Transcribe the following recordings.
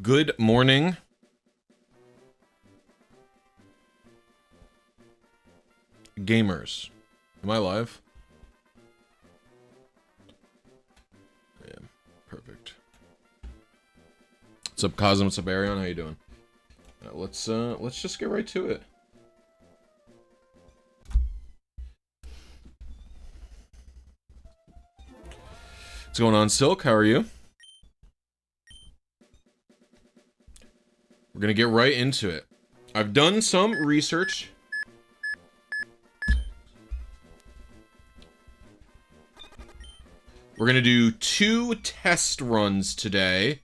Good morning. Gamers. Am I live? Yeah, perfect. What's up, Cosm? What's up, Arion? How you doing? Let's just get right to it. What's going on, Silk? How are you? We're gonna get right into it. I've done some research. We're gonna do 2 test runs today.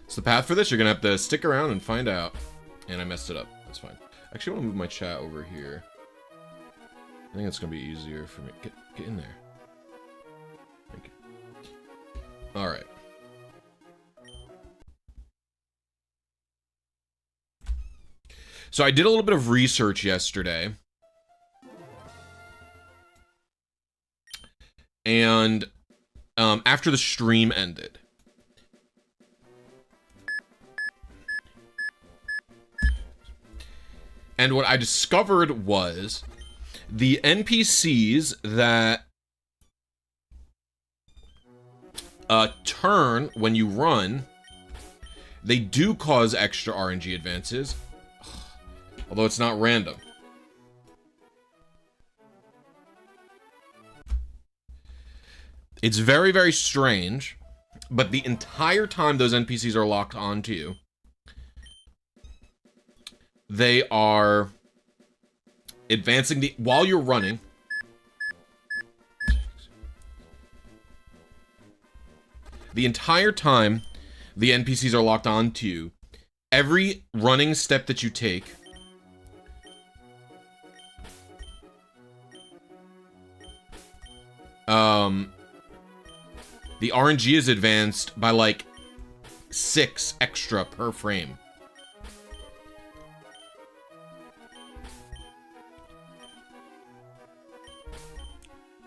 It's the path for this. You're gonna have to stick around and find out. And I messed it up. That's fine. Actually, I want to move my chat over here. I think it's gonna be easier for me. Get in there. Thank you. All right. So I did a little bit of research yesterday. And after the stream ended. And what I discovered was the NPCs that turn when you run, they do cause extra RNG advances. Although it's not random. It's very, very strange, but the entire time those NPCs are locked onto you, they are advancing while you're running. The entire time the NPCs are locked onto you, every running step that you take, the RNG is advanced by like 6 extra per frame.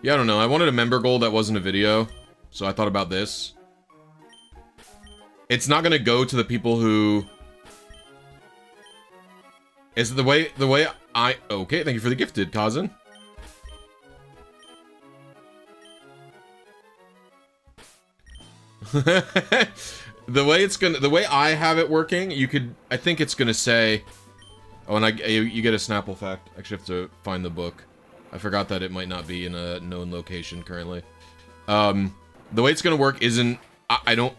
Yeah, I don't know. I wanted a member goal that wasn't a video, so I thought about this. It's not gonna go to the people who... Is the way I... Okay, thank you for the gifted, Kazan. The way I have it working, you could... I think it's gonna say... Oh, and you get a Snapple fact. I actually have to find the book. I forgot that it might not be in a known location currently. The way it's gonna work isn't... I don't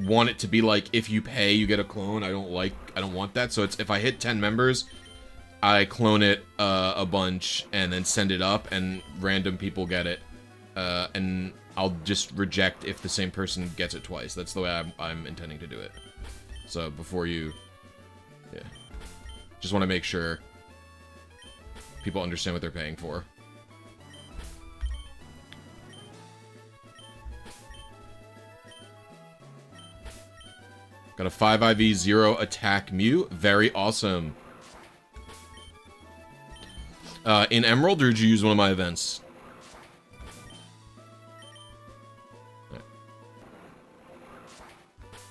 want it to be like, if you pay, you get a clone. I don't want that. So it's, if I hit 10 members, I clone it a bunch and then send it up, and random people get it. And I'll just reject if the same person gets it twice. That's the way I'm intending to do it. So before you... Yeah. Just want to make sure people understand what they're paying for. Got a 5 IV 0 attack Mew. Very awesome. In Emerald, or did you use one of my events?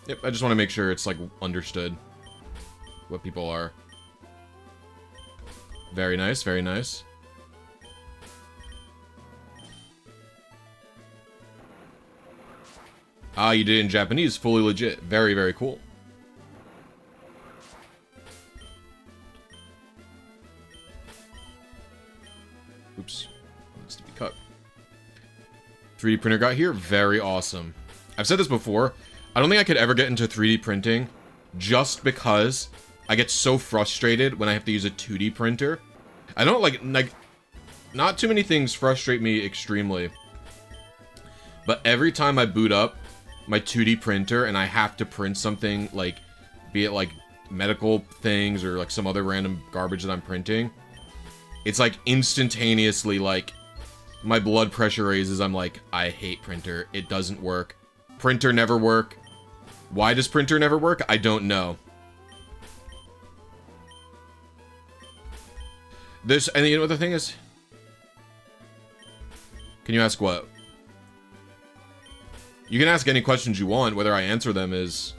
Yep, I just want to make sure it's like understood what people are. Very nice, very nice. Ah, you did it in Japanese. Fully legit. Very, very cool. Oops. Needs to be cut. 3D printer got here. Very awesome. I've said this before. I don't think I could ever get into 3D printing just because I get so frustrated when I have to use a 2D printer. I don't like not too many things frustrate me extremely. But every time I boot up my 2D printer and I have to print something, like, be it like medical things or like some other random garbage that I'm printing, it's like instantaneously, like, my blood pressure raises. I'm like, I hate printer. It doesn't work. Printer never work. Why does printer never work? I don't know. This, and you know what the thing is? Can you ask what? You can ask any questions you want. Whether I answer them is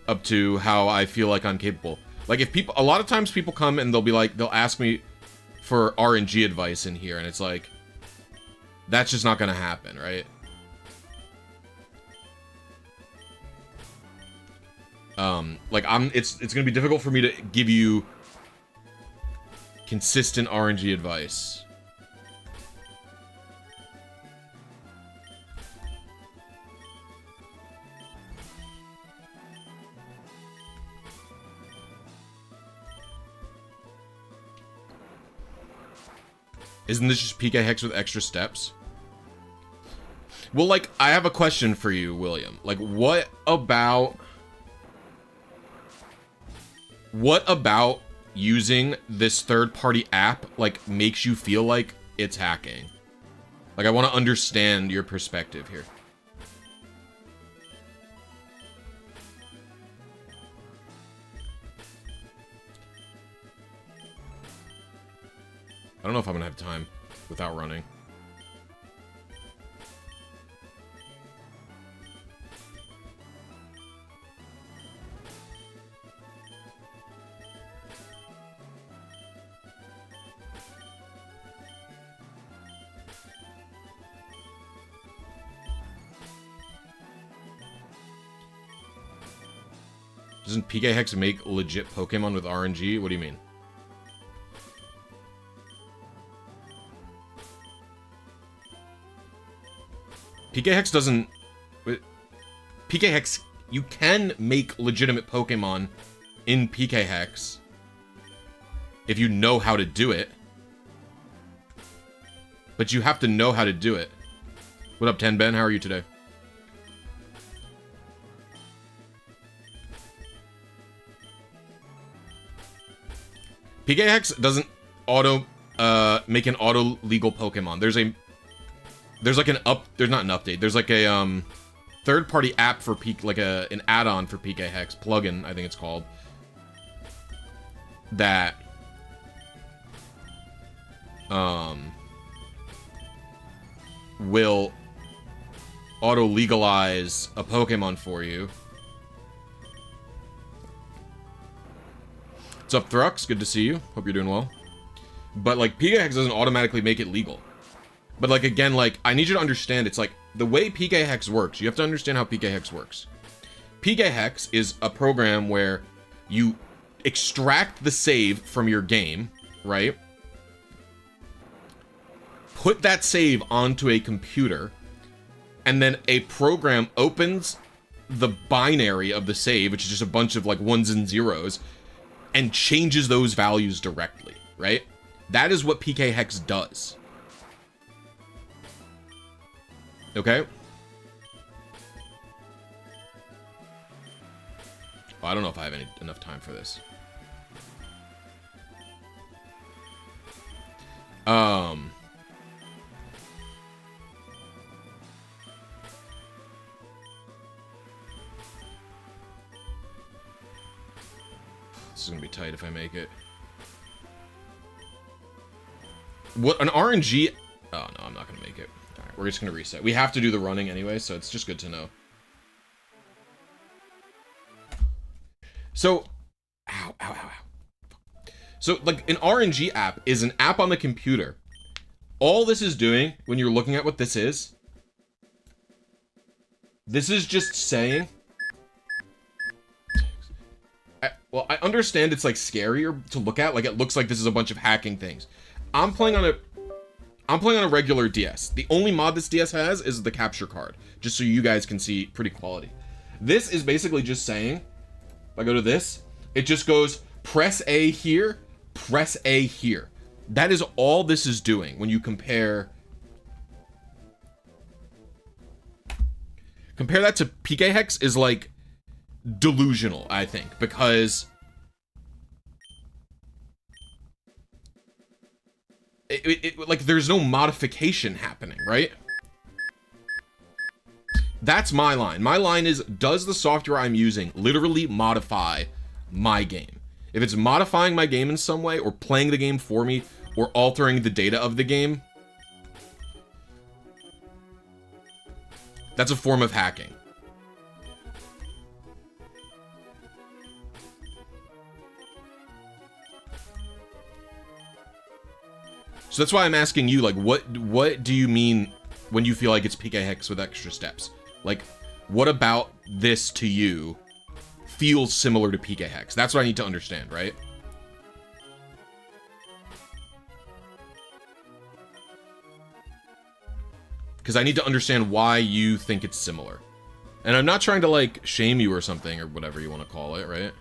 up to how I feel like I'm capable. Like if people, a lot of times people come and they'll be like, they'll ask me for RNG advice in here, and it's like, that's just not gonna happen, right? Like it's gonna be difficult for me to give you consistent RNG advice. Isn't this just PKHex with extra steps? Well, like, I have a question for you, William. Like, what about using this third-party app, like, makes you feel like it's hacking? Like, I want to understand your perspective here. I don't know if I'm gonna have time without running. Doesn't PKHex make legit Pokemon with RNG? What do you mean? PKHex doesn't... PKHex, you can make legitimate Pokemon in PKHex if you know how to do it. But you have to know how to do it. What up, 10 Ben? How are you today? PKHex doesn't make an auto legal Pokemon. There's like an there's not an update. There's like a third-party app for an add-on for PKHex plugin, I think it's called, that will auto legalize a Pokemon for you. What's up, Thrux? Good to see you. Hope you're doing well. But like PKHex doesn't automatically make it legal. But like again, like I need you to understand, it's like the way PKHex works. You have to understand how PKHex works. PKHex is a program where you extract the save from your game, right? Put that save onto a computer, and then a program opens the binary of the save, which is just a bunch of like ones and zeros, and changes those values directly, right? That is what PKHex does. Okay? Oh, I don't know if I have enough time for this. This is gonna be tight if I make it. What, an RNG? Oh, no, I'm not gonna make it. Alright, we're just gonna reset. We have to do the running anyway, so it's just good to know. So, ow, ow, ow, ow. So, like, an RNG app is an app on the computer. All this is doing, when you're looking at what this is just saying... Well, I understand it's, like, scarier to look at. Like, it looks like this is a bunch of hacking things. I'm playing on a regular DS. The only mod this DS has is the capture card, just so you guys can see pretty quality. This is basically just saying, if I go to this, it just goes, press A here, press A here. That is all this is doing when you compare that to PKHex is like delusional, I think, because like there's no modification happening, right? That's my line. My line is, does the software I'm using literally modify my game? If it's modifying my game in some way, or playing the game for me, or altering the data of the game, that's a form of hacking. So that's why I'm asking you, like, what do you mean when you feel like it's PKHex with extra steps? Like, what about this to you feels similar to PKHex? That's what I need to understand, right? Because I need to understand why you think it's similar. And I'm not trying to, like, shame you or something, or whatever you want to call it, right?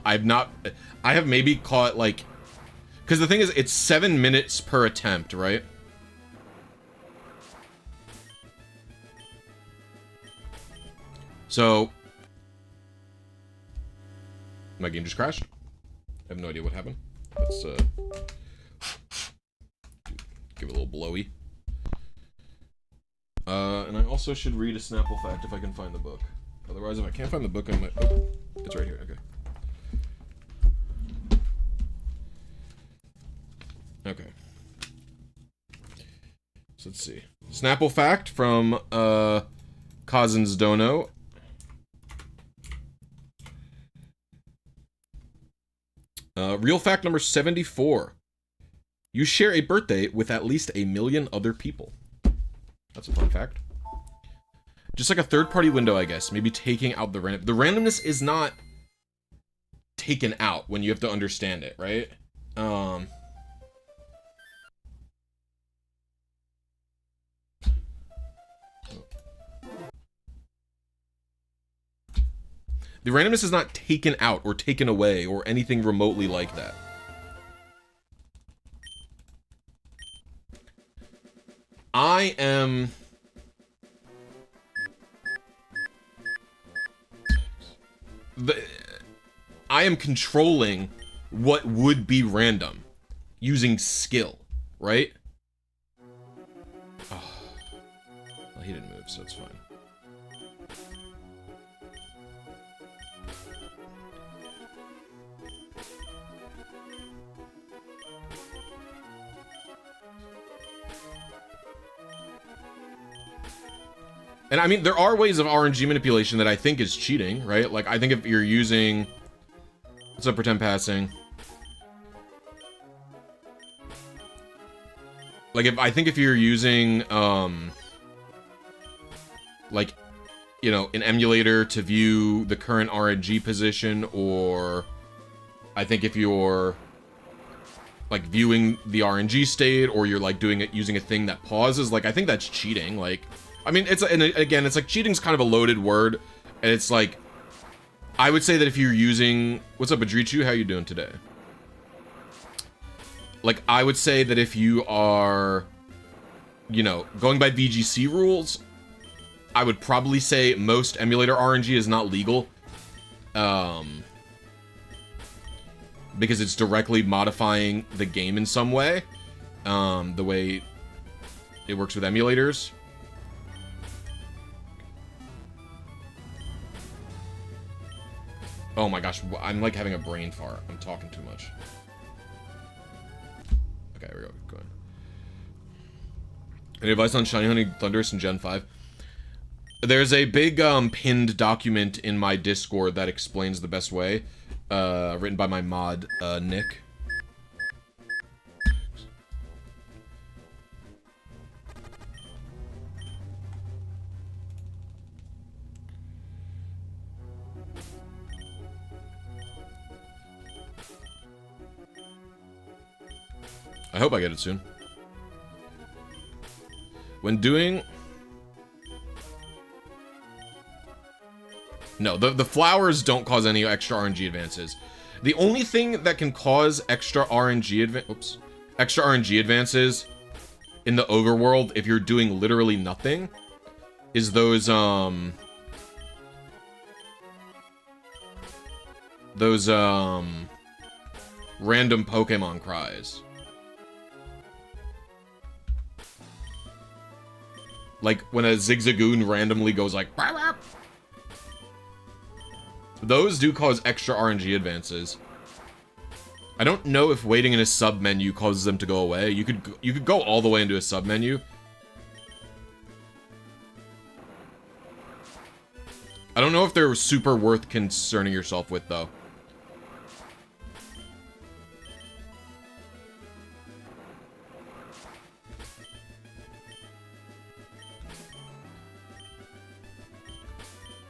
I have maybe caught, like, because the thing is, it's 7 minutes per attempt, right? So, my game just crashed. I have no idea what happened. Let's, give it a little blowy. And I also should read a Snapple fact if I can find the book. Otherwise, if I can't find the book, I might... Oh, it's right here, okay. Okay. So let's see. Snapple fact from Cousins Dono. Real fact number 74. You share a birthday with at least 1 million other people. That's a fun fact. Just like a third-party window, I guess. Maybe taking out the random. The randomness is not taken out when you have to understand it, right? The randomness is not taken out or taken away or anything remotely like that. I am... I am controlling what would be random using skill, right? Oh. Well, he didn't move, so it's fine. And I mean, there are ways of RNG manipulation that I think is cheating, right? Like, I think if you're using... What's up, pretend passing? Like, I think if you're using, like, you know, an emulator to view the current RNG position, or I think if you're, like, viewing the RNG state, or you're, like, doing it using a thing that pauses, like, I think that's cheating, like... I mean, it's, and again, it's like cheating's kind of a loaded word, and it's like, I would say that if you're using, what's up, Adrichu? How you doing today? Like, I would say that if you are, you know, going by VGC rules, I would probably say most emulator RNG is not legal, because it's directly modifying the game in some way, the way it works with emulators. Oh my gosh, I'm like having a brain fart. I'm talking too much. Okay, here we go. Go ahead. Any advice on Shiny Honey Thunderous in Gen 5? There's a big pinned document in my Discord that explains the best way, written by my mod, Nick. I hope I get it soon. When doing... No, the flowers don't cause any extra RNG advances. The only thing that can cause extra RNG advances in the overworld, if you're doing literally nothing, is those random Pokemon cries. Like when a Zigzagoon randomly goes like, "Wah, wah." Those do cause extra RNG advances. I don't know if waiting in a sub-menu causes them to go away. You could go all the way into a sub-menu. I don't know if they're super worth concerning yourself with, though.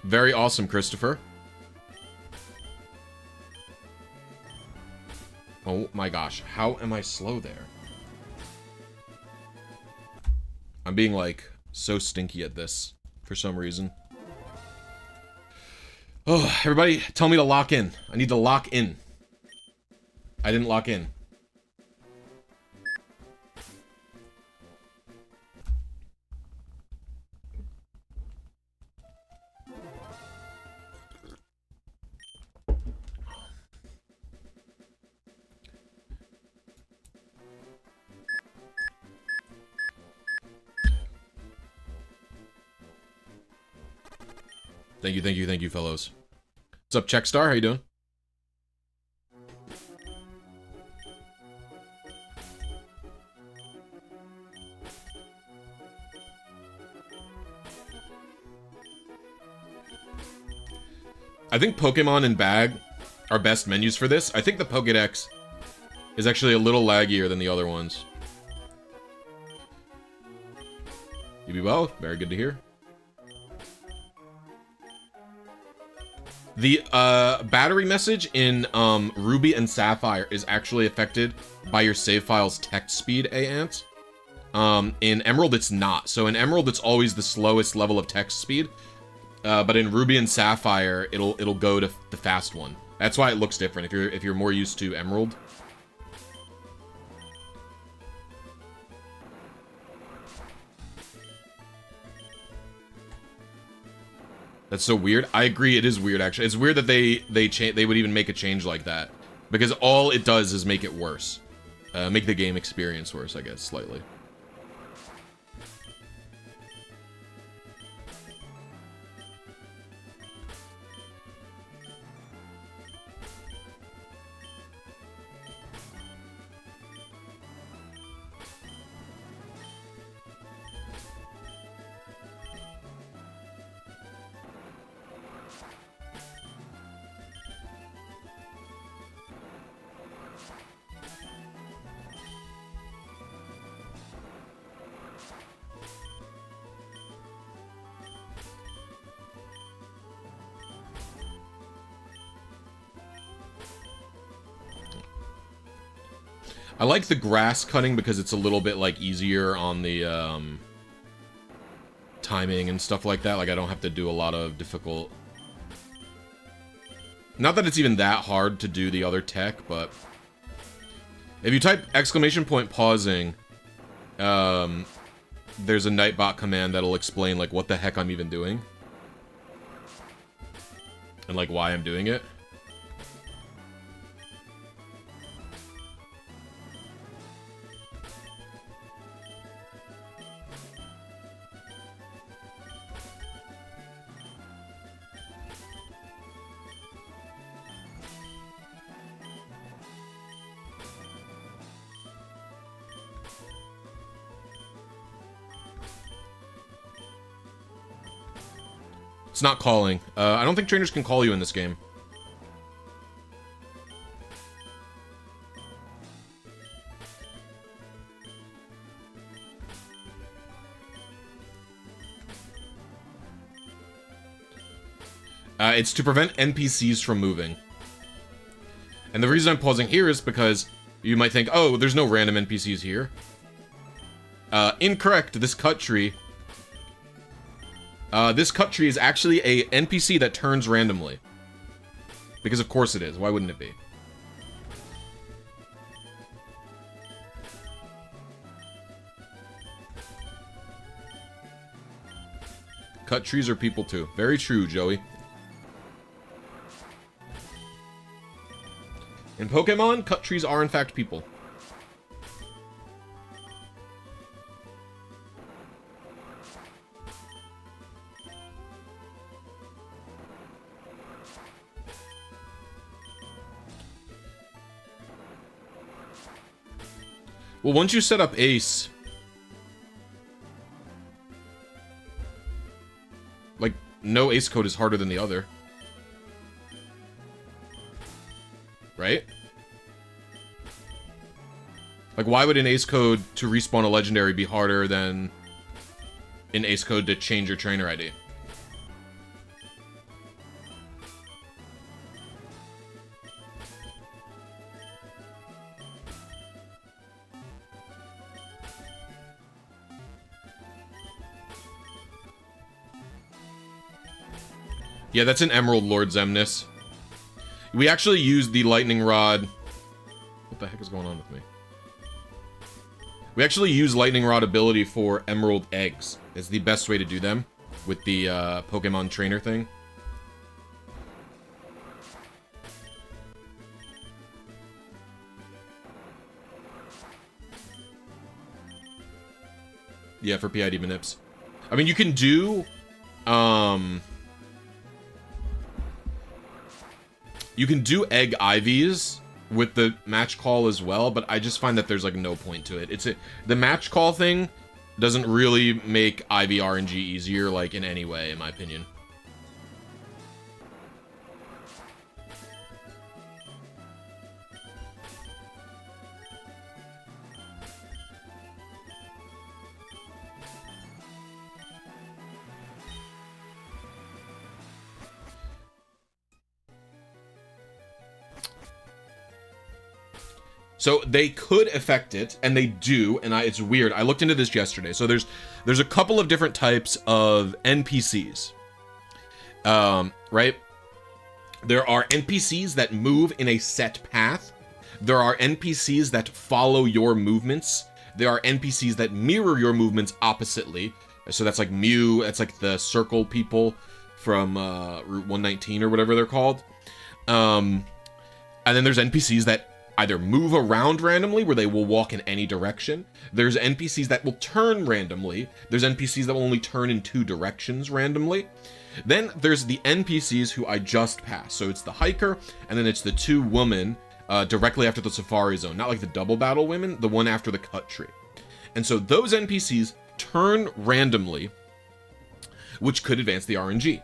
Very awesome, Christopher. Oh my gosh, how am I slow there? I'm being, like, so stinky at this for some reason. Oh, everybody, tell me to lock in. I need to lock in. I didn't lock in. Thank you, fellows. What's up, Checkstar? How you doing? I think Pokemon and Bag are best menus for this. I think the Pokedex is actually a little laggier than the other ones. You be well? Very good to hear. The battery message in Ruby and Sapphire is actually affected by your save file's text speed, Ant. In Emerald, it's not. So in Emerald, it's always the slowest level of text speed. But in Ruby and Sapphire, it'll go to the fast one. That's why it looks different if you're more used to Emerald. That's so weird. I agree, it is weird, actually. It's weird that they would even make a change like that. Because all it does is make it worse. Make the game experience worse, I guess, slightly. I like the grass cutting because it's a little bit, like, easier on the, timing and stuff like that. Like, I don't have to do a lot of difficult... Not that it's even that hard to do the other tech, but... If you type !pausing, there's a Nightbot command that'll explain, like, what the heck I'm even doing. And, like, why I'm doing it. It's not calling. I don't think trainers can call you in this game. It's to prevent NPCs from moving. And the reason I'm pausing here is because you might think, oh, there's no random NPCs here. Incorrect. This cut tree is actually a NPC that turns randomly. Because of course it is. Why wouldn't it be? Cut trees are people too. Very true, Joey. In Pokemon, cut trees are in fact people. Well, once you set up Ace, like, no Ace code is harder than the other. Right? Like, why would an Ace code to respawn a legendary be harder than an Ace code to change your trainer ID? Yeah, that's an Emerald Lord Zemnis. We actually used the Lightning Rod. What the heck is going on with me? We actually use Lightning Rod ability for Emerald Eggs. It's the best way to do them with the Pokemon Trainer thing. Yeah, for PID manips. I mean, you can do... You can do Egg IVs with the match call as well, but I just find that there's like no point to it. The match call thing doesn't really make IV RNG easier, like in any way, in my opinion. So they could affect it, and they do, and it's weird. I looked into this yesterday. So there's a couple of different types of NPCs, right? There are NPCs that move in a set path. There are NPCs that follow your movements. There are NPCs that mirror your movements oppositely. So that's like Mew. That's like the circle people from Route 119 or whatever they're called. And then there's NPCs that either move around randomly, where they will walk in any direction. There's NPCs that will turn randomly. There's NPCs that will only turn in 2 directions randomly. Then there's the NPCs who I just passed. So it's the hiker, and then it's the 2 women directly after the Safari Zone. Not like the double battle women, the one after the cut tree. And so those NPCs turn randomly, which could advance the RNG.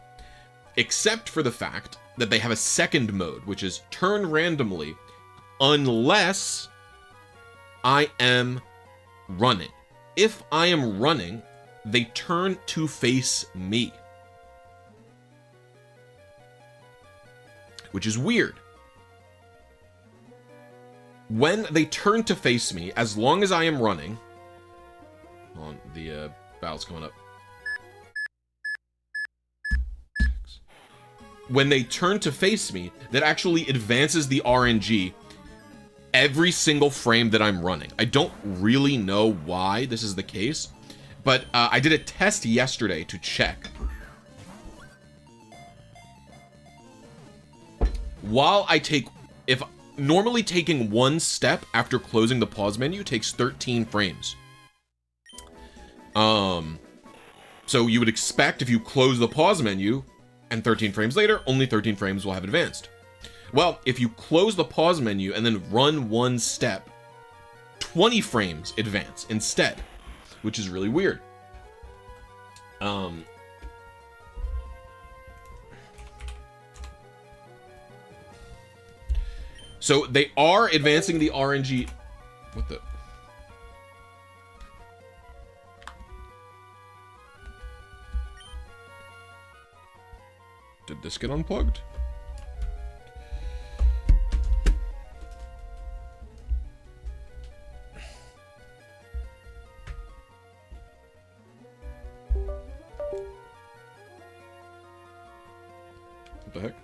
Except for the fact that they have a second mode, which is turn randomly, unless I am running. If I am running, they turn to face me. Which is weird. When they turn to face me, as long as I am running... Hold on, the battle's coming up. When they turn to face me, that actually advances the RNG every single frame that I'm running. I don't really know why this is the case, but I did a test yesterday to check. While I take, if normally taking 1 step after closing the pause menu takes 13 frames. So you would expect if you close the pause menu and 13 frames later, only 13 frames will have advanced. Well, if you close the pause menu and then run 1 step, 20 frames advance instead, which is really weird. So they are advancing the RNG. What the? Did this get unplugged? What the heck?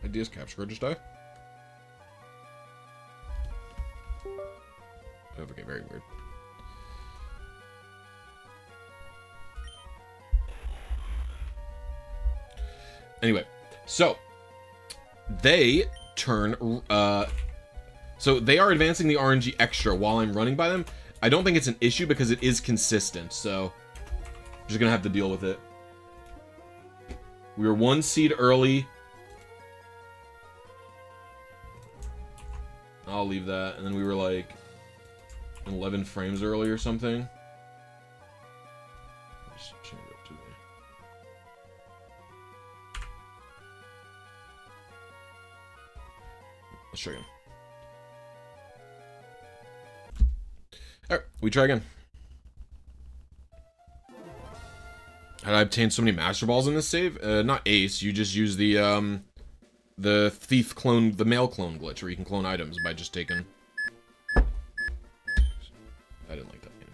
Ideas capture card just die? Okay, very weird. Anyway, so they turn, so they are advancing the RNG extra while I'm running by them. I don't think it's an issue because it is consistent, so I'm just gonna have to deal with it. We were 1 seed early. I'll leave that, and then we were like 11 frames early or something. Just change it up to there. Let's try again. Alright, we try again. How did I obtain so many Master Balls in this save? Not Ace, you just use the thief clone, the male clone glitch, where you can clone items by just taking... I didn't like that game.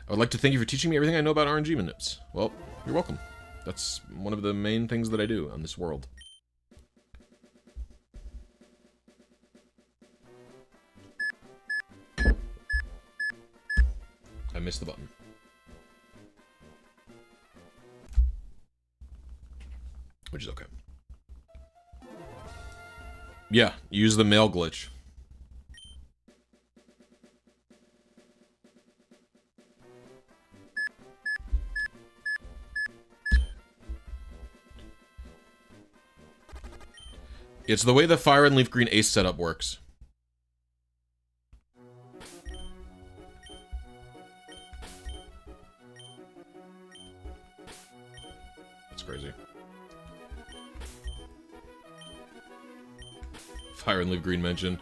I would like to thank you for teaching me everything I know about RNG manips. Well, you're welcome. That's one of the main things that I do on this world. I missed the button. Which is okay. Yeah, use the mail glitch. It's the way the Fire and Leaf Green Ace setup works. That's crazy. Fire and Leaf Green mentioned.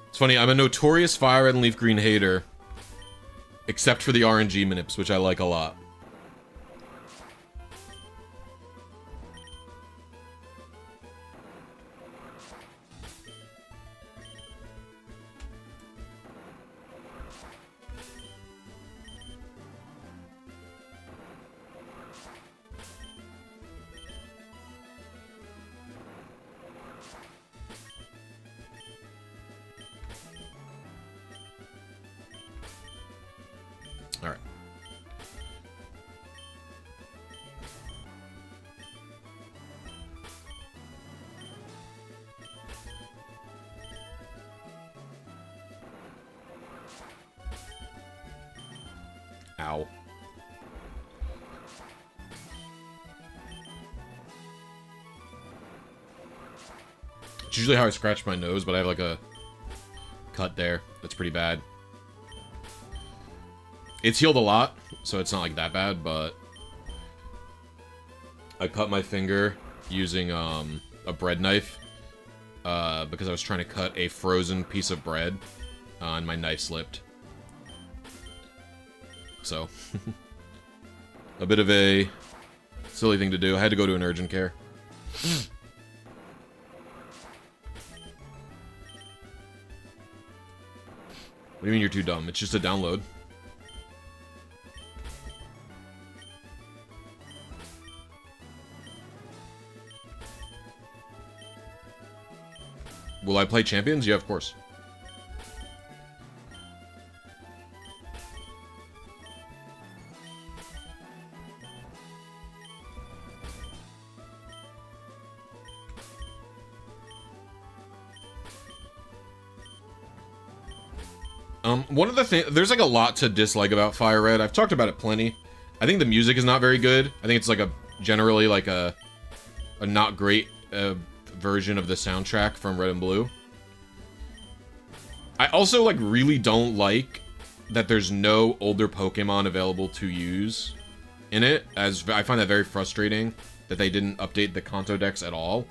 It's funny, I'm a notorious Fire and Leaf Green hater, except for the RNG manips, which I like a lot. Alright. Ow. It's usually how I scratch my nose, but I have like a cut there. That's pretty bad. It's healed a lot, so it's not like that bad, but I cut my finger using a bread knife because I was trying to cut a frozen piece of bread and my knife slipped. So, a bit of a silly thing to do. I had to go to an urgent care. What do you mean you're too dumb? It's just a download. Will I play Champions? Yeah, of course. One of the things, there's like a lot to dislike about FireRed. I've talked about it plenty. I think the music is not very good. I think it's like generally like a not great version of the soundtrack from Red and Blue. I also like really don't like that there's no older Pokemon available to use in it, as I find that very frustrating that they didn't update the Kanto Dex at all.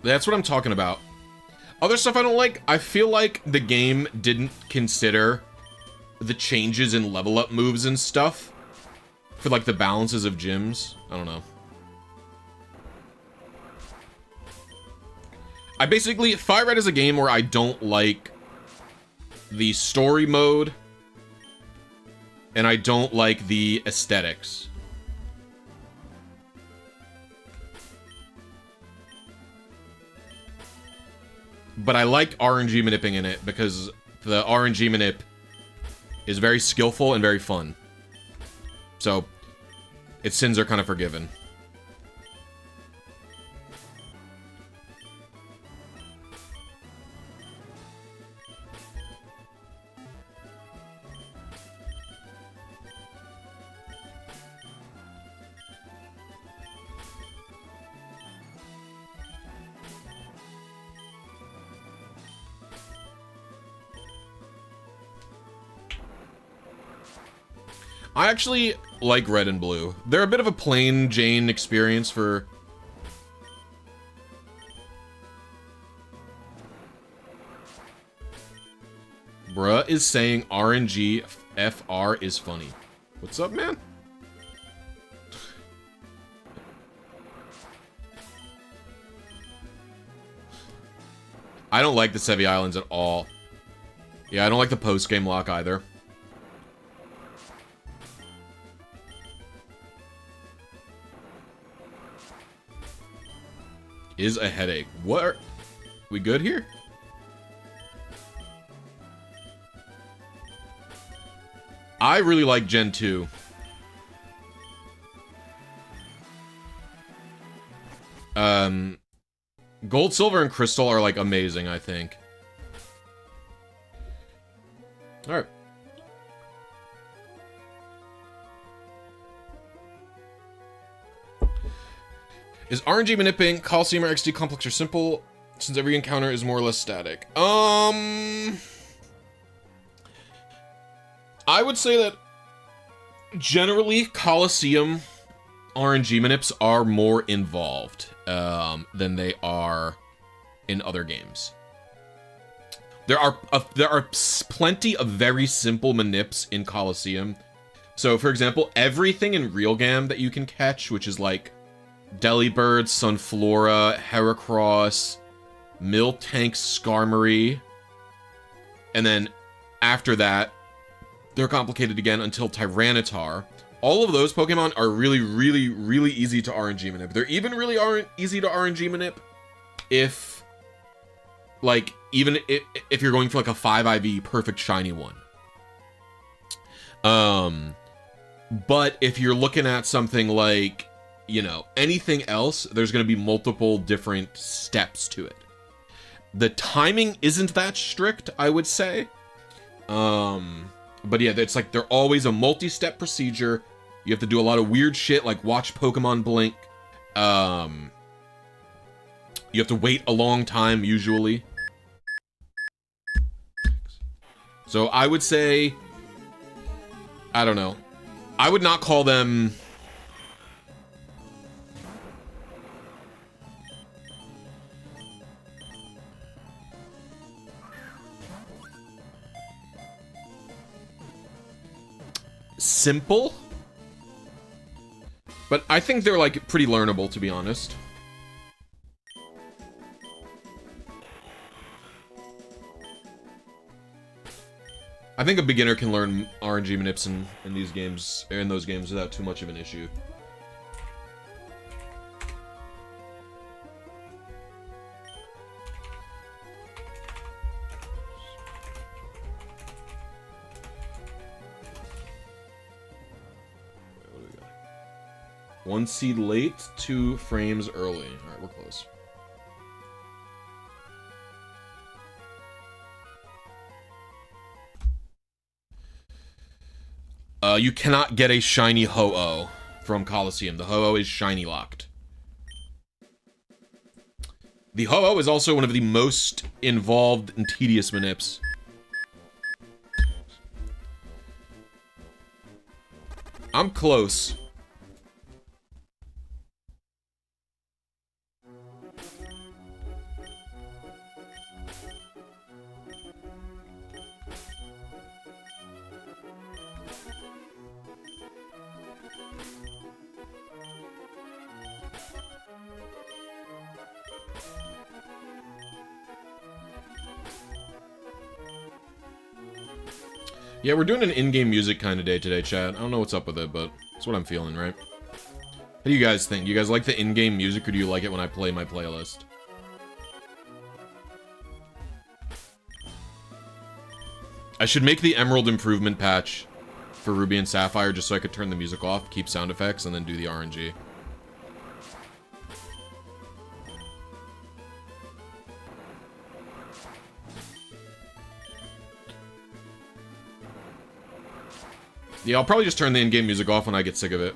That's what I'm talking about. Other stuff I don't like, I feel like the game didn't consider the changes in level up moves and stuff for like the balances of gyms. I don't know. I basically, FireRed is a game where I don't like the story mode and I don't like the aesthetics. But I like RNG manipping in it because the RNG manip is very skillful and very fun. So, its sins are kind of forgiven. I actually like red and blue. They're a bit of a plain Jane experience for... Bruh is saying RNG FR is funny. What's up, man? I don't like the Sevi Islands at all. Yeah, I don't like the post-game lock either. Is a headache. What are... We good here? I really like Gen 2. Gold, Silver, and Crystal are, like, amazing, I think. Alright. Is RNG manipping Colosseum or XD complex or simple, since every encounter is more or less static? I would say that generally Colosseum RNG manips are more involved than they are in other games. There are plenty of very simple manips in Colosseum. So, for example, everything in Realgam that you can catch, which is like Delibird, Sunflora, Heracross, Miltank, Skarmory, and then after that, they're complicated again until Tyranitar. All of those Pokemon are really, really, really easy to RNG manip. They're even really easy to RNG manip if, like, even if you're going for like a 5 IV perfect shiny one. But if you're looking at something like, you know, anything else, there's going to be multiple different steps to it. The timing isn't that strict, I would say. But yeah, it's like they're always a multi-step procedure. You have to do a lot of weird shit, like watch Pokemon blink. You have to wait a long time, usually. So I would say, I don't know. I would not call them... simple, but I think they're like pretty learnable, to be honest. I think a beginner can learn RNG manips in these games, or in those games, without too much of an issue. One seed late, 2 frames early. Alright, we're close. You cannot get a shiny Ho-Oh from Colosseum. The Ho-Oh is shiny locked. The Ho-Oh is also one of the most involved and tedious manips. I'm close. Yeah, we're doing an in-game music kind of day today, chat. I don't know what's up with it, but it's what I'm feeling, right? How do you guys think? Do you guys like the in-game music, or do you like it when I play my playlist? I should make the Emerald improvement patch for Ruby and Sapphire just so I could turn the music off, keep sound effects, and then do the RNG. Yeah, I'll probably just turn the in-game music off when I get sick of it.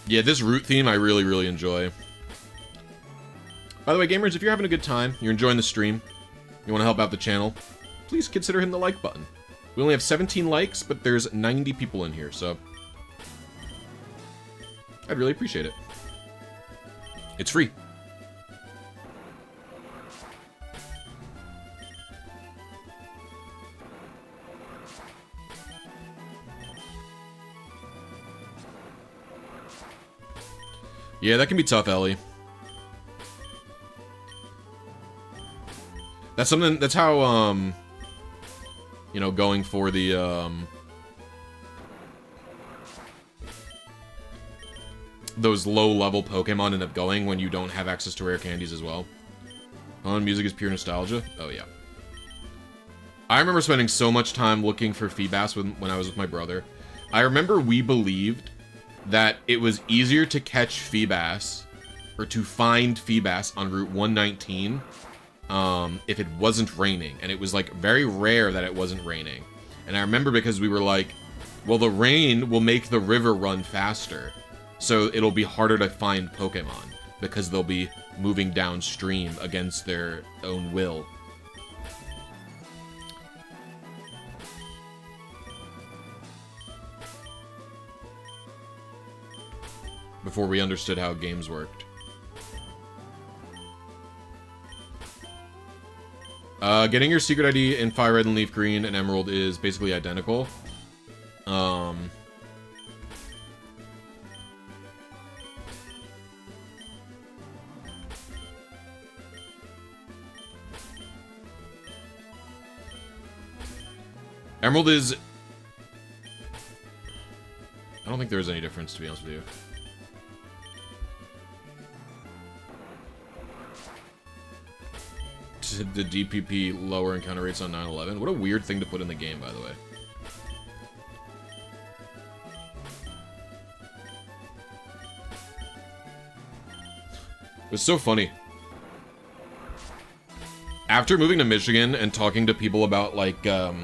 Yeah, this root theme I really, really enjoy. By the way, gamers, if you're having a good time, you're enjoying the stream, you want to help out the channel, please consider hitting the like button. We only have 17 likes, but there's 90 people in here, so I'd really appreciate it. It's free. Yeah, that can be tough, Ellie. That's something, that's how, you know, going for the, those low-level Pokemon end up going when you don't have access to rare candies as well. Music is pure nostalgia? Oh, yeah. I remember spending so much time looking for Feebas when I was with my brother. I remember we believed that it was easier to catch Feebas, or to find Feebas on Route 119, if it wasn't raining. And it was, like, very rare that it wasn't raining. And I remember because we were like, well, the rain will make the river run faster, so it'll be harder to find Pokemon, because they'll be moving downstream against their own will. Before we understood how games worked. Getting your secret ID in FireRed and Leaf Green and Emerald is basically identical. Emerald is... I don't think there's any difference, to be honest with you. The DPP lower encounter rates on 9/11. What a weird thing to put in the game, by the way. It was so funny. After moving to Michigan and talking to people about, like, what,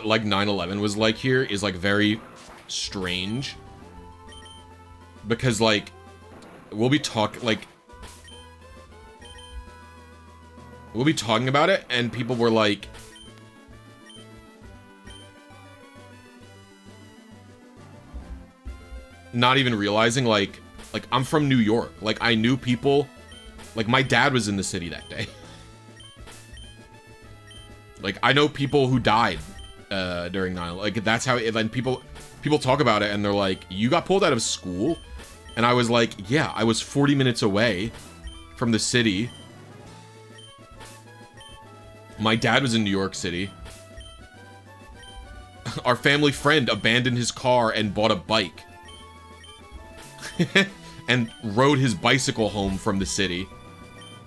like, 9/11 was like here is, like, very strange. Because, like, we'll be talking about it, and people were like, not even realizing, like, I'm from New York. Like, I knew people, like, my dad was in the city that day. Like, I know people who died, during 9/11. Like, that's how it, and people talk about it, and they're like, you got pulled out of school? And I was like, yeah, I was 40 minutes away from the city. My dad was in New York City. Our family friend abandoned his car and bought a bike. And rode his bicycle home from the city.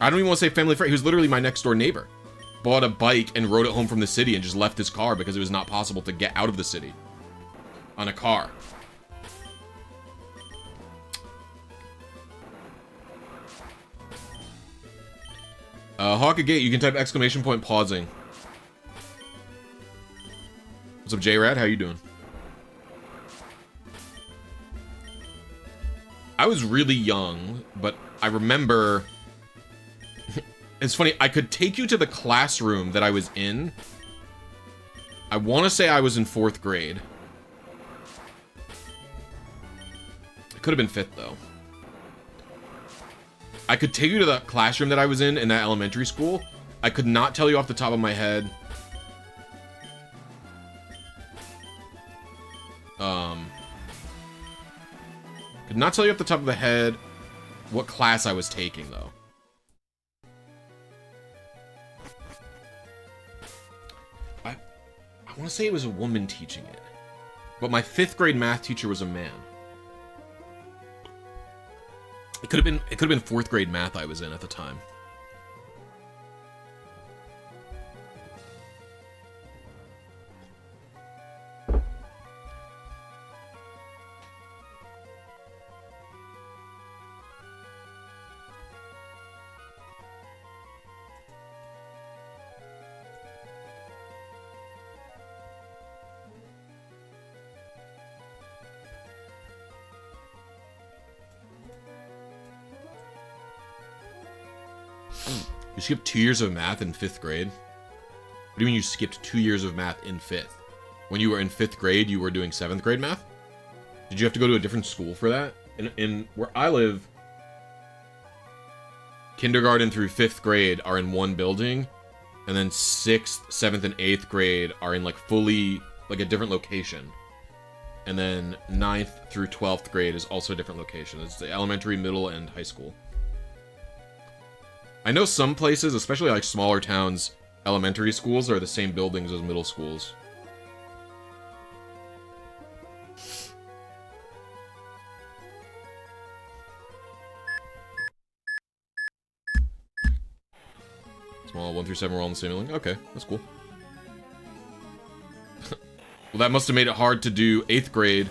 I don't even want to say family friend. He was literally my next door neighbor. Bought a bike and rode it home from the city and just left his car because it was not possible to get out of the city on a car. Hawkagate, you can type exclamation point pausing. What's up, J-Rad? How you doing? I was really young, but I remember... It's funny, I could take you to the classroom that I was in. I want to say I was in 4th grade. It could have been 5th, though. I could take you to the classroom that I was in that elementary school. I could not tell you off the top of my head. Could not tell you off the top of the head what class I was taking, though. I want to say it was a woman teaching it. But my 5th grade math teacher was a man. It could have been 4th grade math I was in at the time. You skipped 2 years of math in 5th grade? What do you mean you skipped 2 years of math in 5th? When you were in 5th grade, you were doing 7th grade math? Did you have to go to a different school for that? In where I live, kindergarten through 5th grade are in one building, and then 6th, 7th, and 8th grade are in like fully, like a different location. And then 9th through 12th grade is also a different location. It's the elementary, middle, and high school. I know some places, especially like smaller towns, elementary schools are the same buildings as middle schools. Small 1 through 7 were all in the same building. Okay, that's cool. Well, that must have made it hard to do 8th grade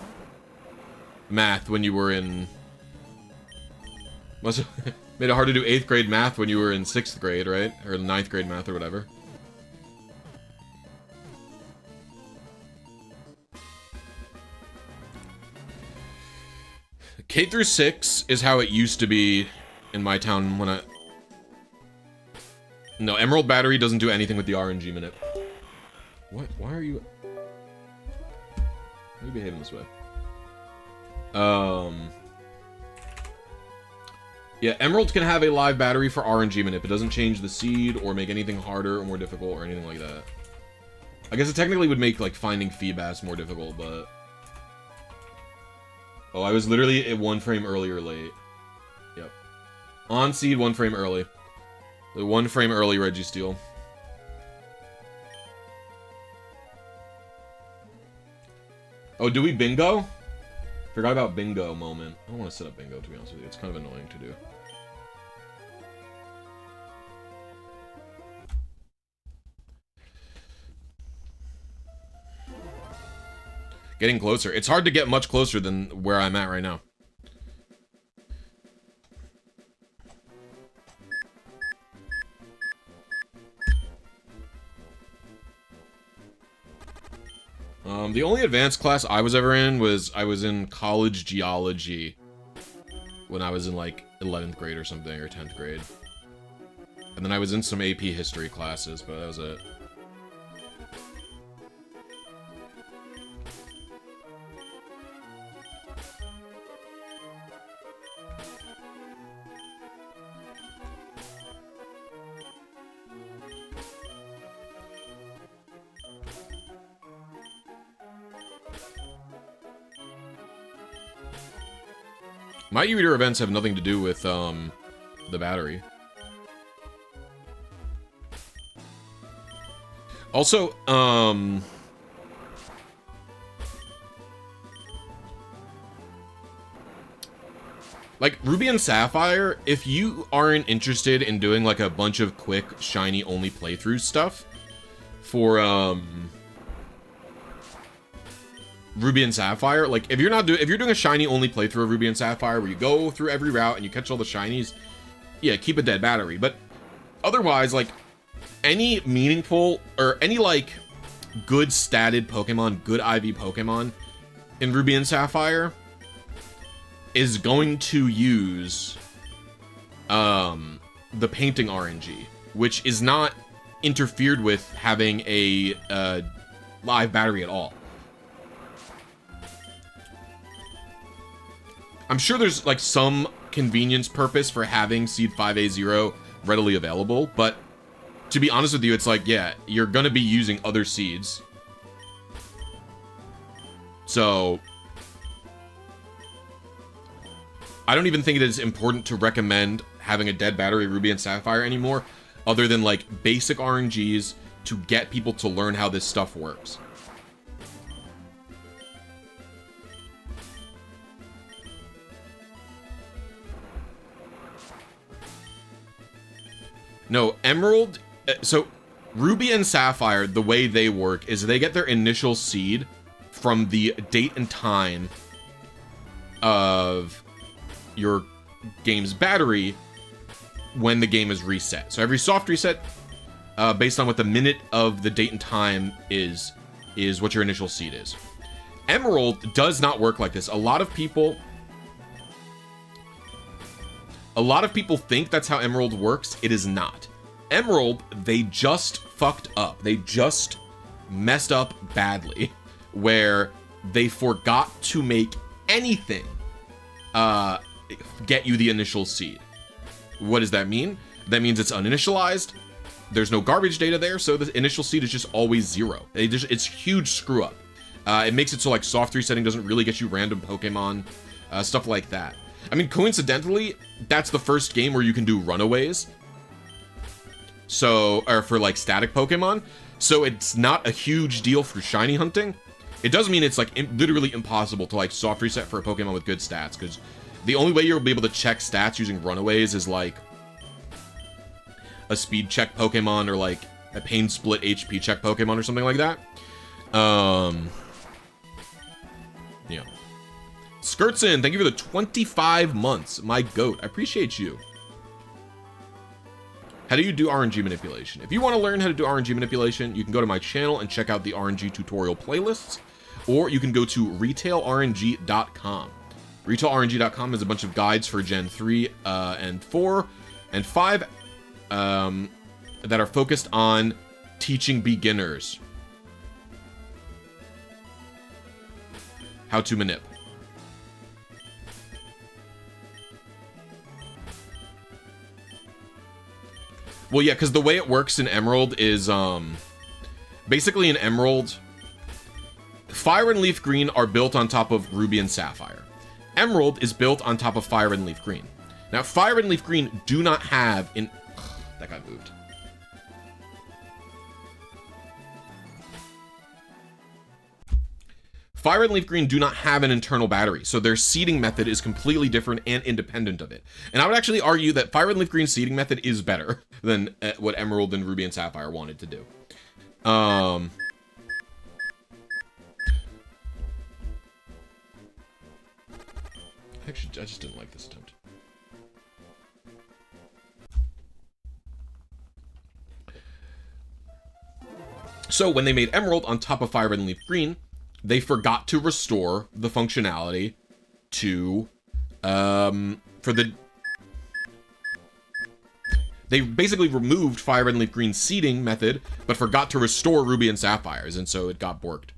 math when you were in... Must have made it hard to do 8th grade math when you were in 6th grade, right? Or 9th grade math or whatever. K through 6 is how it used to be in my town when I... No, Emerald Battery doesn't do anything with the RNG minute. What? Why are you... Why are you behaving this way? Yeah, Emerald can have a live battery for RNG minute. It doesn't change the seed or make anything harder or more difficult or anything like that. I guess it technically would make, like, finding Feebas more difficult, but... Oh, I was literally at 1 frame earlier late. Yep. On seed, 1 frame early. The 1 frame early Registeel. Oh, do we bingo? Forgot about bingo moment. I don't want to set up bingo, to be honest with you. It's kind of annoying to do. Getting closer. It's hard to get much closer than where I'm at right now. The only advanced class I was ever in was I was in college geology when I was in like 11th grade or something, or 10th grade. And then I was in some AP history classes, but that was it. My e-reader events have nothing to do with, the battery. Also, like, Ruby and Sapphire, if you aren't interested in doing, like, a bunch of quick, shiny-only playthrough stuff for, Ruby and Sapphire, like, if you're doing a shiny only playthrough of Ruby and Sapphire where you go through every route and you catch all the shinies, yeah, keep a dead battery. But otherwise, like, any meaningful or any, like, good statted Pokemon, good IV Pokemon in Ruby and Sapphire is going to use the painting RNG, which is not interfered with having a live battery at all. I'm sure there's, like, some convenience purpose for having Seed 5A0 readily available, but to be honest with you, it's like, yeah, you're gonna be using other seeds. So, I don't even think it is important to recommend having a dead battery Ruby and Sapphire anymore, other than like basic RNGs to get people to learn how this stuff works. No, Emerald, so Ruby and Sapphire, the way they work is they get their initial seed from the date and time of your game's battery when the game is reset. So every soft reset, based on what the minute of the date and time is what your initial seed is. Emerald does not work like this. A lot of people think that's how Emerald works. It is not. Emerald, they just fucked up. They just messed up badly, where they forgot to make anything get you the initial seed. What does that mean? That means it's uninitialized. There's no garbage data there, so the initial seed is just always 0. It's huge screw up. It makes it so like soft resetting doesn't really get you random Pokemon, stuff like that. I mean, coincidentally, that's the first game where you can do runaways. So, or for like static Pokemon. So it's not a huge deal for shiny hunting. It does mean it's like literally impossible to like soft reset for a Pokemon with good stats, because the only way you'll be able to check stats using runaways is like a speed check Pokemon or like a pain split HP check Pokemon or something like that. Yeah. Skirtson, thank you for the 25 months. My goat. I appreciate you. How do you do RNG manipulation? If you want to learn how to do RNG manipulation, you can go to my channel and check out the RNG tutorial playlists, or you can go to retailrng.com. Retailrng.com has a bunch of guides for Gen 3 and 4 and 5 that are focused on teaching beginners how to manip. Well, yeah, because the way it works in Emerald is, basically in Emerald, Fire and Leaf Green are built on top of Ruby and Sapphire. Emerald is built on top of Fire and Leaf Green. Now, Fire and Leaf Green do not have an... that got moved. Fire and Leaf Green do not have an internal battery, so their seeding method is completely different and independent of it. And I would actually argue that Fire and Leaf Green seeding method is better than what Emerald and Ruby and Sapphire wanted to do. Actually, I just didn't like this attempt. So when they made Emerald on top of Fire and Leaf Green, they forgot to restore the functionality to, they basically removed Fire and Leaf Green's seeding method, but forgot to restore Ruby and Sapphire's, and so it got borked.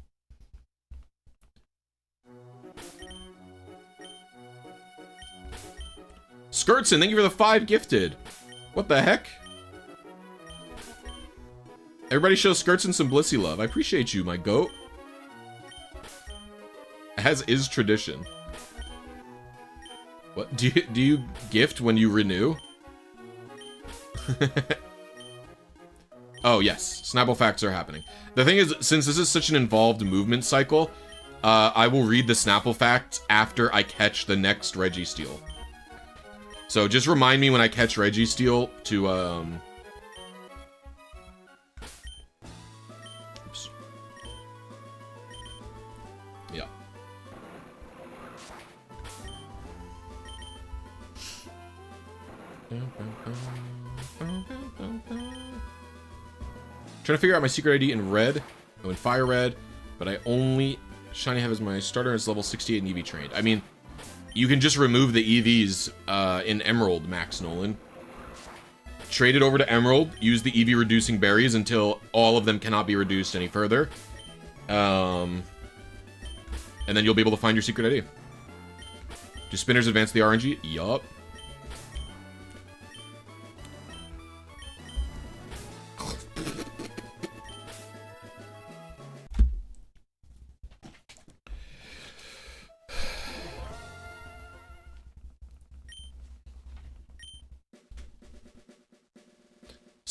Skirtson, thank you for the 5 gifted. What the heck? Everybody show Skirtson some Blisy love. I appreciate you, my goat. As is tradition. What do you gift when you renew? Oh yes, Snapple facts are happening. The thing is, since this is such an involved movement cycle, I will read the Snapple facts after I catch the next Registeel. So just remind me when I catch Registeel to oops. Yeah. Trying to figure out my secret ID in red, in FireRed, but I only shiny have as my starter and it's level 68 and EV trained. I mean, you can just remove the EVs in Emerald, Max Nolan. Trade it over to Emerald, use the EV reducing berries until all of them cannot be reduced any further. And then you'll be able to find your secret ID. Do spinners advance the RNG? Yup.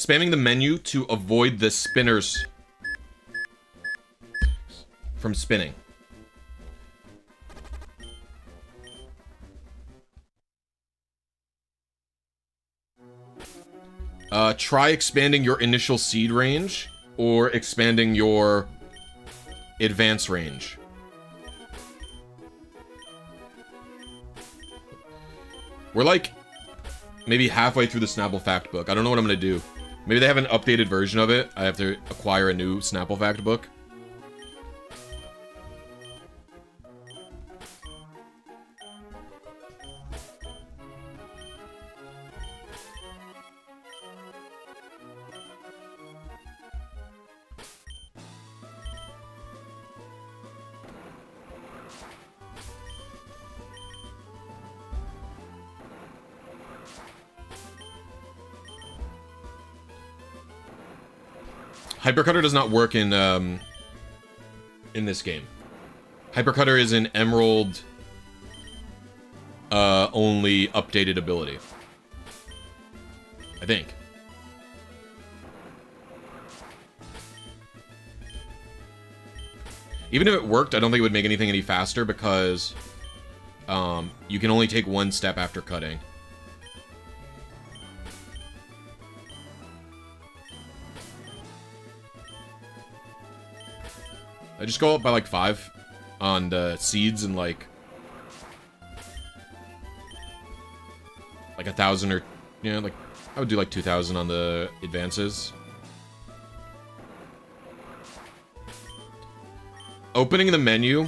spamming the menu to avoid the spinners from spinning. Try expanding your initial seed range or expanding your advance range. We're like maybe halfway through the Snapple fact book. I don't know what I'm gonna do. Maybe they have an updated version of it. I have to acquire a new Snapple fact book. Hypercutter does not work in this game. Hypercutter is an Emerald only updated ability, I think. Even if it worked, I don't think it would make anything any faster because you can only take one step after cutting. I just go up by like 5 on the seeds and like 1,000 or, you know, like I would do like 2,000 on the advances. Opening the menu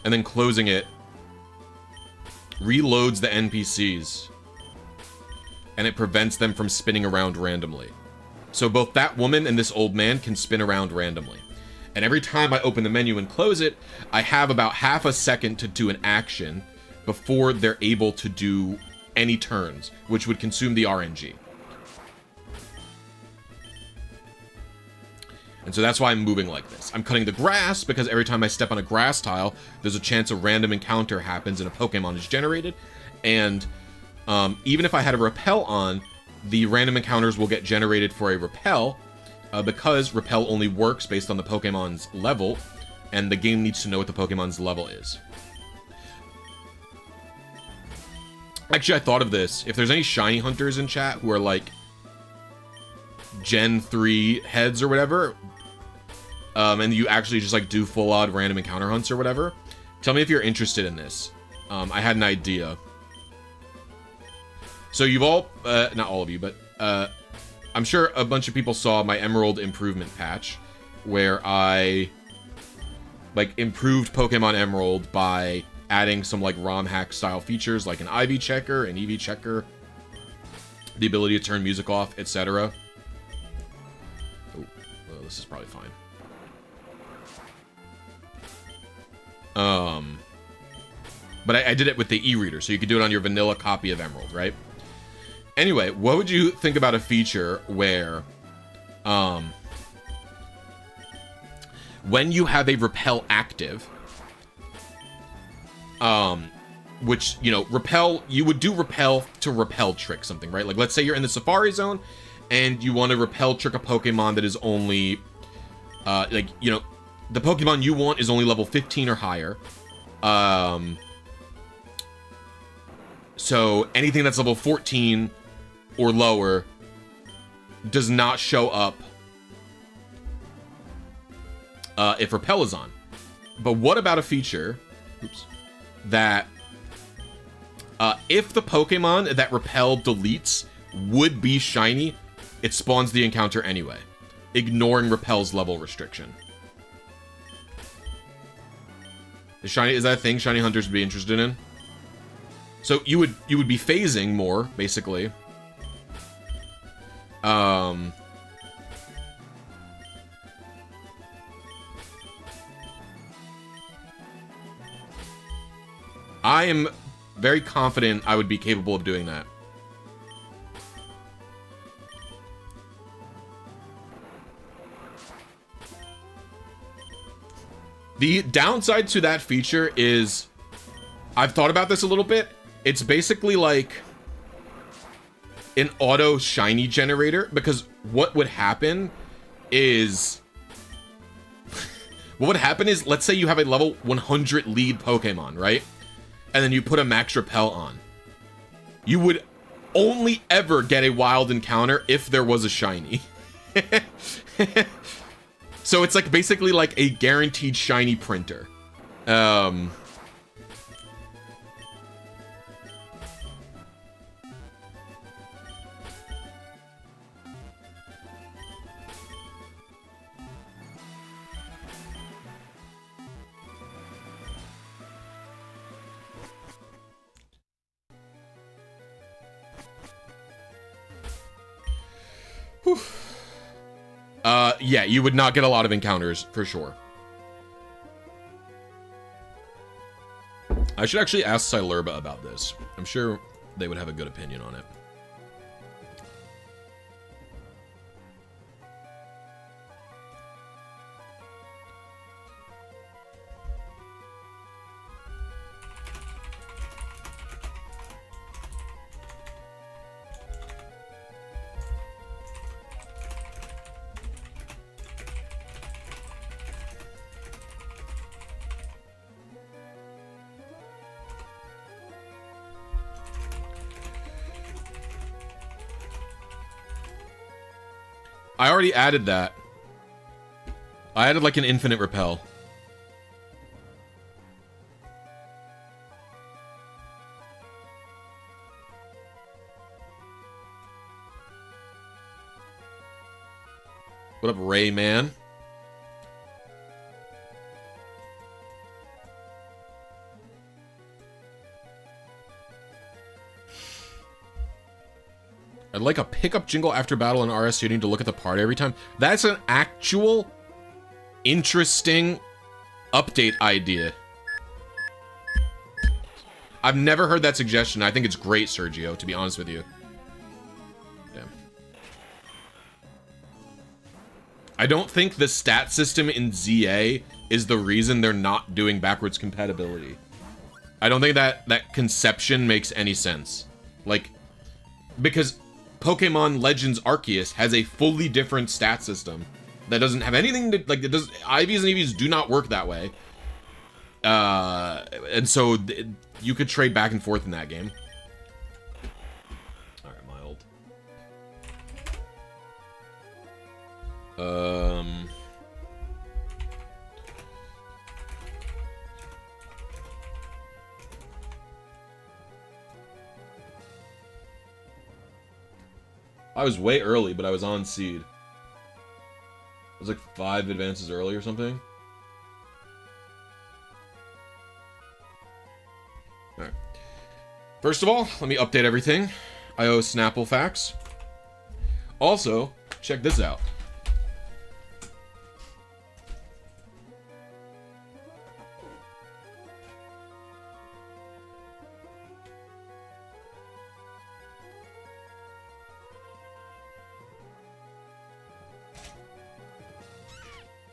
and then closing it reloads the NPCs and it prevents them from spinning around randomly. So both that woman and this old man can spin around randomly. And every time I open the menu and close it, I have about half a second to do an action before they're able to do any turns, which would consume the RNG. And so that's why I'm moving like this. I'm cutting the grass because every time I step on a grass tile, there's a chance a random encounter happens and a Pokemon is generated. And even if I had a repel on, the random encounters will get generated for a repel, because repel only works based on the Pokemon's level, and the game needs to know what the Pokemon's level is. Actually, I thought of this. If there's any shiny hunters in chat who are like Gen 3 heads or whatever, and you actually just like do full-on random encounter hunts or whatever, tell me if you're interested in this. I had an idea. So you've all, not all of you, but I'm sure a bunch of people saw my Emerald improvement patch where I like improved Pokemon Emerald by adding some like ROM hack style features like an IV checker, an EV checker, the ability to turn music off, etc. Oh, well, this is probably fine. But I did it with the e-reader, so you could do it on your vanilla copy of Emerald, right? Anyway, what would you think about a feature where, when you have a repel active, which, you know, repel, you would do repel to repel trick something, right? Like, let's say you're in the Safari Zone, and you want to repel trick a Pokemon that is only, like, you know, the Pokemon you want is only level 15 or higher. So anything that's level 14 or lower does not show up if repel is on. But what about a feature, that if the Pokemon that repel deletes would be shiny, it spawns the encounter anyway, ignoring repel's level restriction? Is that a thing shiny hunters would be interested in? So you would be phasing more, basically. I am very confident I would be capable of doing that. The downside to that feature is, I've thought about this a little bit. It's basically like an auto shiny generator, because what would happen is... what would happen is, let's say you have a level 100 lead Pokemon, right? And then you put a Max Repel on. You would only ever get a wild encounter if there was a shiny. So it's like basically like a guaranteed shiny printer. Yeah, you would not get a lot of encounters, for sure. I should actually ask Silurba about this. I'm sure they would have a good opinion on it. I already added that. I added like an infinite repel. What up, Ray Man? I'd like a pickup jingle after battle in RS, so you need to look at the party every time. That's an actual interesting update idea. I've never heard that suggestion. I think it's great, Sergio, to be honest with you. Damn. I don't think the stat system in ZA is the reason they're not doing backwards compatibility. I don't think that conception makes any sense. Like, because Pokemon Legends Arceus has a fully different stat system that doesn't have anything to, like, it does, IVs and EVs do not work that way. And so you could trade back and forth in that game. Alright, mild. I was way early, but I was on seed. I was like 5 advances early or something. Alright. First of all, let me update everything. I owe Snapple facts. Also, check this out.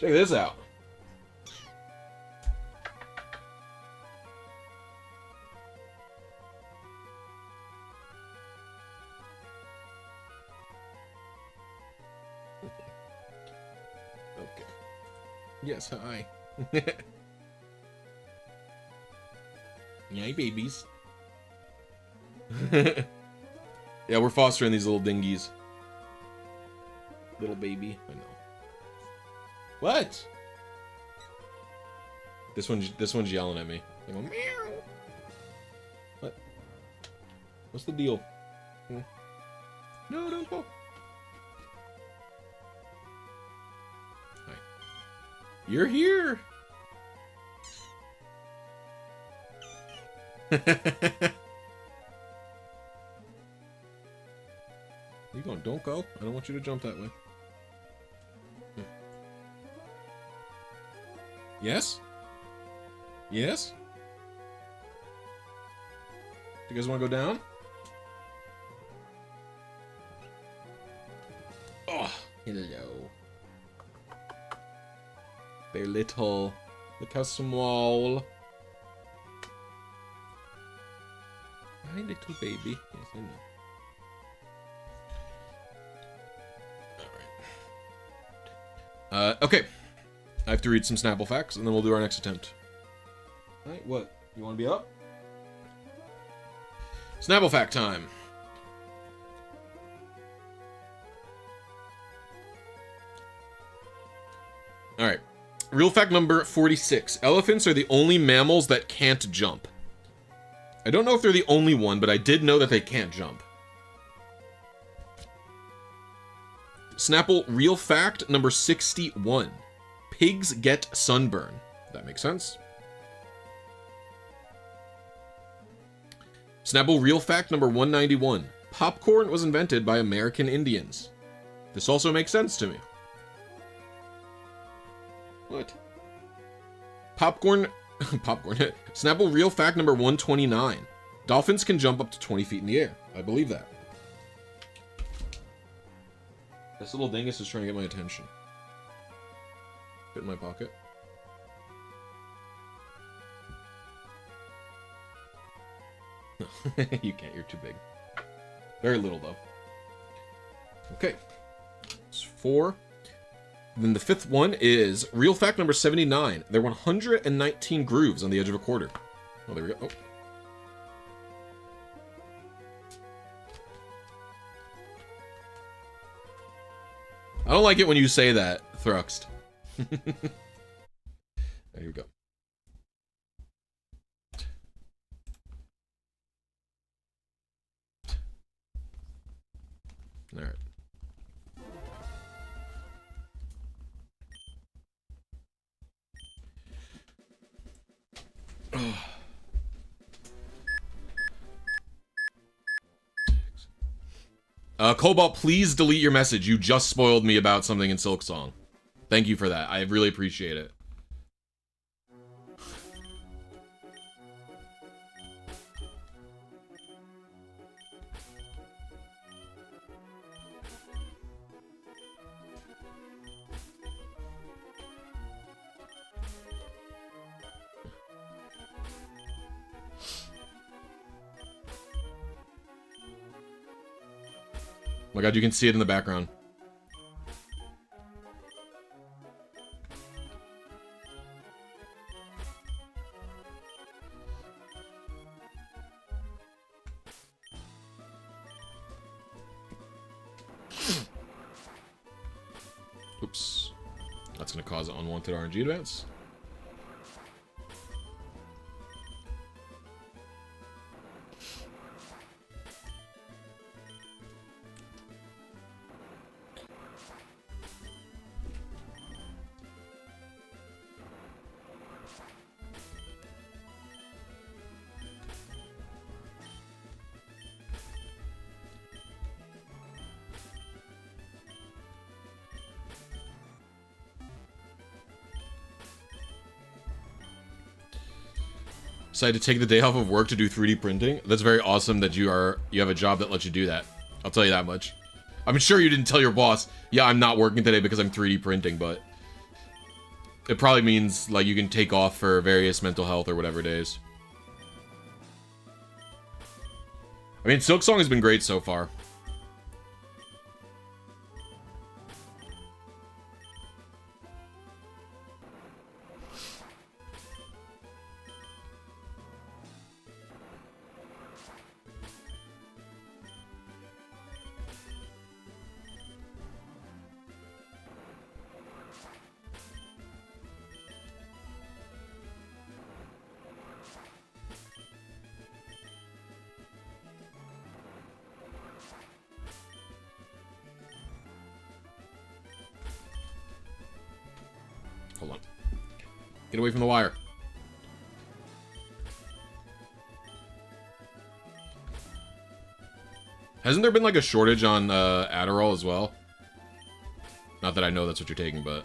Check this out. Okay. Yes, hi. Yay, babies. Yeah, we're fostering these little dingies. Little baby. I know. What? This one's yelling at me. They go, meow. What? What's the deal? No, don't go. Hi. You're here. You going? Don't go. I don't want you to jump that way. Yes? Yes? You guys want to go down? Oh, hello. They're little. Look how small. Hi, little baby. Yes, I know. Okay. I have to read some Snapple facts, and then we'll do our next attempt. Alright, what? You want to be up? Snapple fact time. Alright. Real fact number 46. Elephants are the only mammals that can't jump. I don't know if they're the only one, but I did know that they can't jump. Snapple real fact number 61. Pigs get sunburn. That makes sense. Snapple real fact number 191. Popcorn was invented by American Indians. This also makes sense to me. What? Popcorn. Snapple real fact number 129. Dolphins can jump up to 20 feet in the air. I believe that. This little dingus is trying to get my attention. Fit in my pocket. You can't, you're too big. Very little, though. Okay. It's 4. Then the 5th one is real fact number 79. There are 119 grooves on the edge of a quarter. Oh, there we go. Oh. I don't like it when you say that, Thruxt. There you go. All right. Cobalt, please delete your message. You just spoiled me about something in Silksong. Thank you for that. I really appreciate it. Oh my god, you can see it in the background. Oops. That's going to cause unwanted RNG events. Decided to take the day off of work to do 3D printing. That's very awesome that you have a job that lets you do that. I'll tell you that much. I'm sure you didn't tell your boss, yeah, I'm not working today because I'm 3D printing, but it probably means like you can take off for various mental health or whatever days. I mean, Silksong has been great so far. Hold on. Get away from the wire. Hasn't there been like a shortage on Adderall as well? Not that I know that's what you're taking, but...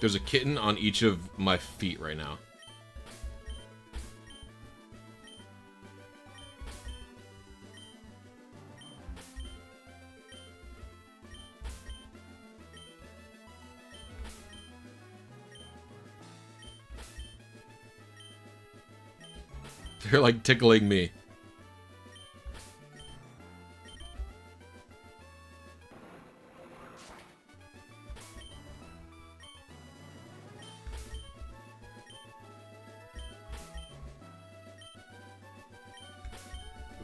There's a kitten on each of my feet right now. They're like tickling me.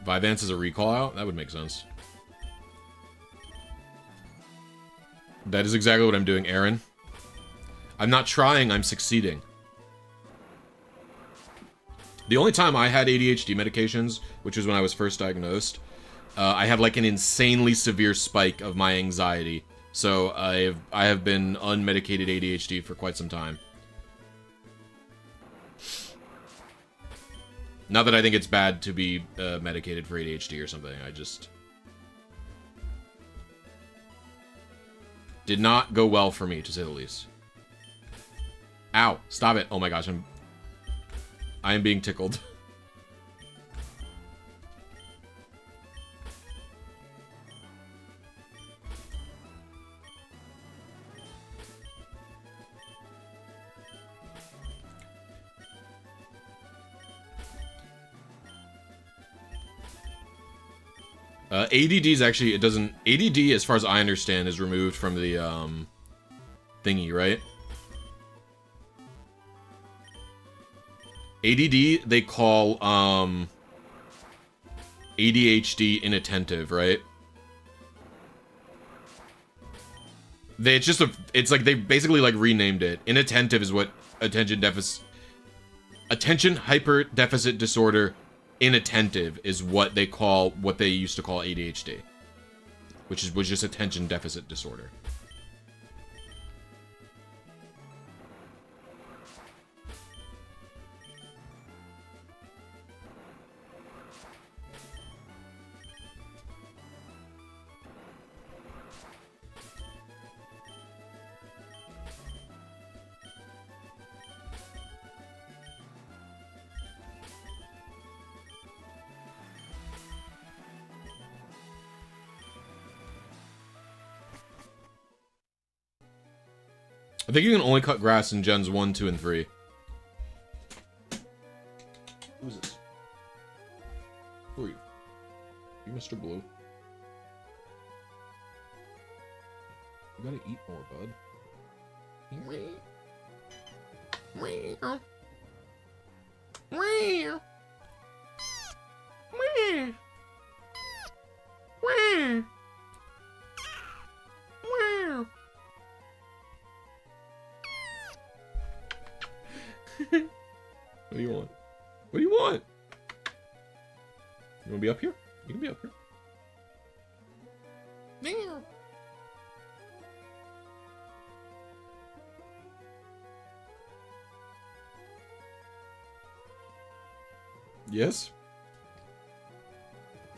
Vyvanse is a recall out? That would make sense. That is exactly what I'm doing, Aaron. I'm not trying, I'm succeeding. The only time I had ADHD medications, which was when I was first diagnosed, I had like an insanely severe spike of my anxiety. So I have been unmedicated ADHD for quite some time. Not that I think it's bad to be medicated for ADHD or something, I just... Did not go well for me, to say the least. Ow, stop it. Oh my gosh, I am being tickled. ADD is actually, it doesn't... ADD, as far as I understand, is removed from the, thingy, right? ADD, they call, ADHD inattentive, right? It's just a... It's like, they basically, like, renamed it. Inattentive is what attention hyper deficit disorder... Inattentive is what they call, what they used to call ADHD, which was just attention deficit disorder. I think you can only cut grass in gens 1, 2, and 3. Who's this? Who are you? You Mr. Blue? You gotta eat more, bud. What do you want? What do you want? You wanna be up here? You can be up here. Yes?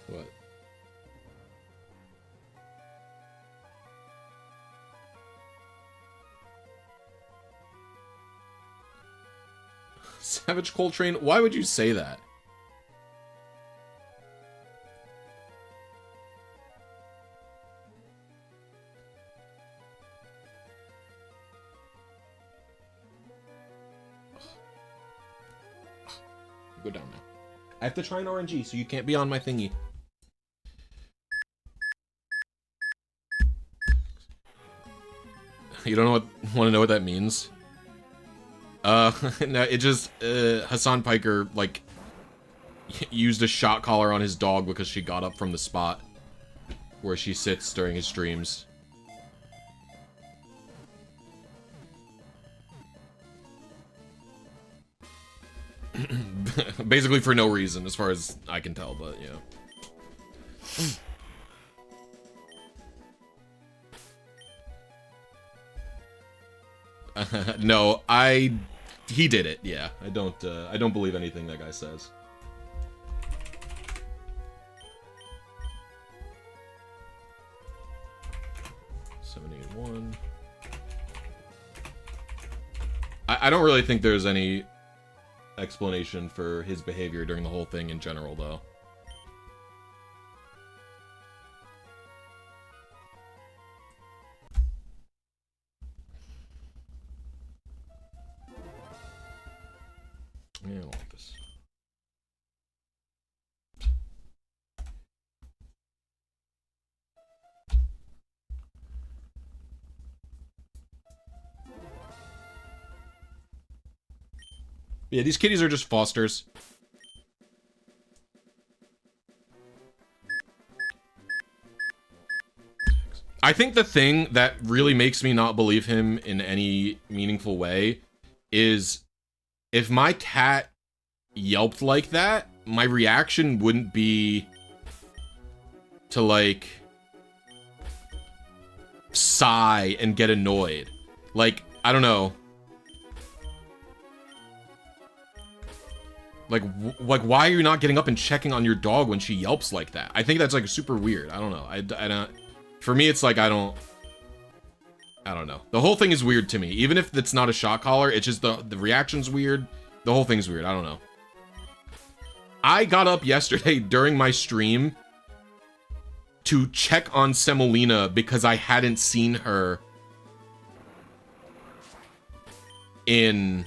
What? Savage Coltrane, why would you say that? Go down now. I have to try an RNG, so you can't be on my thingy. You don't want to know what that means? No, it just, Hassan Piker, like, used a shot collar on his dog because she got up from the spot where she sits during his streams. Basically for no reason, as far as I can tell, but, yeah. No, he did it, yeah. I don't believe anything that guy says. $781. I don't really think there's any explanation for his behavior during the whole thing in general, though. Yeah, I don't like this. Yeah, these kitties are just fosters. I think the thing that really makes me not believe him in any meaningful way is if my cat yelped like that, my reaction wouldn't be to, like, sigh and get annoyed. Like, I don't know. Like, why are you not getting up and checking on your dog when she yelps like that? I think that's, like, super weird. I don't know. I don't... For me, it's like, I don't know. The whole thing is weird to me. Even if it's not a shock collar, it's just the reaction's weird. The whole thing's weird. I don't know. I got up yesterday during my stream to check on Semolina because I hadn't seen her in,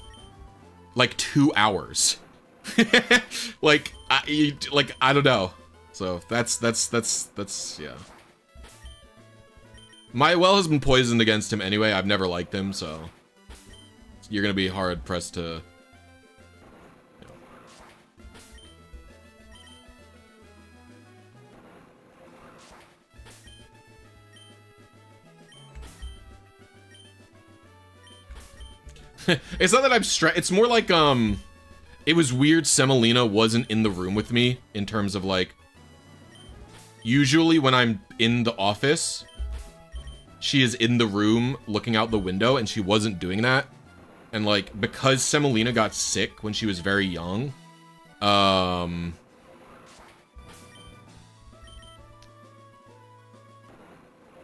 like, 2 hours. Like, I don't know. So, that's, yeah. My well has been poisoned against him anyway. I've never liked him, so you're gonna be hard pressed to. It's not that I'm stressed. It's more like it was weird. Semolina wasn't in the room with me in terms of, like, usually when I'm in the office, she is in the room looking out the window, and she wasn't doing that. And, like, because Semolina got sick when she was very young,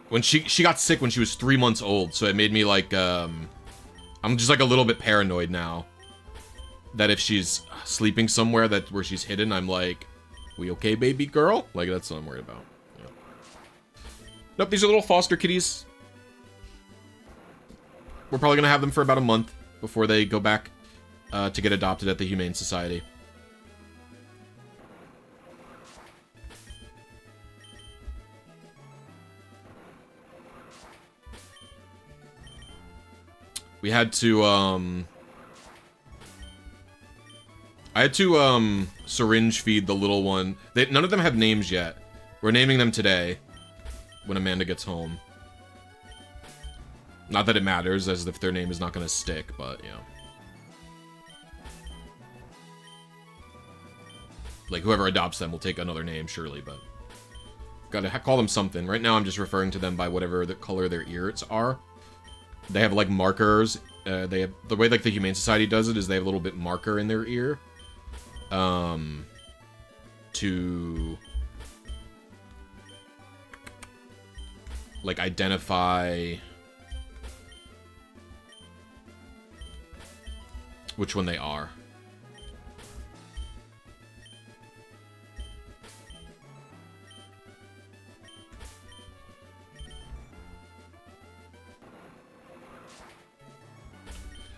when she got sick when she was 3 months old, so it made me, like, I'm just, like, a little bit paranoid now that if she's sleeping somewhere where she's hidden, I'm like, we okay, baby girl? Like, that's what I'm worried about. Yeah. Nope, these are little foster kitties. We're probably gonna have them for about a month before they go back to get adopted at the Humane Society. We had to, I had to, syringe feed the little one. None of them have names yet. We're naming them today when Amanda gets home. Not that it matters, as if their name is not gonna stick, but, yeah. Like, whoever adopts them will take another name, surely, but gotta call them something. Right now, I'm just referring to them by whatever the color their ears are. They have, like, markers. They have, the way, like, the Humane Society does it is they have a little bit marker in their ear. To, like, identify which one they are.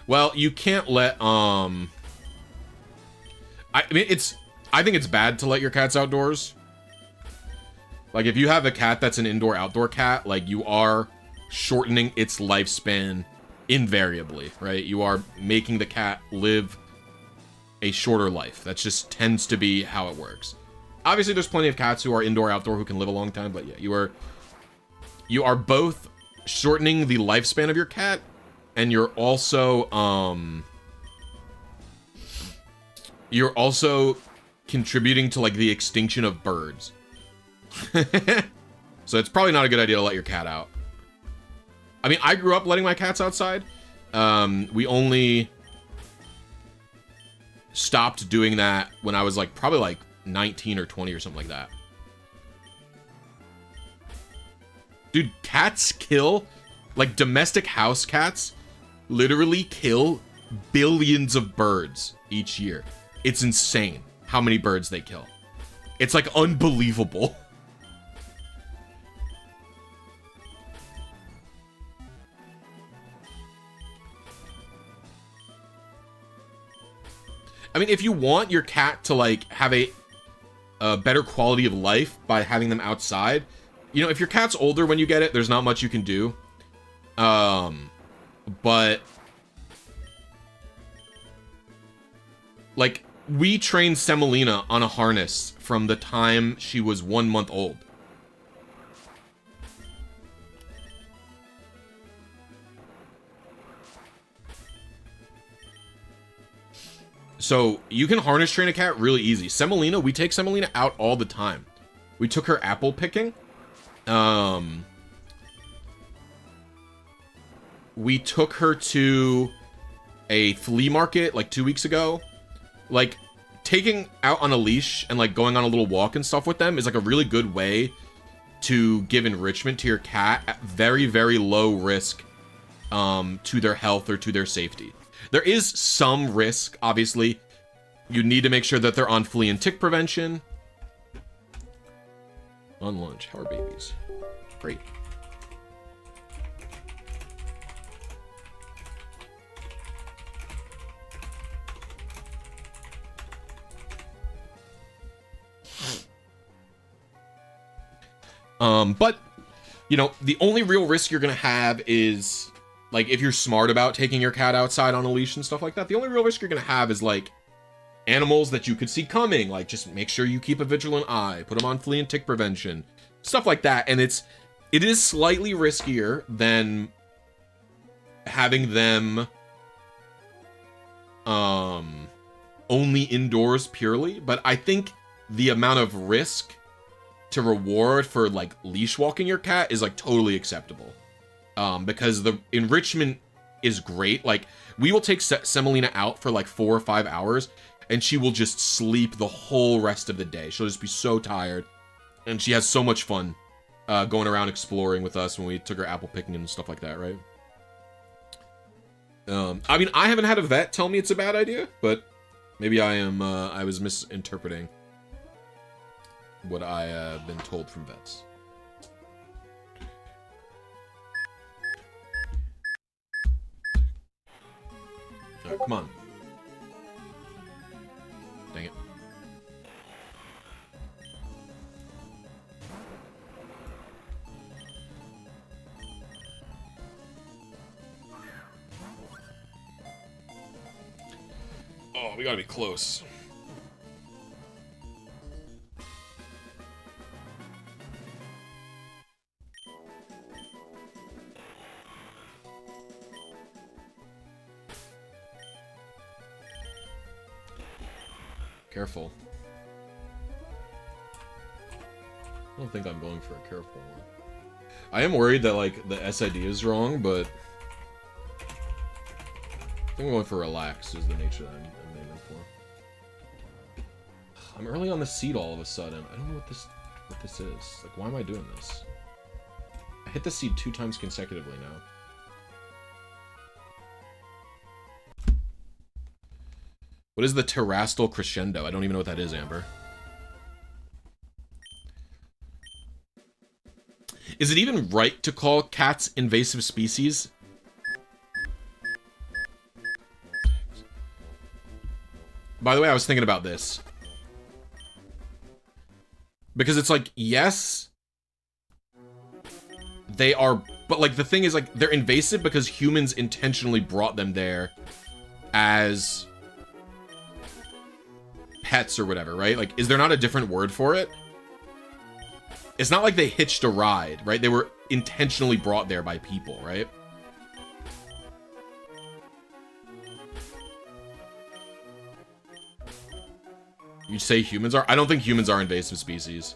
Well, you can't let, I mean, I think it's bad to let your cats outdoors. Like, if you have a cat that's an indoor-outdoor cat, like, you are shortening its lifespan invariably, right? You are making the cat live a shorter life. That just tends to be how it works. Obviously, there's plenty of cats who are indoor-outdoor who can live a long time, but yeah, you are both shortening the lifespan of your cat, and you're also contributing to, like, the extinction of birds. So it's probably not a good idea to let your cat out. I mean, I grew up letting my cats outside. We only stopped doing that when I was, like, probably, like, 19 or 20 or something like that. Dude, cats kill, like, domestic house cats literally kill billions of birds each year. It's insane how many birds they kill. It's, like, unbelievable. I mean, if you want your cat to, like, have a better quality of life by having them outside, you know, if your cat's older when you get it, there's not much you can do. But Like, we trained Semolina on a harness from the time she was 1 month old. So you can harness train a cat really easy. Semolina, we take Semolina out all the time. We took her apple picking. We took her to a flea market like 2 weeks ago. Like, taking out on a leash and like going on a little walk and stuff with them is like a really good way to give enrichment to your cat at very, very low risk to their health or to their safety. There is some risk, obviously. You need to make sure that they're on flea and tick prevention. On lunch. How are babies? Great. But, you know, the only real risk you're gonna have is, like, if you're smart about taking your cat outside on a leash and stuff like that, the only real risk you're gonna have is, like, animals that you could see coming. Like, just make sure you keep a vigilant eye, put them on flea and tick prevention, stuff like that. And it is slightly riskier than having them only indoors purely, but I think the amount of risk to reward for like leash walking your cat is like totally acceptable, because the enrichment is great. Like, we will take Semolina out for like 4 or 5 hours and she will just sleep the whole rest of the day. She'll just be so tired, and she has so much fun going around exploring with us when we took her apple picking and stuff like that, right? I mean, I haven't had a vet tell me it's a bad idea, but maybe I was misinterpreting what I have been told from vets. Alright, come on. Dang it. Oh, we gotta be close. Careful. I don't think I'm going for a careful one. I am worried that, like, the SID is wrong, but I think I'm going for relax is the nature that I'm aiming for. I'm early on the seat all of a sudden. I don't know what this is. Like, why am I doing this? I hit the seed 2 times consecutively now. What is the terrestrial crescendo? I don't even know what that is, Amber. Is it even right to call cats invasive species? By the way, I was thinking about this. Because it's like, yes, they are, but like the thing is, like, they're invasive because humans intentionally brought them there as pets or whatever, right? Like, is there not a different word for it? It's not like they hitched a ride, right? They were intentionally brought there by people, right? You say humans are? I don't think humans are invasive species.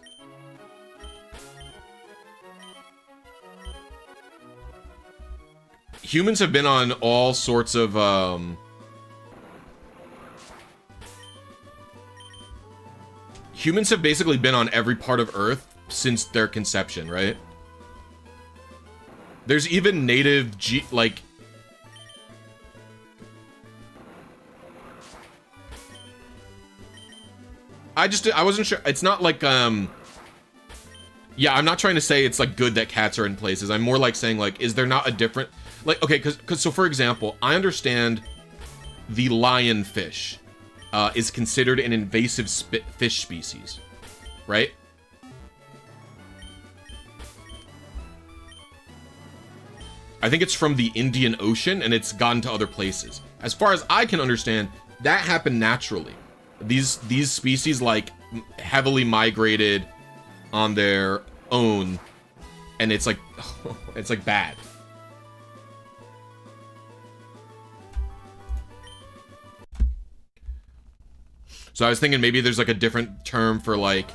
Humans have been on all sorts of, humans have basically been on every part of Earth since their conception, right? There's even native like, I wasn't sure. It's not like, yeah, I'm not trying to say it's like good that cats are in places. I'm more like saying, like, is there not a different, like, okay, cause so for example, I understand the lionfish is considered an invasive fish species, right? I think it's from the Indian Ocean, and it's gotten to other places. As far as I can understand, that happened naturally. These species like heavily migrated on their own, and it's like it's like bad. So I was thinking maybe there's like a different term for like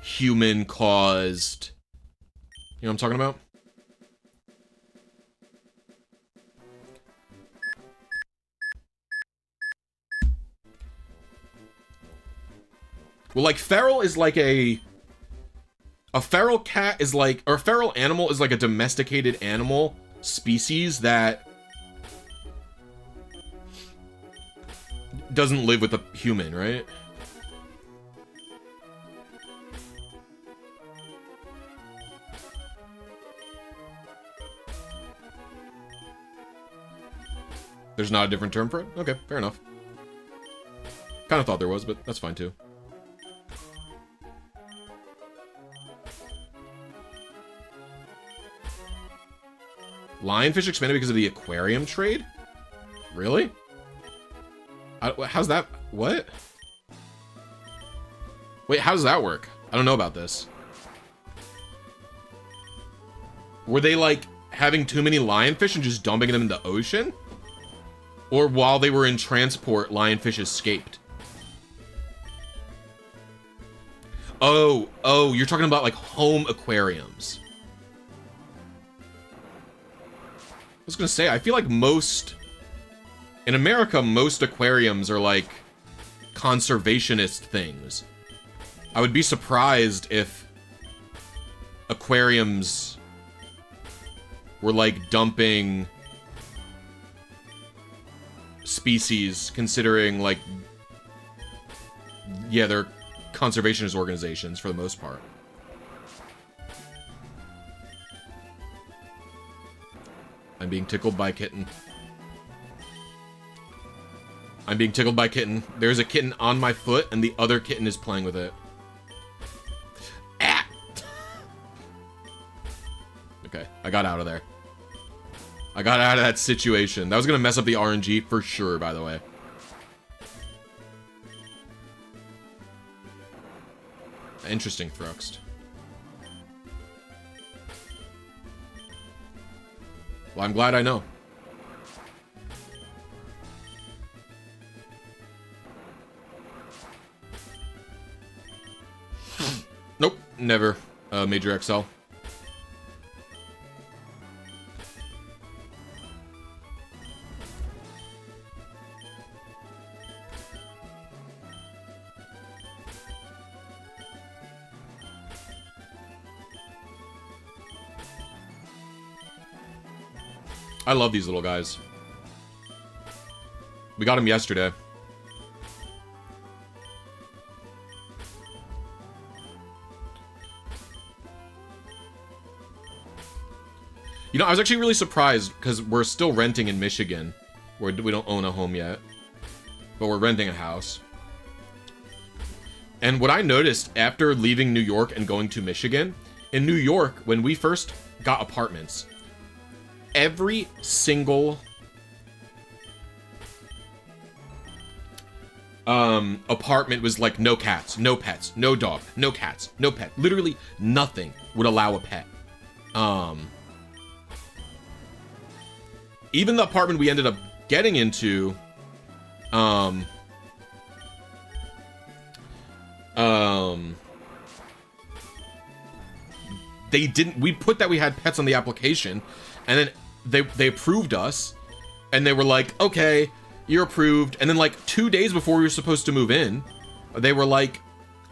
human caused. You know what I'm talking about? Well, like feral is like a feral cat is like, or a feral animal is like a domesticated animal species that doesn't live with a human, right? There's not a different term for it? Okay, fair enough. Kind of thought there was, but that's fine too. Lionfish expanded because of the aquarium trade? Really? How's that? What? Wait, how does that work? I don't know about this. Were they, like, having too many lionfish and just dumping them in the ocean? Or while they were in transport, lionfish escaped? Oh, you're talking about, like, home aquariums. I was gonna say, I feel like in America, most aquariums are like conservationist things. I would be surprised if aquariums were like dumping species, considering like, yeah, they're conservationist organizations for the most part. I'm being tickled by Kitten. I'm being tickled by Kitten. There's a kitten on my foot, and the other kitten is playing with it. Ah! Okay, I got out of there. I got out of that situation. That was gonna mess up the RNG for sure, by the way. Interesting thrust. Well, I'm glad I know. Nope, never. Major XL. I love these little guys. We got them yesterday. You know, I was actually really surprised because we're still renting in Michigan, where we don't own a home yet, but we're renting a house. And what I noticed after leaving New York and going to Michigan, in New York, when we first got apartments, every single apartment was like no cats, no pets, no dog, no cats, no pet. Literally nothing would allow a pet. Even the apartment we ended up getting into, they didn't, we put that we had pets on the application, and then they approved us, and they were like, okay, you're approved. And then like 2 days before we were supposed to move in, they were like,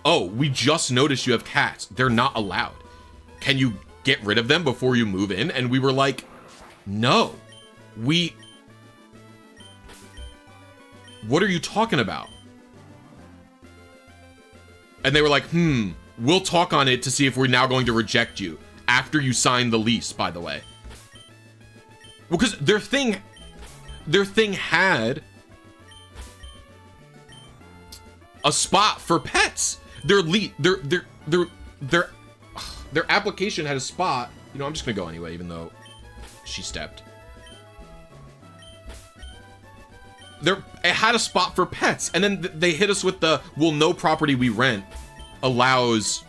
oh, we just noticed you have cats. They're not allowed. Can you get rid of them before you move in? And we were like, no, what are you talking about? And they were like, we'll talk on it to see if we're now going to reject you after you sign the lease, by the way. Well, because their thing had a spot for pets. Their application had a spot. You know, I'm just gonna go anyway, even though she stepped. it had a spot for pets, and then they hit us with the, well, no property we rent allows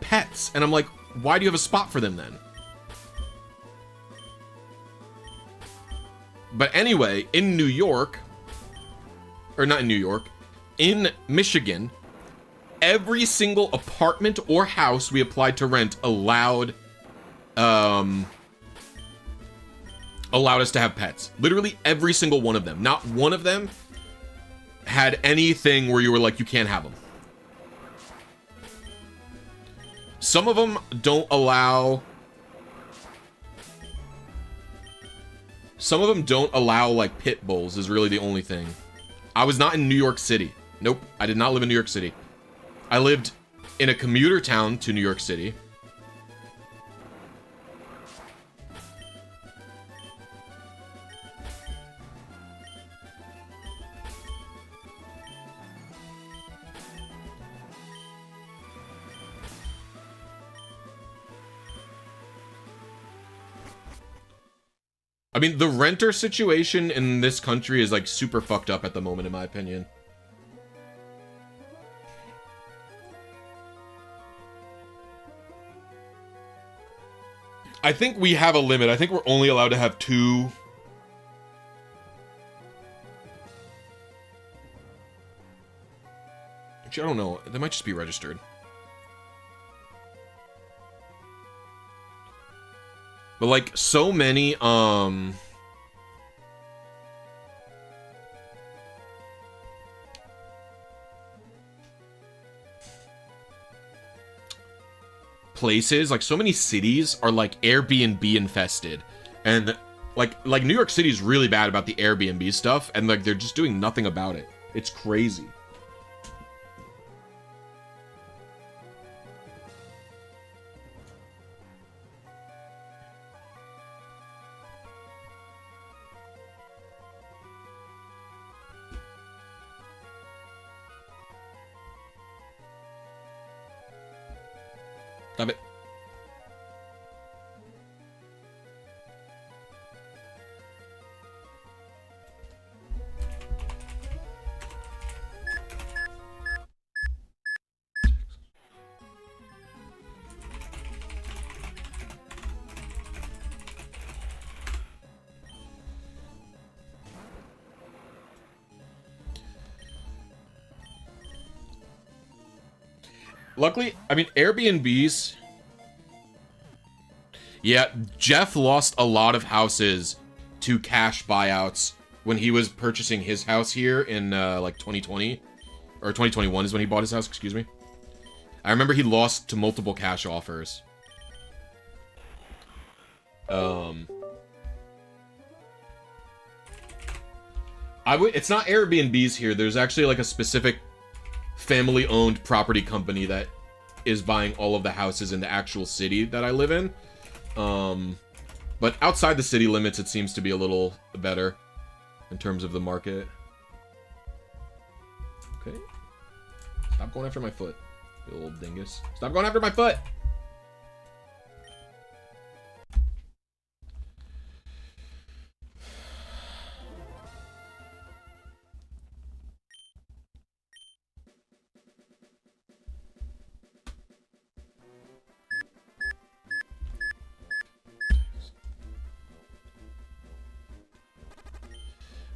pets. And I'm like, why do you have a spot for them then? But anyway, in New York, or not in New York, in Michigan, every single apartment or house we applied to rent allowed us to have pets. Literally every single one of them. Not one of them had anything where you were like, you can't have them. Some of them don't allow... Some of them don't allow, like, pit bulls is really the only thing. I was not in New York City. Nope, I did not live in New York City. I lived in a commuter town to New York City. I mean, the renter situation in this country is, like, super fucked up at the moment, in my opinion. I think we have a limit. I think we're only allowed to have 2. Actually, I don't know. They might just be registered. But, like, so many, places, like, so many cities are, like, Airbnb infested. And, like New York City is really bad about the Airbnb stuff, and, like, they're just doing nothing about it. It's crazy. Stop it. Luckily, I mean, Airbnbs... Yeah, Jeff lost a lot of houses to cash buyouts when he was purchasing his house here in, like, 2020. Or 2021 is when he bought his house, excuse me. I remember he lost to multiple cash offers. It's not Airbnbs here. There's actually, like, a specific family-owned property company that is buying all of the houses in the actual city that I live in. But outside the city limits, it seems to be a little better in terms of the market. Okay. Stop going after my foot, you little dingus. Stop going after my foot!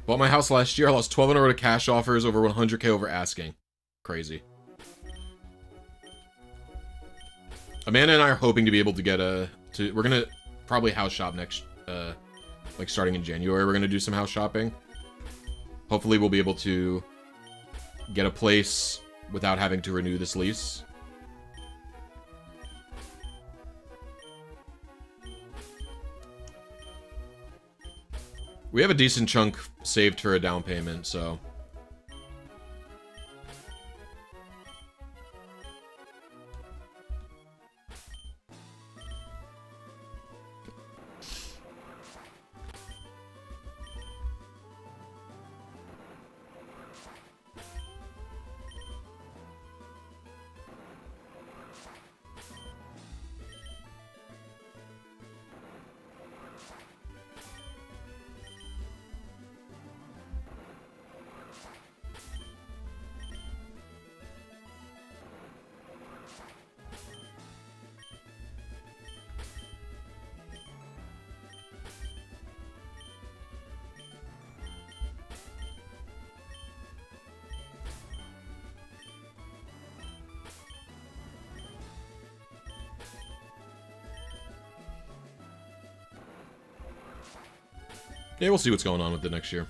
Bought my house last year. I lost 12 in a row to cash offers, over 100k over asking. Crazy. Amanda and I are hoping to be able to get we're gonna probably house shop next, like starting in January. We're gonna do some house shopping. Hopefully we'll be able to get a place without having to renew this lease. We have a decent chunk saved for a down payment, so... Yeah, we'll see what's going on with it next year.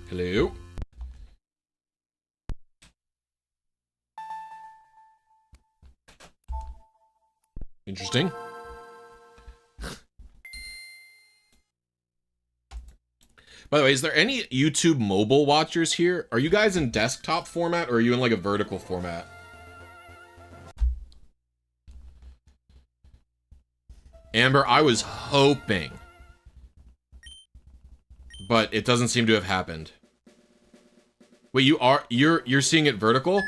Hello? Interesting. By the way, is there any YouTube mobile watchers here? Are you guys in desktop format or are you in like a vertical format? Amber, I was hoping. But it doesn't seem to have happened. Wait, you're seeing it vertical?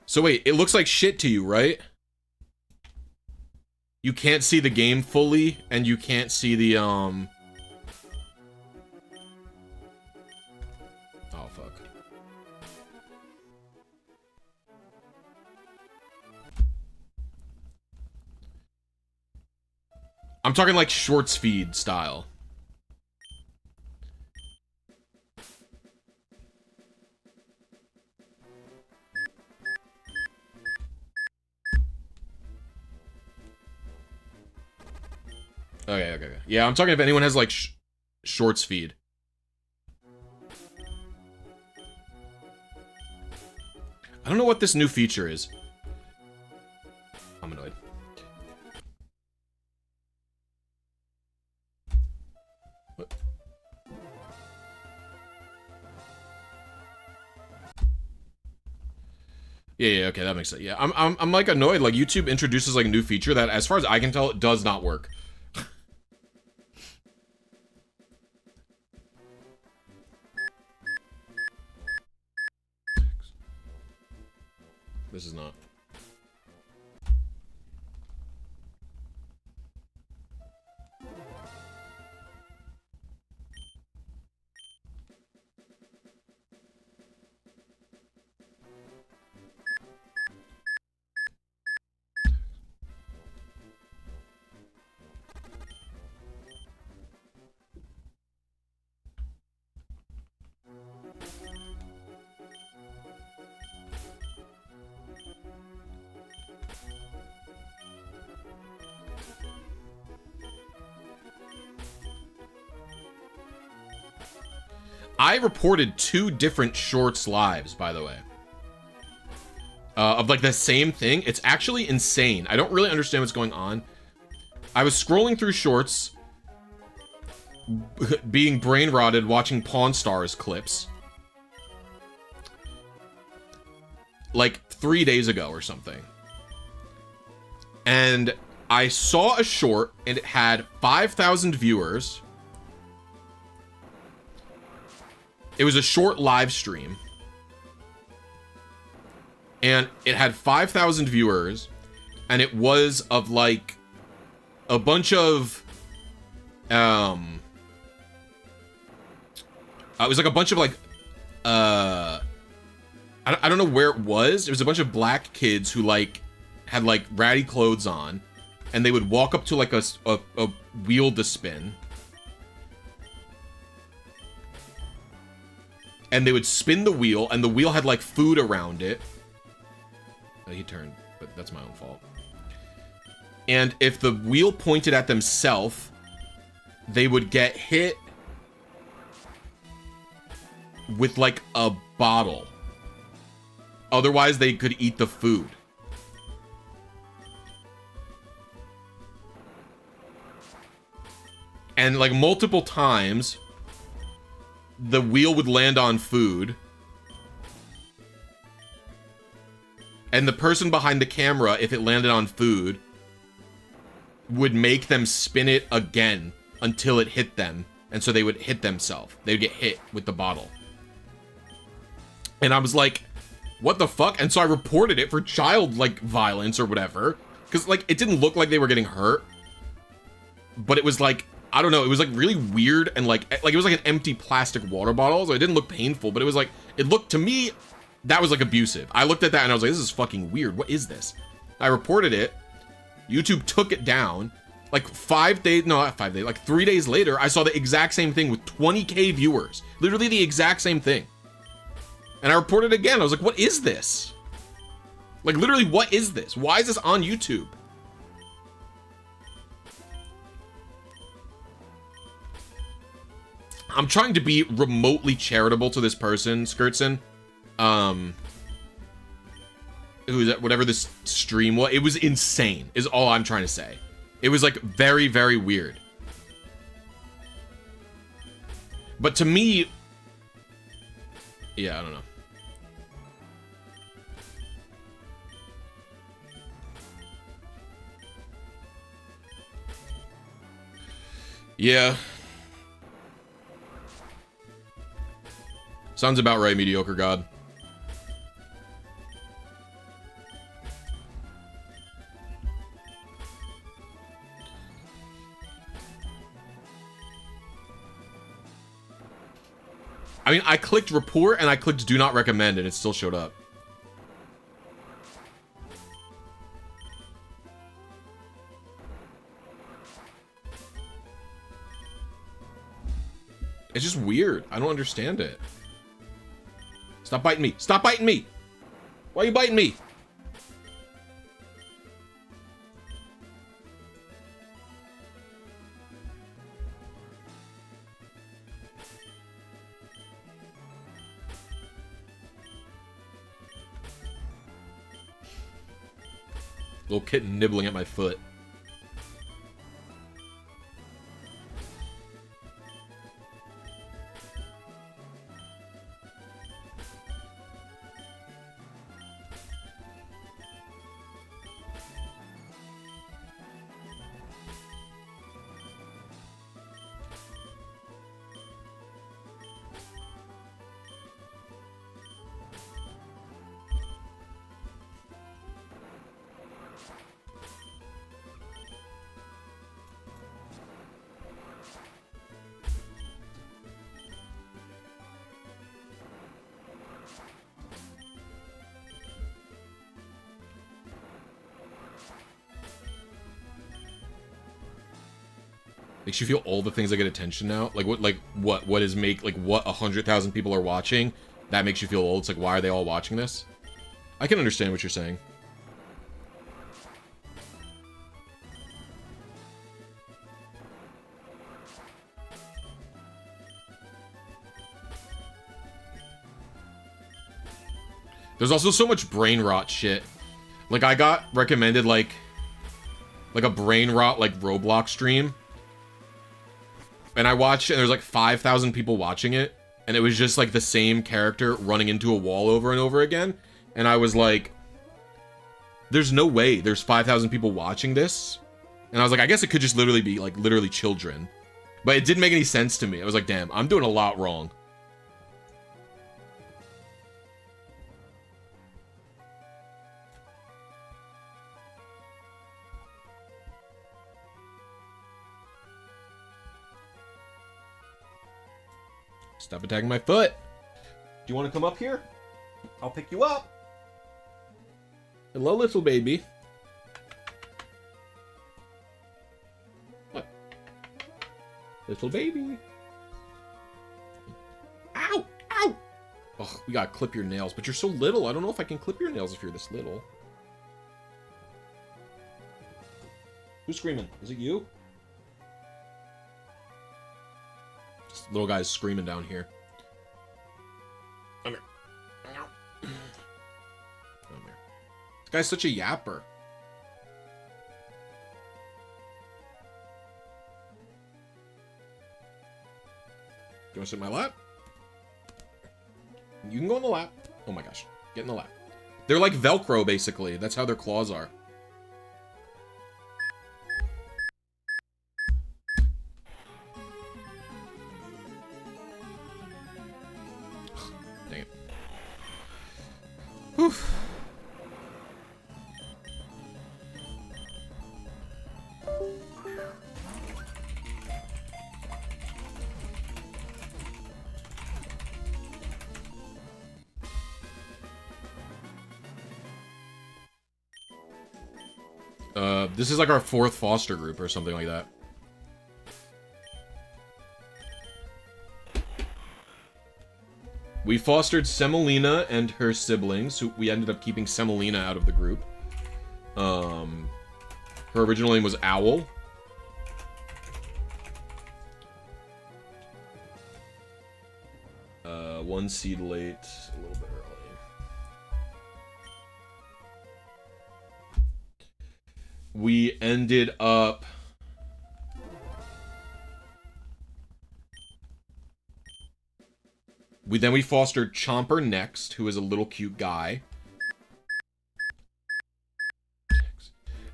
So wait, it looks like shit to you, right? You can't see the game fully, and you can't see the, Oh, fuck. I'm talking like shorts feed style. Okay. Yeah, I'm talking if anyone has like shorts feed. I don't know what this new feature is. I'm annoyed. What? Yeah, okay, that makes sense. Yeah, I'm like annoyed. Like YouTube introduces like a new feature that, as far as I can tell, it does not work. This is not. I reported 2 different shorts lives, by the way. Of like the same thing. It's actually insane. I don't really understand what's going on. I was scrolling through shorts, being brain rotted, watching Pawn Stars clips. Like 3 days ago or something. And I saw a short and it had 5,000 viewers. It was a short live stream. And it had 5,000 viewers. And it was of like a bunch of it was like a bunch of like I don't know where it was. It was a bunch of black kids who like had like ratty clothes on, and they would walk up to like a wheel to spin. And they would spin the wheel, and the wheel had like food around it. Oh, he turned, but that's my own fault. And if the wheel pointed at themselves, they would get hit with like a bottle. Otherwise, they could eat the food. And like multiple times, the wheel would land on food. And the person behind the camera, if it landed on food, would make them spin it again until it hit them And so they would hit themselves. They would get hit with the bottle. And I was like, what the fuck? And so I reported it for child, like, violence or whatever. Because, like, it didn't look like they were getting hurt. But it was like, I don't know, it was like really weird and like it was like an empty plastic water bottle. So it didn't look painful, but it was like, it looked to me, that was like abusive. I looked at that and I was like, this is fucking weird. What is this? I reported it. YouTube took it down. Like 5 days, no, not 5 days, like 3 days later, I saw the exact same thing with 20K viewers. Literally the exact same thing. And I reported it again. I was like, what is this? Like, literally, what is this? Why is this on YouTube? I'm trying to be remotely charitable to this person, Skirtson. Who's that? Whatever this stream was, it was insane, is all I'm trying to say. It was like very, very weird. But to me, yeah, I don't know. Yeah. Sounds about right, mediocre god. I mean, I clicked report and I clicked do not recommend and it still showed up. It's just weird. I don't understand it. Stop biting me. Stop biting me. Why are you biting me? Little kitten nibbling at my foot. Makes you feel all the things that get attention now. Like what is make like what 100,000 people are watching? That makes you feel old. It's like, why are they all watching this? I can understand what you're saying. There's also so much brain rot shit. Like I got recommended like a brain rot like Roblox stream. And I watched it, and there's like 5,000 people watching it, and it was just like the same character running into a wall over and over again. And I was like, there's no way there's 5,000 people watching this. And I was like, I guess it could just literally be like literally children. But it didn't make any sense to me. I was like, damn, I'm doing a lot wrong. Stop attacking my foot. Do you want to come up here? I'll pick you up. Hello, little baby. What? Little baby. Ow! Ow! Oh, we gotta clip your nails, but you're so little. I don't know if I can clip your nails if you're this little. Who's screaming? Is it you? Little guy's screaming down here. Come here. Come here. This guy's such a yapper. You want to sit in my lap? You can go in the lap. Oh my gosh. Get in the lap. They're like Velcro, basically. That's how their claws are. Dang it. Whew. This is like our 4th foster group or something like that. We fostered Semolina and her siblings, who we ended up keeping Semolina out of the group. Her original name was Owl. One seed late, a little bit early. We ended up... We fostered Chomper next, who is a little cute guy.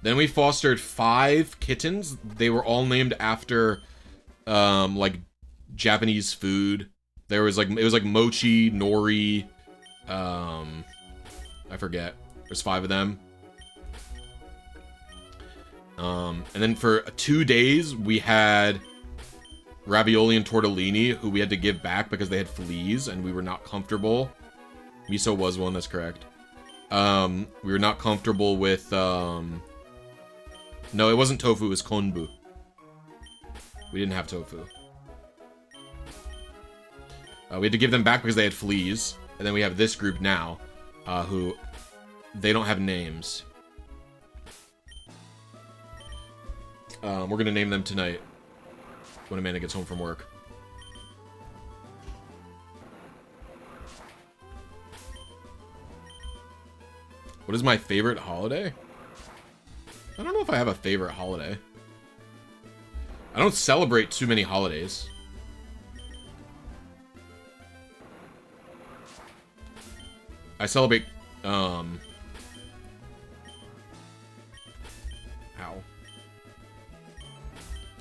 Then we fostered 5 kittens. They were all named after, like, Japanese food. There was, like, it was, like, mochi, nori, I forget. There's 5 of them. And then for 2 days, we had Ravioli and Tortellini, who we had to give back because they had fleas, and we were not comfortable. Miso was one, that's correct. We were not comfortable with, no, it wasn't tofu, it was konbu. We didn't have tofu. We had to give them back because they had fleas. And then we have this group now, who, they don't have names. We're gonna name them tonight when Amanda gets home from work. What is my favorite holiday? I don't know if I have a favorite holiday. I don't celebrate too many holidays. I celebrate, Ow.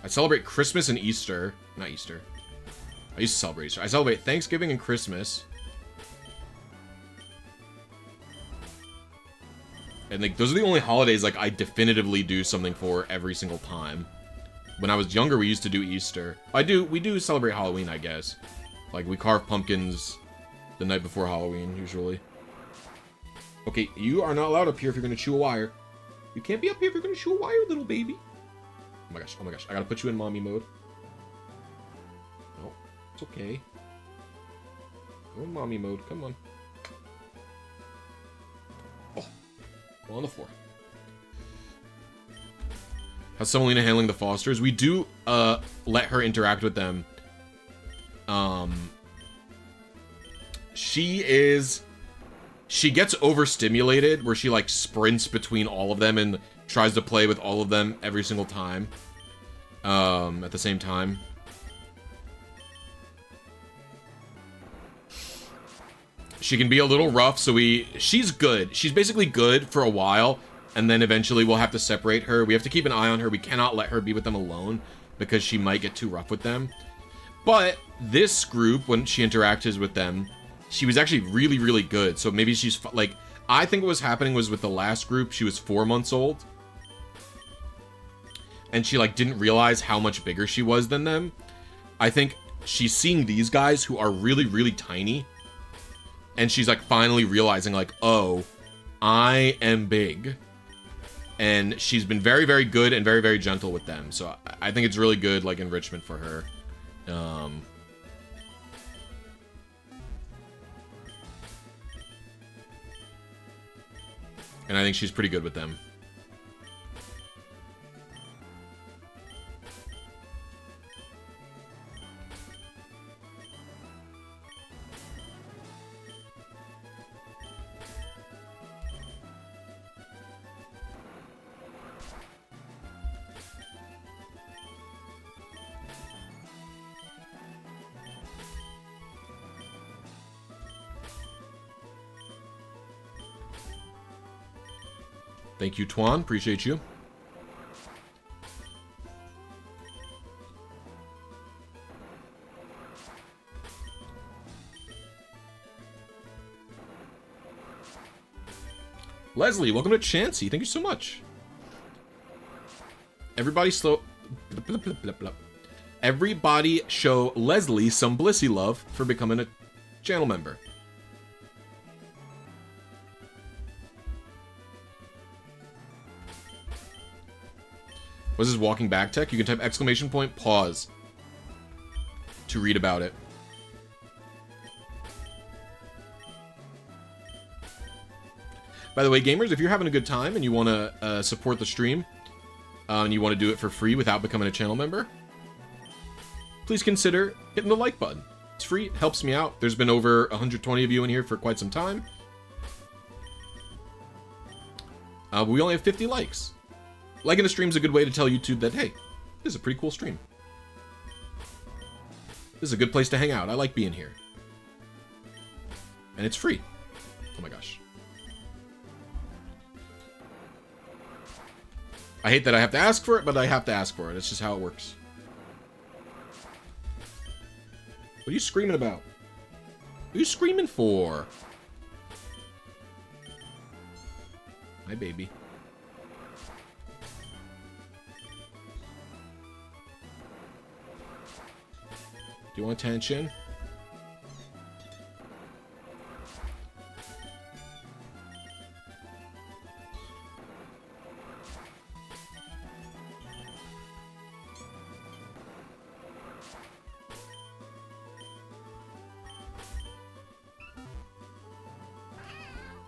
I celebrate Christmas and Easter. Not Easter. I used to celebrate Easter. I celebrate Thanksgiving and Christmas. And, like, those are the only holidays, like, I definitively do something for every single time. When I was younger, we used to do Easter. We do celebrate Halloween, I guess. Like, we carve pumpkins the night before Halloween, usually. Okay, you are not allowed up here if you're gonna chew a wire. You can't be up here if you're gonna chew a wire, little baby. Oh my gosh, I gotta put you in mommy mode. No, it's okay. Go in mommy mode, come on. Oh, on the floor. How's Semolina handling the fosters? We do, let her interact with them. She gets overstimulated, where she, like, sprints between all of them and tries to play with all of them every single time. At the same time. She can be a little rough, so she's good. She's basically good for a while, and then eventually we'll have to separate her. We have to keep an eye on her. We cannot let her be with them alone, because she might get too rough with them. But this group, when she interacted with them, she was actually really, really good. So maybe she's, like, I think what was happening was with the last group, she was 4 months old. And she, like, didn't realize how much bigger she was than them. I think she's seeing these guys who are really, really tiny. And she's, like, finally realizing, like, oh, I am big. And she's been very, very good and very, very gentle with them. So I think it's really good, like, enrichment for her. And I think she's pretty good with them. Thank you, Tuan. Appreciate you. Leslie, welcome to Chansey. Thank you so much. Everybody slow... Everybody show Leslie some Blissy love for becoming a channel member. What is this walking back tech? You can type exclamation point pause to read about it. By the way, gamers, if you're having a good time and you want to support the stream, and you want to do it for free without becoming a channel member, please consider hitting the like button. It's free, it helps me out. There's been over 120 of you in here for quite some time. We only have 50 likes. Liking the stream is a good way to tell YouTube that, hey, this is a pretty cool stream. This is a good place to hang out. I like being here. And it's free. Oh my gosh. I hate that I have to ask for it, but I have to ask for it. It's just how it works. What are you screaming about? What are you screaming for? Hi, baby. Do you want attention?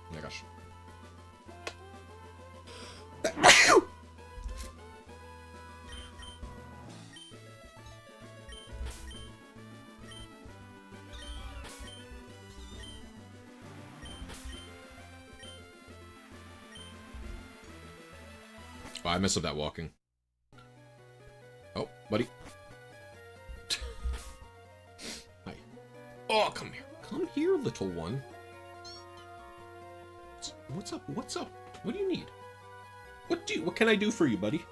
Oh my gosh. Oh, I messed up that walking. Oh, buddy. Hi. Oh, come here. Come here, little one. What's up? What's up? What do you need? What can I do for you, buddy?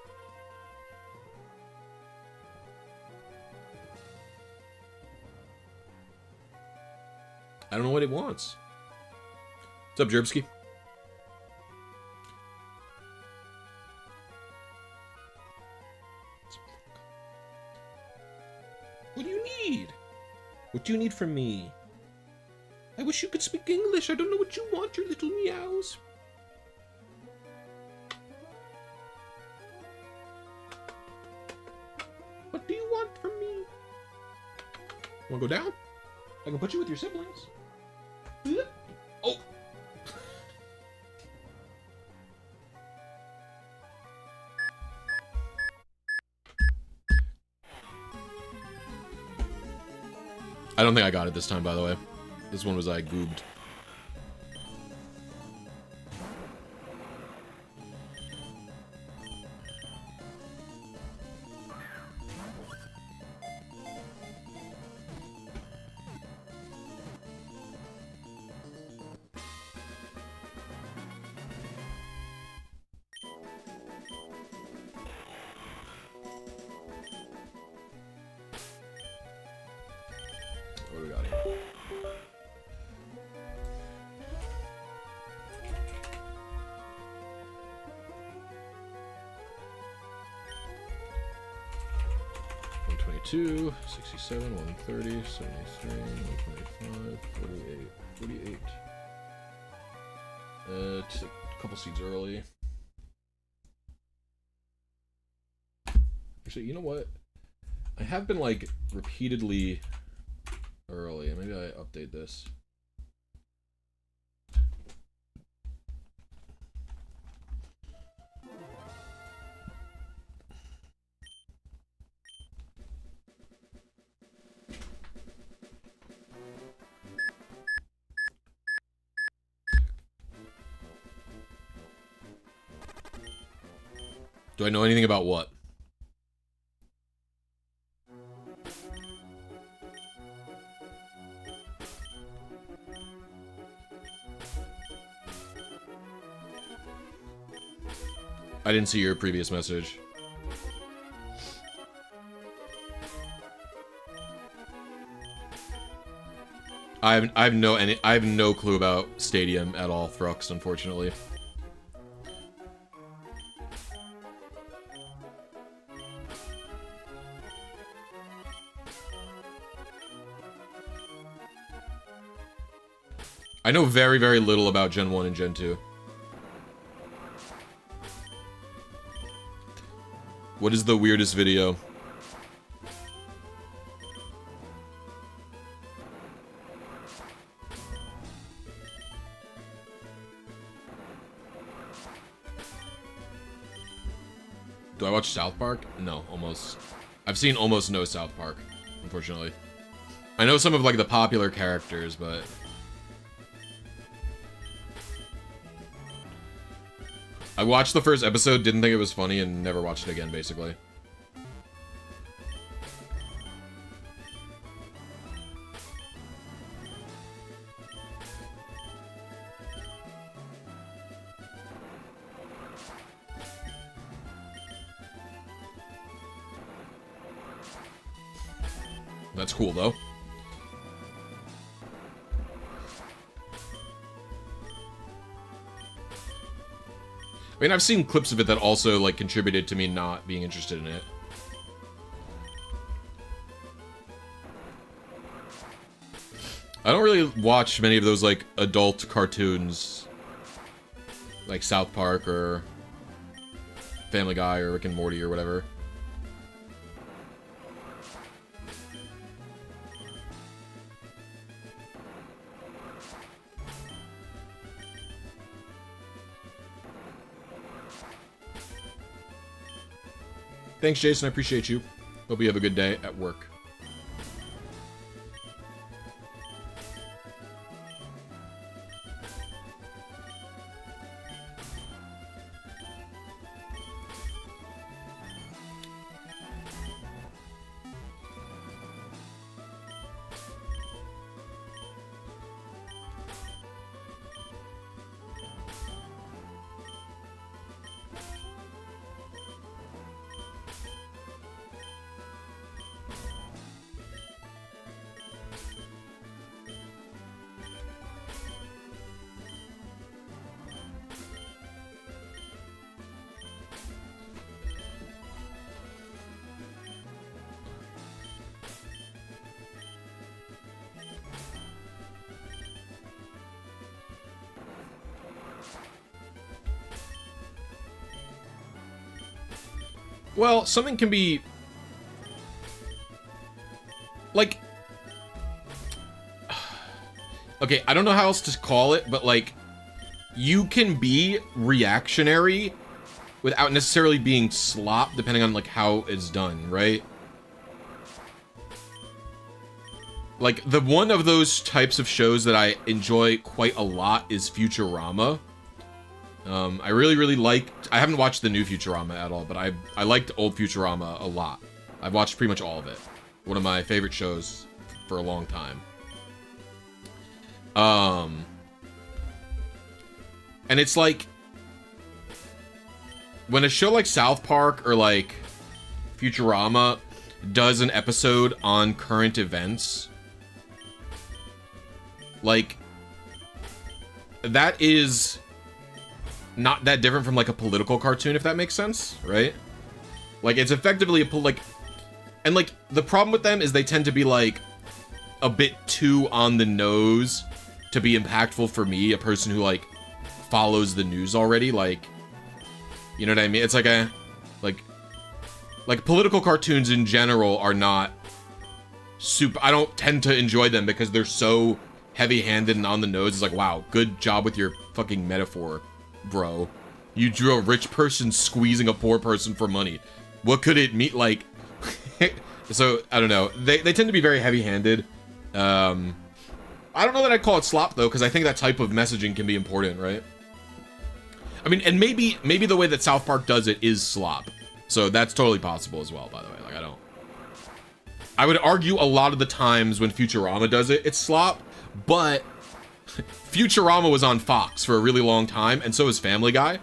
I don't know what it wants. What's up, Jerbsky? What do you need? What do you need from me? I wish you could speak English. I don't know what you want, your little meows. What do you want from me? Wanna go down? I can put you with your siblings. Oh! I don't think I got it this time, by the way. This one was I goobed. What do we got here? $122, 67, 130, 73, 125, 48, 48. It's a couple seeds early. Actually, you know what? I have been like repeatedly early. Maybe I update this. Do I know anything about what? I didn't see your previous message. I have no clue about Stadium at all, Thrux, unfortunately. I know very, very little about Gen 1 and Gen 2. What is the weirdest video? Do I watch South Park? No, almost. I've seen almost no South Park, unfortunately. I know some of, like, the popular characters, but... I watched the first episode, didn't think it was funny, and never watched it again, basically. That's cool, though. I mean, I've seen clips of it that also, like, contributed to me not being interested in it. I don't really watch many of those, like, adult cartoons. Like South Park or Family Guy or Rick and Morty or whatever. Thanks, Jason. I appreciate you. Hope you have a good day at work. Well, something can be... like... okay, I don't know how else to call it, but, like... you can be reactionary without necessarily being slop, depending on, like, how it's done, right? Like, the one of those types of shows that I enjoy quite a lot is Futurama. I really, really liked... I haven't watched the new Futurama at all, but I liked old Futurama a lot. I've watched pretty much all of it. One of my favorite shows for a long time. And it's like... when a show like South Park or like Futurama does an episode on current events, like, that is... not that different from, like, a political cartoon, if that makes sense, right? Like, it's effectively a like... and, like, the problem with them is they tend to be, like, a bit too on the nose to be impactful for me, a person who, like, follows the news already, like... you know what I mean? It's like a... like, political cartoons in general are not super... I don't tend to enjoy them because they're so heavy-handed and on the nose. It's like, wow, good job with your fucking metaphor, bro. You drew a rich person squeezing a poor person for money. What could it mean? Like, so, I don't know. They tend to be very heavy-handed. I don't know that I'd call it slop, though, because I think that type of messaging can be important, right? I mean, and maybe the way that South Park does it is slop. So that's totally possible as well, by the way. Like, I would argue a lot of the times when Futurama does it, it's slop, but... Futurama was on Fox for a really long time, and so is Family Guy.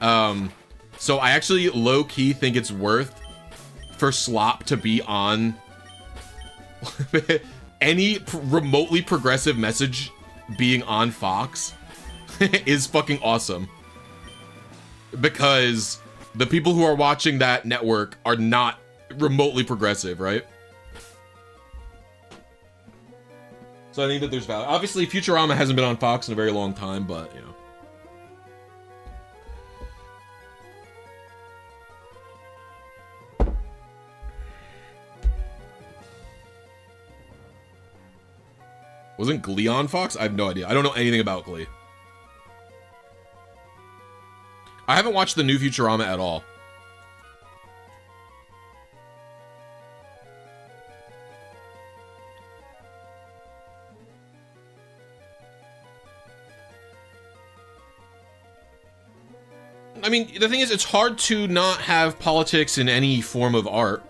So I actually low-key think it's worth for slop to be on any remotely progressive message being on Fox is fucking awesome. Because the people who are watching that network are not remotely progressive, right? So I think that there's value. Obviously, Futurama hasn't been on Fox in a very long time, but, you know. Wasn't Glee on Fox? I have no idea. I don't know anything about Glee. I haven't watched the new Futurama at all. I mean, the thing is, it's hard to not have politics in any form of art,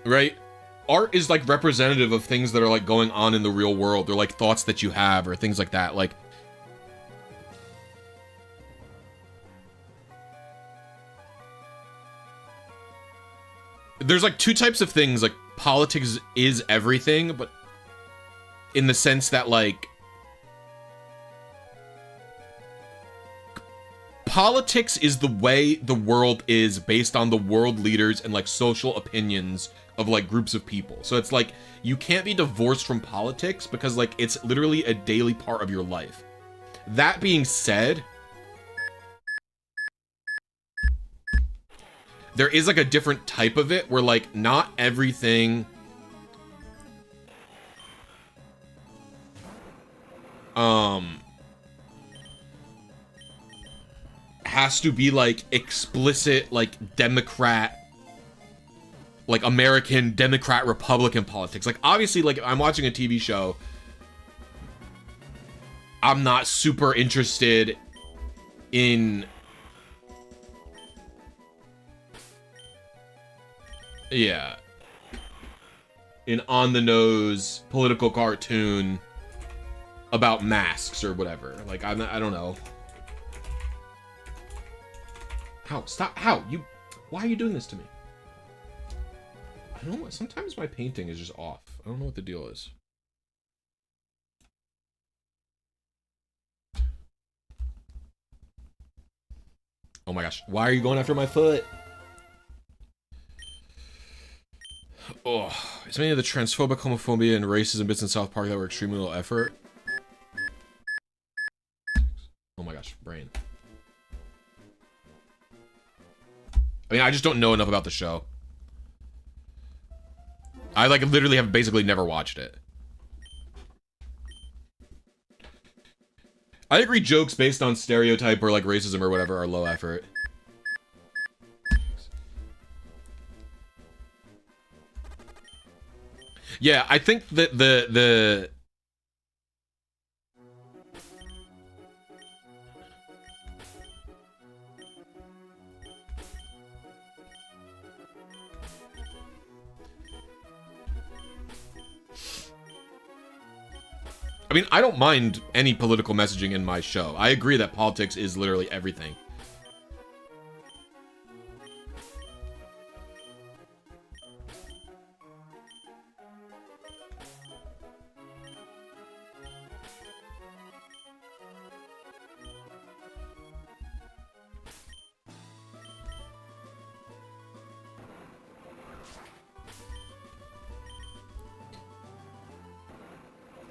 right? Art is like representative of things that are like going on in the real world. They're like thoughts that you have or things like that. Like, there's like two types of things. Like, politics is everything, but in the sense that like politics is the way the world is based on the world leaders and like social opinions of like groups of people. So it's like you can't be divorced from politics because like it's literally a daily part of your life. That being said, there is like a different type of it where like not everything has to be like explicit like Democrat, like American Democrat Republican politics. Like obviously, like if I'm watching a TV show, I'm not super interested in an on-the-nose political cartoon about masks or whatever. Like I don't know. How? Stop. How? Why are you doing this to me? I don't know. Sometimes my painting is just off. I don't know what the deal is. Oh my gosh. Why are you going after my foot? Oh, it's many of the transphobic, homophobia, and racism bits in South Park that were extremely low effort. Oh my gosh, brain. I mean, I just don't know enough about the show. I like literally have basically never watched it. I agree jokes based on stereotype or like racism or whatever are low effort. Yeah, I think that the I mean, I don't mind any political messaging in my show. I agree that politics is literally everything.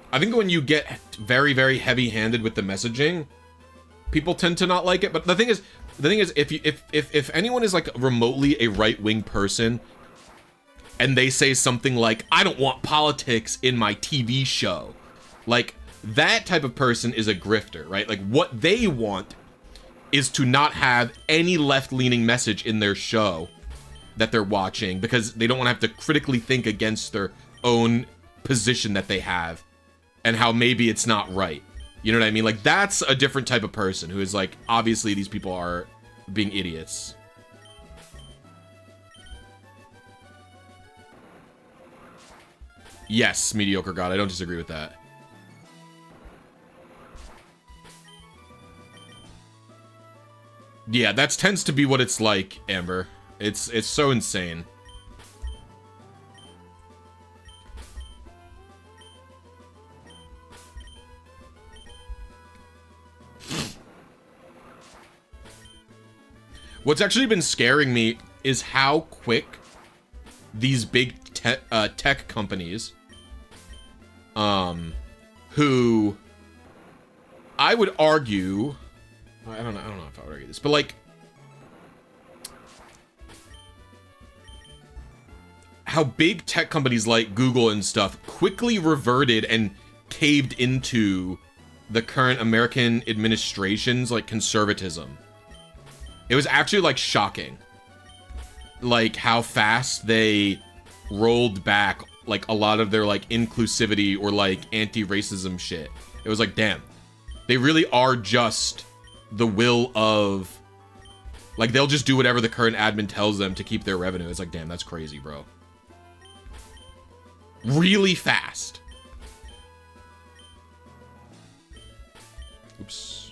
I think when you get very, very heavy-handed with the messaging, people tend to not like it. But the thing is, if anyone is like remotely a right-wing person, and they say something like, "I don't want politics in my TV show," like that type of person is a grifter, right? Like what they want is to not have any left-leaning message in their show that they're watching because they don't want to have to critically think against their own position that they have. And how maybe it's not right. You know what I mean? Like, that's a different type of person who is like, obviously these people are being idiots. Yes, mediocre god. I don't disagree with that. Yeah, that tends to be what it's like, Amber. It's so insane. What's actually been scaring me is how quick these big tech companies, who I would argue, I don't know if I would argue this, but like how big tech companies like Google and stuff quickly reverted and caved into the current American administration's like conservatism. It was actually like shocking, like how fast they rolled back like a lot of their like inclusivity or like anti-racism shit. It was like, damn, they really are just the will of, like, they'll just do whatever the current admin tells them to keep their revenue. It's like, damn, that's crazy, bro. Really fast. Oops.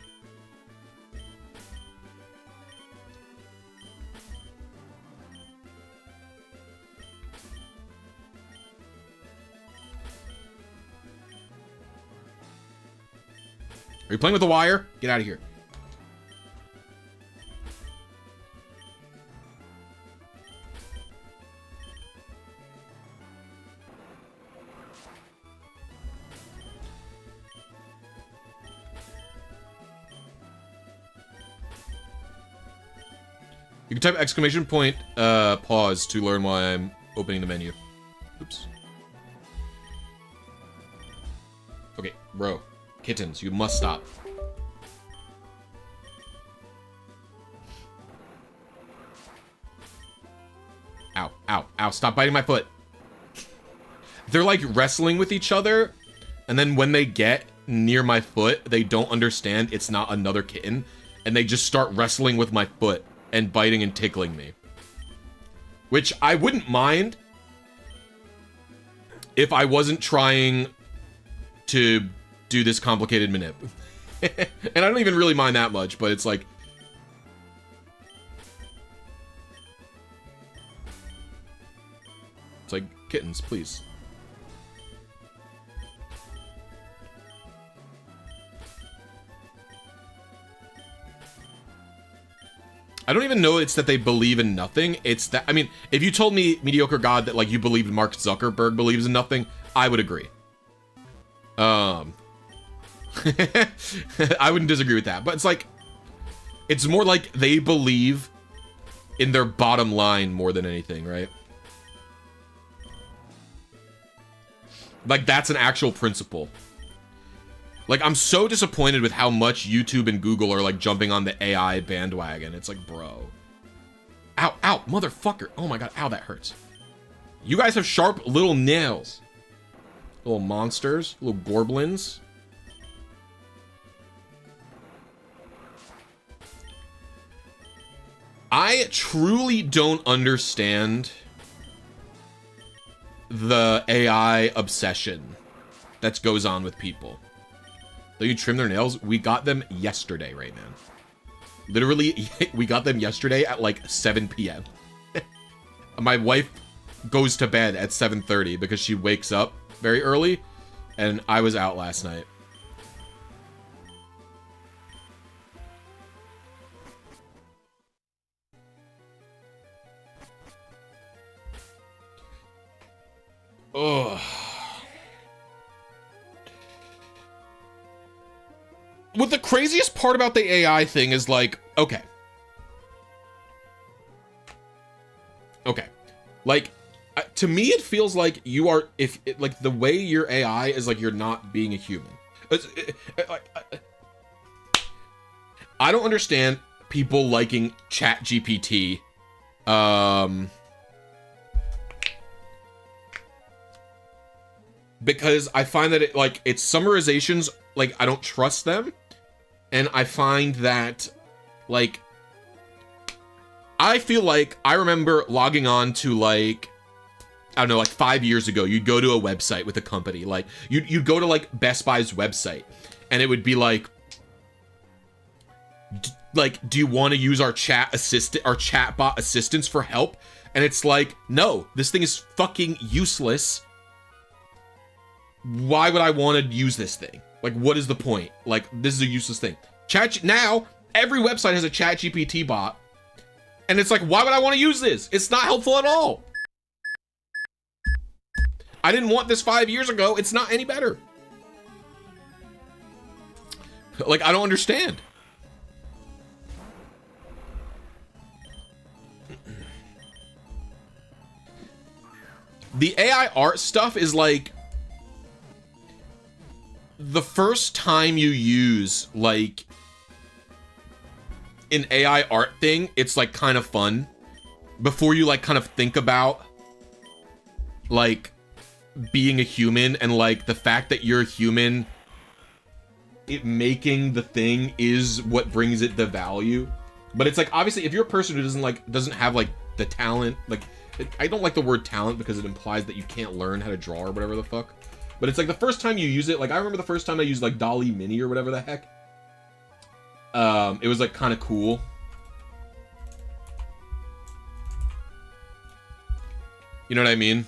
Are you playing with the wire? Get out of here. You can type exclamation point pause to learn why I'm opening the menu. Oops. Okay, bro. Kittens, you must stop. Ow, ow, ow, stop biting my foot. They're like wrestling with each other, and then when they get near my foot, they don't understand it's not another kitten, and they just start wrestling with my foot and biting and tickling me. Which I wouldn't mind if I wasn't trying to do this complicated manip. And I don't even really mind that much, but it's like, it's like, kittens, please. I don't even know it's that they believe in nothing. It's that, I mean, if you told me, Mediocre God, that like you believe Mark Zuckerberg believes in nothing, I would agree. I wouldn't disagree with that, but it's like, it's more like they believe in their bottom line more than anything, right? Like, that's an actual principle. Like, I'm so disappointed with how much YouTube and Google are, like, jumping on the AI bandwagon. It's like, bro. Ow, ow, motherfucker. Oh my god, ow, that hurts. You guys have sharp little nails. Little monsters, little gorblins. I truly don't understand the AI obsession that goes on with people. Though you trim their nails, we got them yesterday, right, man. Literally, we got them yesterday at like 7 p.m. My wife goes to bed at 7:30 because she wakes up very early, and I was out last night. Ugh. What the craziest part about the AI thing is like, okay. Okay. Like, to me, it feels like you are, like, the way your AI is like you're not being a human. I don't understand people liking ChatGPT. Because I find that it, like, its summarizations, like, I don't trust them. And I find that, like, I feel like I remember logging on to, like, I don't know, like 5 years ago, you'd go to a website with a company. Like, you'd go to, like, Best Buy's website, and it would be like, do you want to use our chatbot assistance for help? And it's like, no, this thing is fucking useless. Why would I want to use this thing? Like, what is the point? Like, this is a useless thing. Now, every website has a ChatGPT bot. And it's like, why would I want to use this? It's not helpful at all. I didn't want this 5 years ago. It's not any better. Like, I don't understand. The AI art stuff is like the first time you use like an AI art thing, it's like kind of fun before you like kind of think about like being a human and like the fact that you're a human, it making the thing is what brings it the value. But it's like, obviously if you're a person who doesn't have like the talent, like I don't like the word talent because it implies that you can't learn how to draw or whatever the fuck. But it's like the first time you use it, like I remember the first time I used like Dolly Mini or whatever the heck. It was like kind of cool. You know what I mean?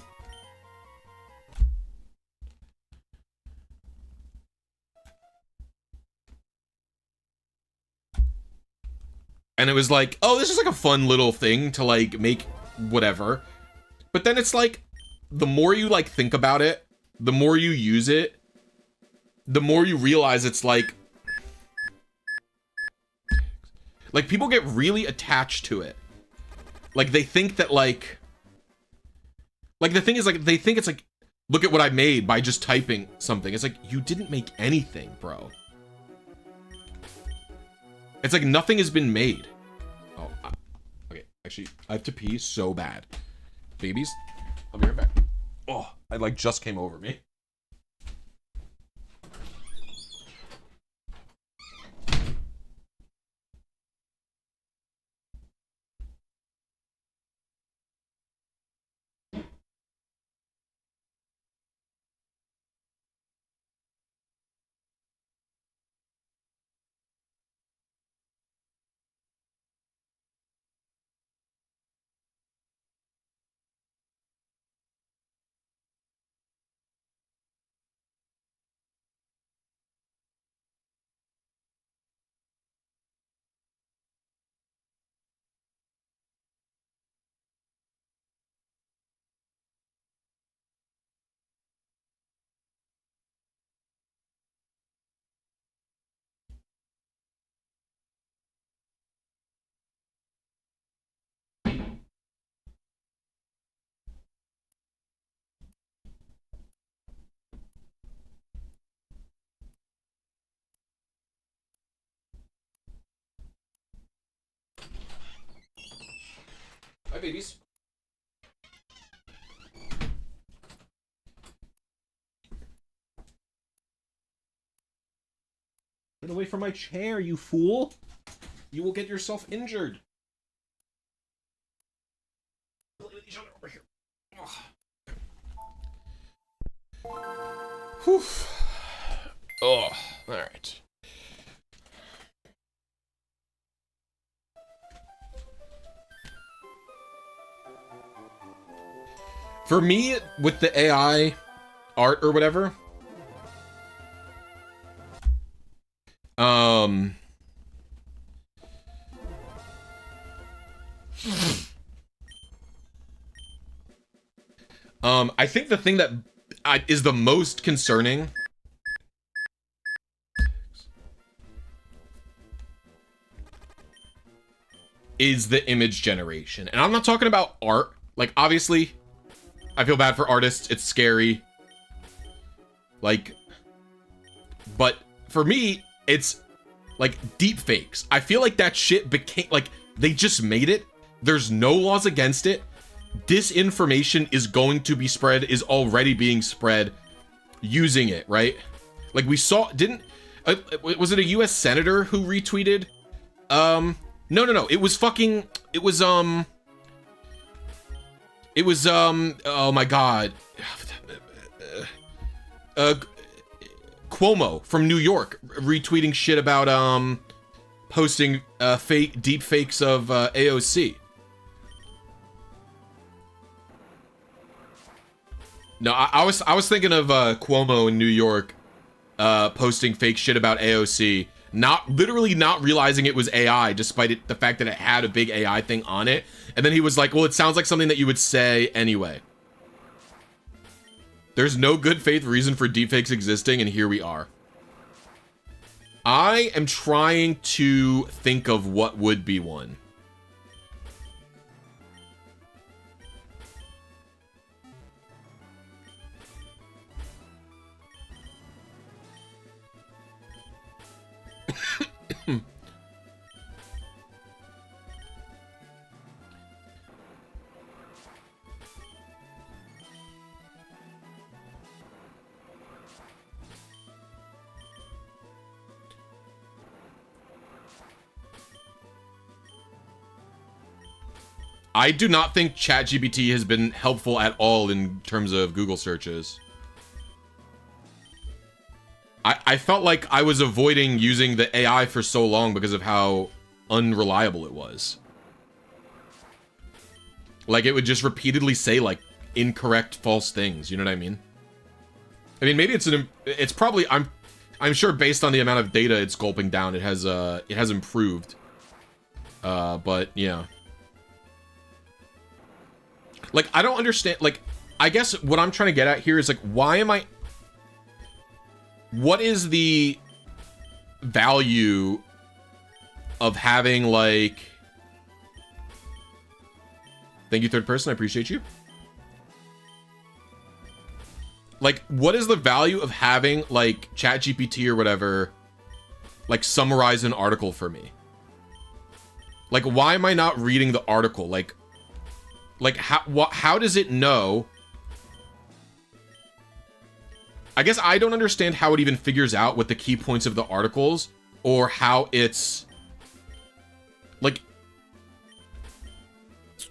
And it was like, oh, this is like a fun little thing to like make whatever. But then it's like, the more you like think about it, the more you use it, the more you realize it's like people get really attached to it. Like they think that like the thing is like, they think it's like, look at what I made by just typing something. It's like, you didn't make anything, bro. It's like nothing has been made. Oh, okay. Actually, I have to pee so bad. Babies, I'll be right back. Oh, I like just came over me. Hi, babies. Get away from my chair, you fool! You will get yourself injured. Each other over here. Whew. Oh, all right. For me, with the AI art or whatever, I think the thing that is the most concerning is the image generation. And I'm not talking about art. Like, obviously, I feel bad for artists. It's scary. Like, but for me, it's like deep fakes. I feel like that shit became like, they just made it. There's no laws against it. Disinformation is going to be spread, is already being spread using it, right? Like we saw, was it a US senator who retweeted? No. It was oh my god. Cuomo from New York retweeting shit about, posting, deep fakes of, AOC. No, I was thinking of, Cuomo in New York, posting fake shit about AOC. Literally not realizing it was AI, despite the fact that it had a big AI thing on it. And then he was like, well, it sounds like something that you would say anyway. There's no good faith reason for deepfakes existing, and here we are. I am trying to think of what would be one. I do not think ChatGPT has been helpful at all in terms of Google searches. I felt like I was avoiding using the AI for so long because of how unreliable it was. Like, it would just repeatedly say, like, incorrect, false things, you know what I mean? I mean, maybe it's probably, I'm sure based on the amount of data it's gulping down, it has improved. But, yeah. Like, I don't understand, like, I guess what I'm trying to get at here is, like, what is the value of having, like... Thank you, third person, I appreciate you. Like, what is the value of having, like, ChatGPT or whatever, like, summarize an article for me? Like, why am I not reading the article? Like, how does it know? I guess I don't understand how it even figures out what the key points of the articles, or how it's... Like,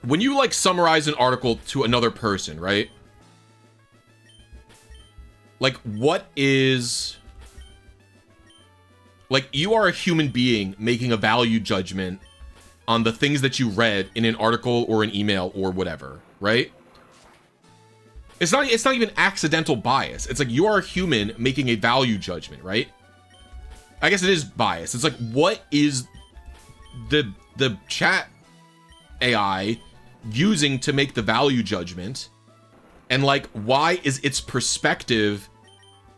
when you, like, summarize an article to another person, right? Like, what is... Like, you are a human being making a value judgment on the things that you read in an article or an email or whatever, right? It's not even accidental bias. It's like you are a human making a value judgment, right? I guess it is bias. It's like, what is the chat AI using to make the value judgment? And, like, why is its perspective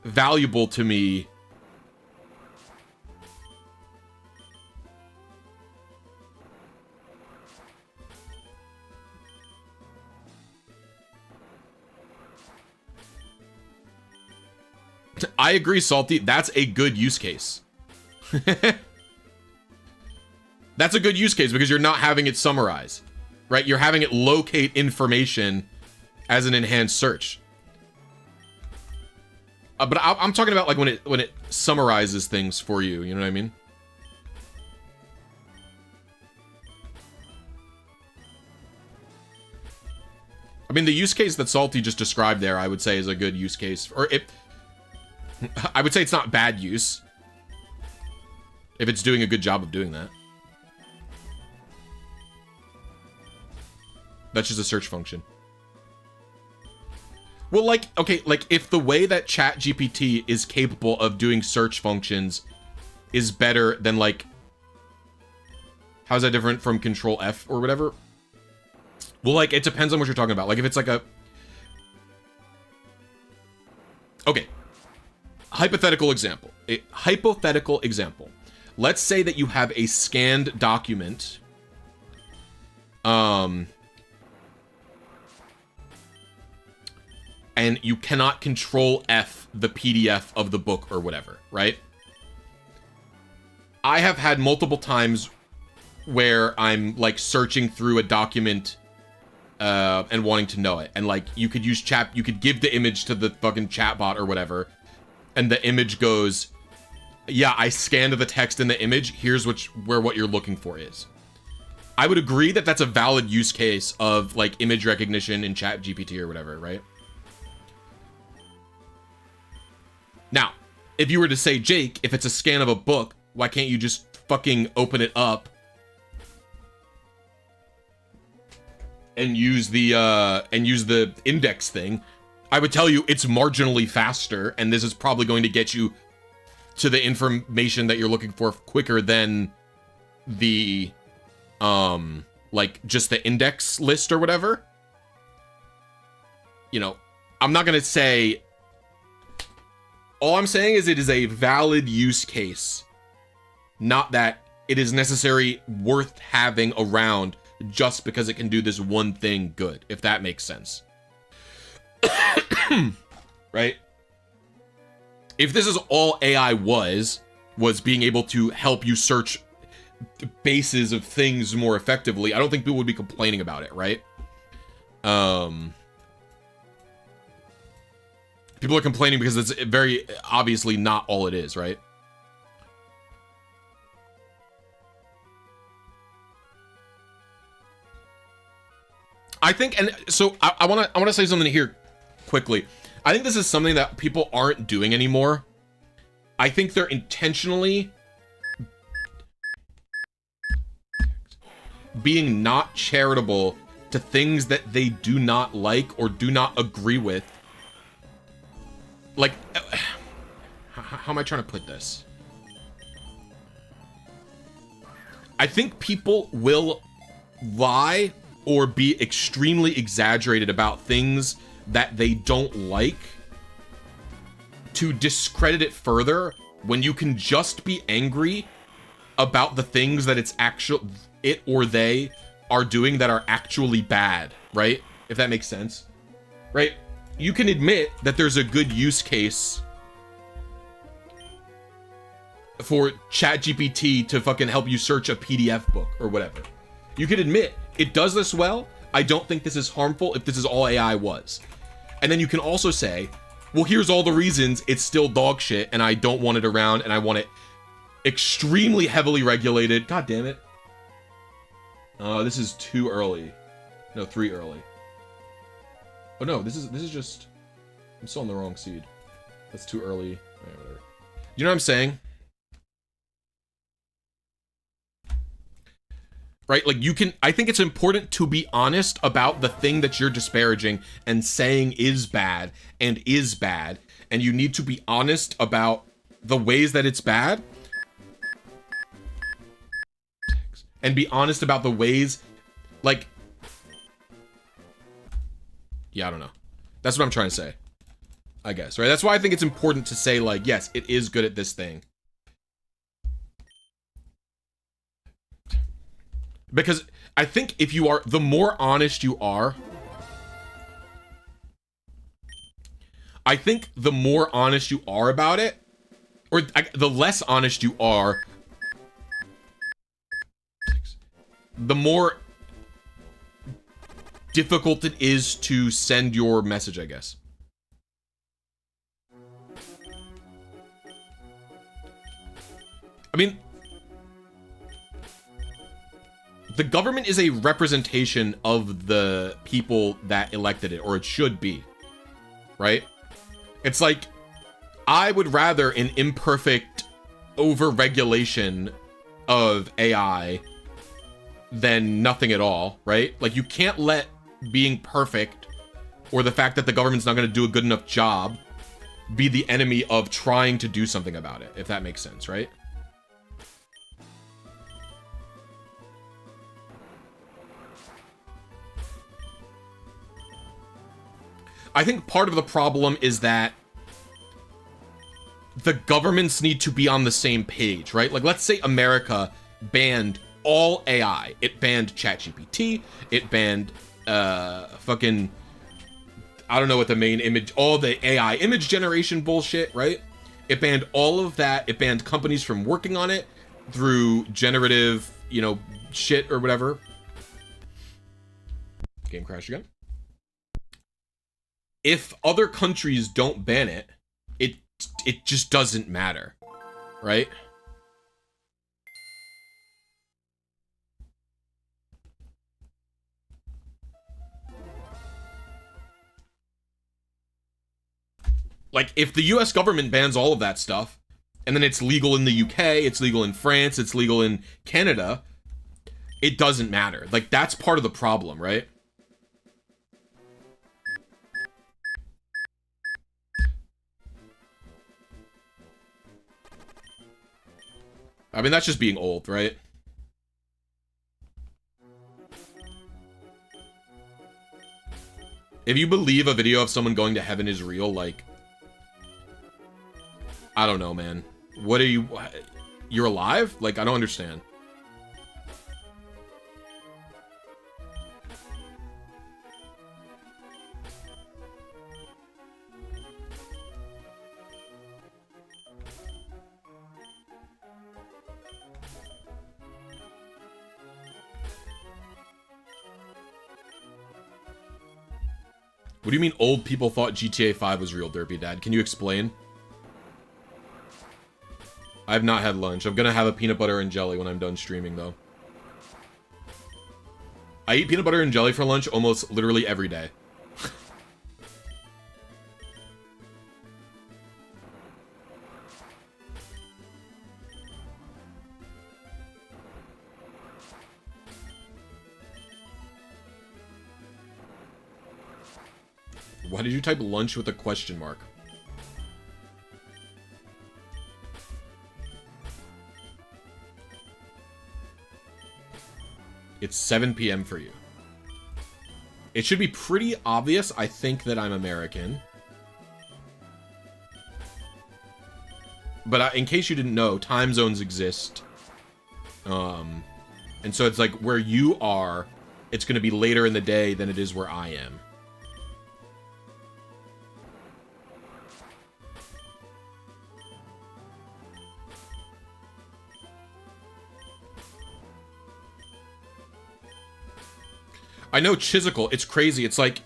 valuable to me? I agree, Salty. That's a good use case. That's a good use case because you're not having it summarize, right? You're having it locate information as an enhanced search. But I'm talking about, like, when it summarizes things for you. You know what I mean? I mean, the use case that Salty just described there, I would say, is a good use case. Or I would say it's not bad use if it's doing a good job of doing that. That's just a search function. Well, like, okay, like, if the way that ChatGPT is capable of doing search functions is better than, like, how's that different from Control F or whatever? Well, like, it depends on what you're talking about. Like, if it's like a... Okay. Hypothetical example. A hypothetical example. Let's say that you have a scanned document. And you cannot Control F the PDF of the book or whatever, right? I have had multiple times where I'm, like, searching through a document and wanting to know it. And, like, you could use you could give the image to the fucking chatbot or whatever. And the image goes, yeah, I scanned the text in the image. Here's where what you're looking for is. I would agree that that's a valid use case of, like, image recognition in ChatGPT or whatever, right? Now, if you were to say, Jake, if it's a scan of a book, why can't you just fucking open it up and use the index thing? I would tell you it's marginally faster, and this is probably going to get you to the information that you're looking for quicker than the, like, just the index list or whatever. You know, I'm not gonna say... All I'm saying is it is a valid use case not that it is necessary worth having around just because it can do this one thing good, if that makes sense. Right? If this is all AI was being able to help you search bases of things more effectively, I don't think people would be complaining about it, right? People are complaining because it's very obviously not all it is, right? I think, and so I want to say something here quickly. I think this is something that people aren't doing anymore. I think they're intentionally being not charitable to things that they do not like or do not agree with. Like, how am I trying to put this? I think people will lie or be extremely exaggerated about things that they don't like to discredit it further when you can just be angry about the things that it or they are doing that are actually bad, right? If that makes sense, right? You can admit that there's a good use case for ChatGPT to fucking help you search a PDF book or whatever. You can admit it does this well. I don't think this is harmful if this is all AI was. And then you can also say, well, here's all the reasons it's still dog shit and I don't want it around and I want it extremely heavily regulated. God damn it. This is too early. No, 3 early. Oh no, this is just, I'm still on the wrong seed. That's too early. Right, whatever. You know what I'm saying? Right? Like I think it's important to be honest about the thing that you're disparaging and saying is bad. And you need to be honest about the ways that it's bad. And be honest about the ways, like, yeah, I don't know. That's what I'm trying to say, I guess, right? That's why I think it's important to say, like, yes, it is good at this thing. Because I think if you are, the more honest you are, I think the more honest you are about it, or the less honest you are, the more difficult it is to send your message, I guess. I mean, the government is a representation of the people that elected it, or it should be, right? It's like, I would rather an imperfect over-regulation of AI than nothing at all, right? Like, you can't let being perfect or the fact that the government's not going to do a good enough job be the enemy of trying to do something about it, if that makes sense, right? I think part of the problem is that the governments need to be on the same page, right? Like, let's say America banned all AI. It banned ChatGPT. It banned fucking, I don't know what the main image, all the AI image generation bullshit, right? It banned all of that. It banned companies from working on it through generative, you know, shit or whatever. Game crashed again. If other countries don't ban it, it just doesn't matter, right? Like, if the US government bans all of that stuff, and then it's legal in the UK, it's legal in France, it's legal in Canada, it doesn't matter. Like, that's part of the problem, right? I mean, that's just being old, right? If you believe a video of someone going to heaven is real, like, I don't know, man. What are you... you're alive? Like, I don't understand. What do you mean old people thought GTA 5 was real, Derpy Dad? Can you explain? I have not had lunch. I'm gonna have a peanut butter and jelly when I'm done streaming, though. I eat peanut butter and jelly for lunch almost literally every day. Why did you type lunch with a question mark? It's 7 p.m. for you. It should be pretty obvious, I think, that I'm American. But in case you didn't know, time zones exist. And so it's like where you are, it's going to be later in the day than it is where I am. I know, Chisical, it's crazy. It's like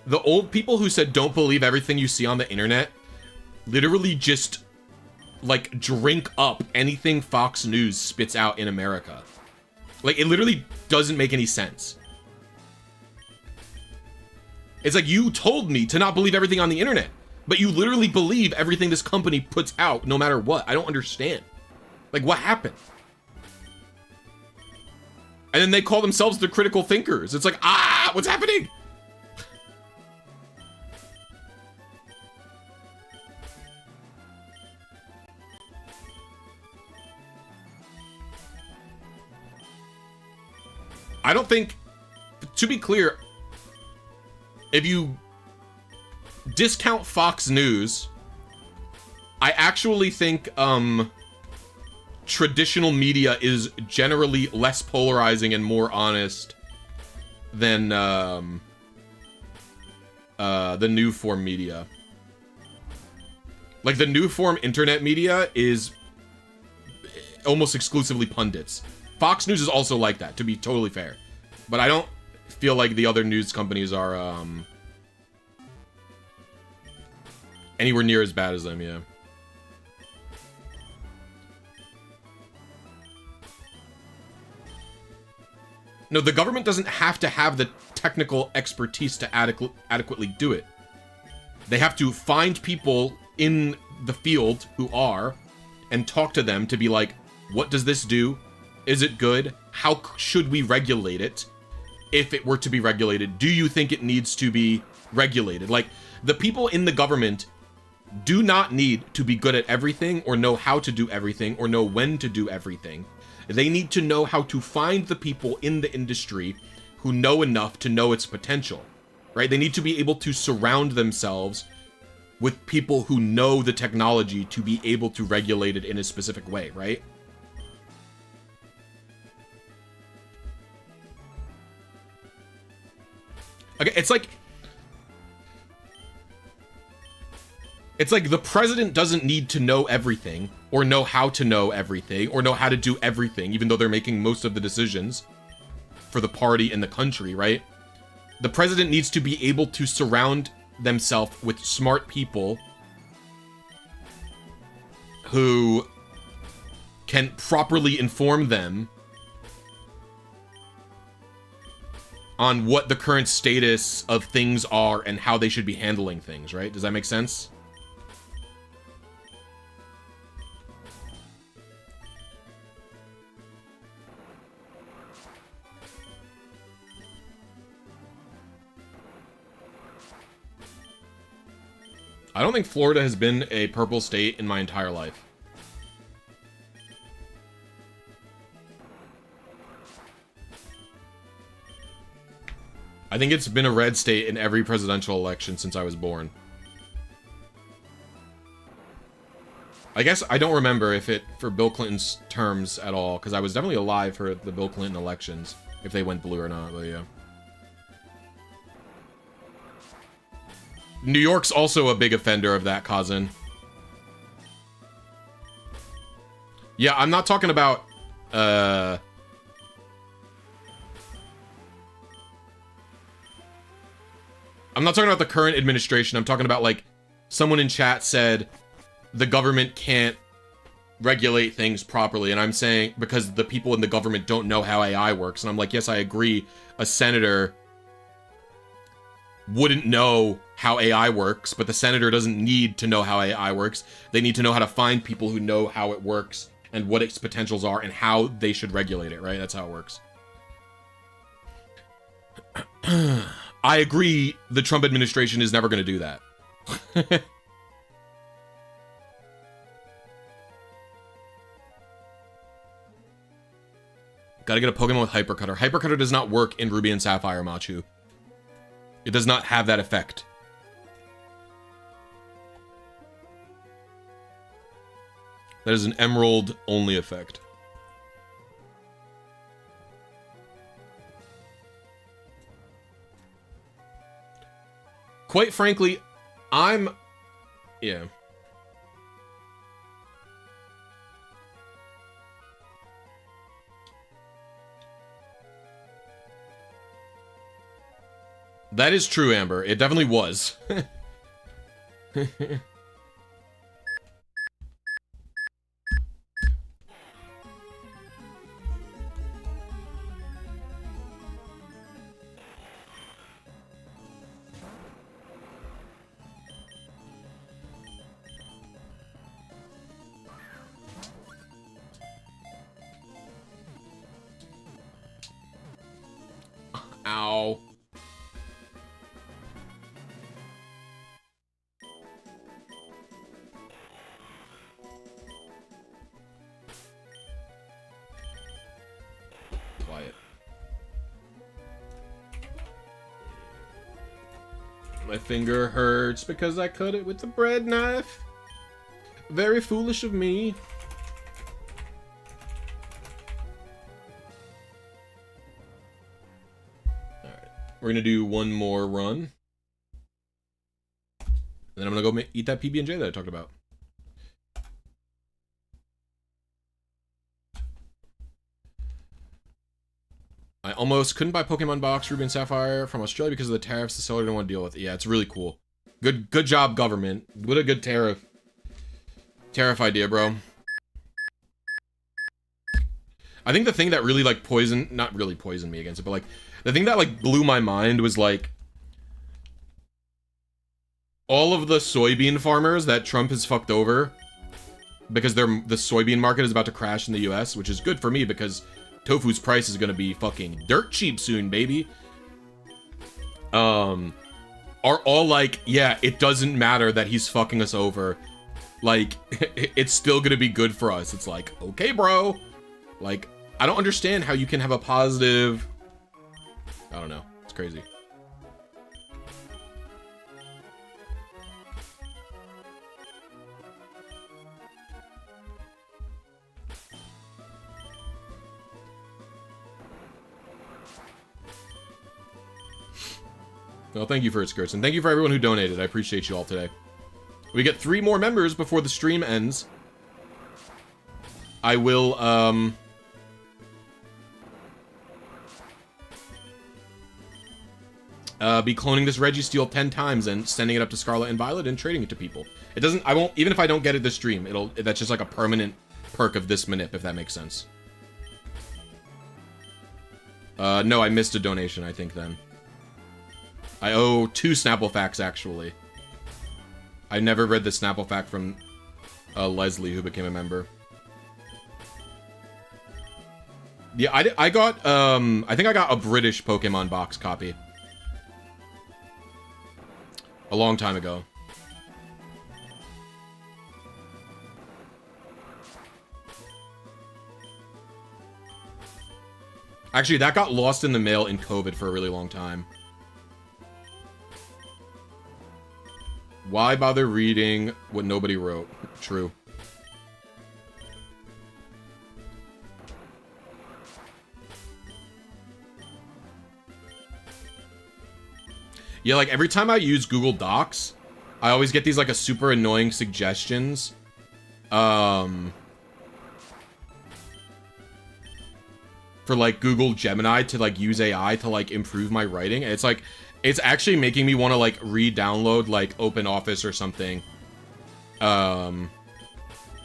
the old people who said don't believe everything you see on the internet literally just like drink up anything Fox News spits out in America. Like, it literally doesn't make any sense. It's like, you told me to not believe everything on the internet, but you literally believe everything this company puts out no matter what. I don't understand. Like, what happened? And then they call themselves the critical thinkers. It's like, what's happening? I don't think, to be clear, if you discount Fox News, I actually think, traditional media is generally less polarizing and more honest than the new form media. Like, the new form internet media is almost exclusively pundits. Fox News is also like that, to be totally fair. But I don't feel like the other news companies are anywhere near as bad as them, yeah. No, the government doesn't have to have the technical expertise to adequately do it. They have to find people in the field who are, and talk to them to be like, what does this do? Is it good? How should we regulate it? If it were to be regulated, do you think it needs to be regulated? Like, the people in the government do not need to be good at everything, or know how to do everything, or know when to do everything. They need to know how to find the people in the industry who know enough to know its potential, right? They need to be able to surround themselves with people who know the technology to be able to regulate it in a specific way, right? Okay, it's like the president doesn't need to know everything, or know how to know everything, or know how to do everything, even though they're making most of the decisions for the party and the country, right? The president needs to be able to surround themselves with smart people who can properly inform them on what the current status of things are and how they should be handling things, right? Does that make sense? I don't think Florida has been a purple state in my entire life. I think it's been a red state in every presidential election since I was born. I guess I don't remember if it, for Bill Clinton's terms at all, because I was definitely alive for the Bill Clinton elections, if they went blue or not, but yeah. New York's also a big offender of that, Kazan. Yeah, I'm not talking about, I'm not talking about the current administration. I'm talking about, like, someone in chat said the government can't regulate things properly. And I'm saying because the people in the government don't know how AI works. And I'm like, yes, I agree. A senator wouldn't know how AI works, but the senator doesn't need to know how AI works. They need to know how to find people who know how it works and what its potentials are and how they should regulate it, right? That's how it works. I agree the Trump administration is never going to do that. Gotta get a Pokemon with Hypercutter. Hypercutter does not work in Ruby and Sapphire, Machu. It does not have that effect. That is an Emerald-only effect. Quite frankly, yeah. That is true, Amber. It definitely was. Ow. Quiet. My finger hurts because I cut it with the bread knife. Very foolish of me. We're gonna do one more run. And then I'm gonna go eat that PB&J that I talked about. I almost couldn't buy Pokemon Box Ruby and Sapphire from Australia because of the tariffs the seller didn't want to deal with. Yeah, it's really cool. Good job, government. What a good tariff idea, bro. I think the thing that really, like, not really poisoned me against it, but, like, the thing that, like, blew my mind was, like, all of the soybean farmers that Trump has fucked over because the soybean market is about to crash in the US, which is good for me because tofu's price is gonna be fucking dirt cheap soon, baby. Are all like, yeah, it doesn't matter that he's fucking us over. Like, it's still gonna be good for us. It's like, okay, bro. Like, I don't understand how you can have a positive... I don't know. It's crazy. Well, thank you for it, Skirts, and thank you for everyone who donated. I appreciate you all today. We get 3 more members before the stream ends. I will, be cloning this Registeel 10 times and sending it up to Scarlet and Violet and trading it to people. It doesn't, I won't, even if I don't get it this stream, that's just like a permanent perk of this manip, if that makes sense. No, I missed a donation, I think, then. I owe 2 Snapple facts, actually. I never read the Snapple fact from, Leslie, who became a member. Yeah, I got, I think I got a British Pokemon box copy. A long time ago. Actually, that got lost in the mail in COVID for a really long time. Why bother reading what nobody wrote? True. Yeah, like every time I use Google Docs, I always get these like a super annoying suggestions. For like Google Gemini to like use AI to like improve my writing. And it's like, it's actually making me want to like re-download like OpenOffice or something. The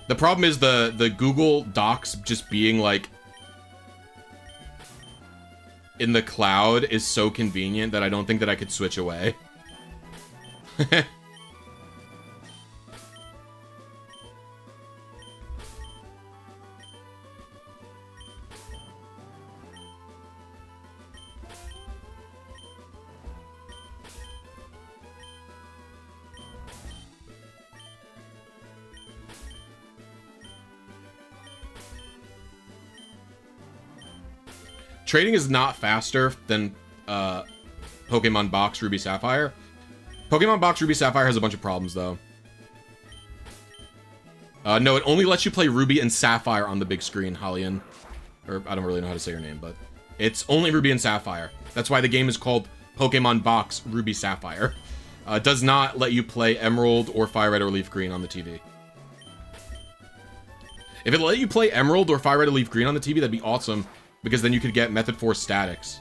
problem is the Google Docs just being like in the cloud is so convenient that I don't think that I could switch away. Trading is not faster than Pokemon Box Ruby Sapphire. Pokemon Box Ruby Sapphire has a bunch of problems, though. No, it only lets you play Ruby and Sapphire on the big screen, Halian. Or, I don't really know how to say your name, but it's only Ruby and Sapphire. That's why the game is called Pokemon Box Ruby Sapphire. It does not let you play Emerald or Fire Red or Leaf Green on the TV. If it let you play Emerald or Fire Red or Leaf Green on the TV, that'd be awesome. Because then you could get Method Force statics.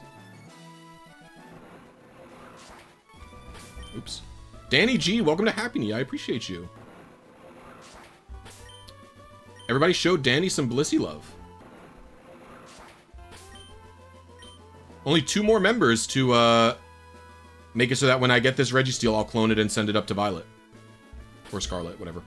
Oops. Danny G, welcome to Happy Knee. I appreciate you. Everybody show Danny some Blisy love. Only 2 more members to make it so that when I get this Registeel, I'll clone it and send it up to Violet. Or Scarlet, whatever.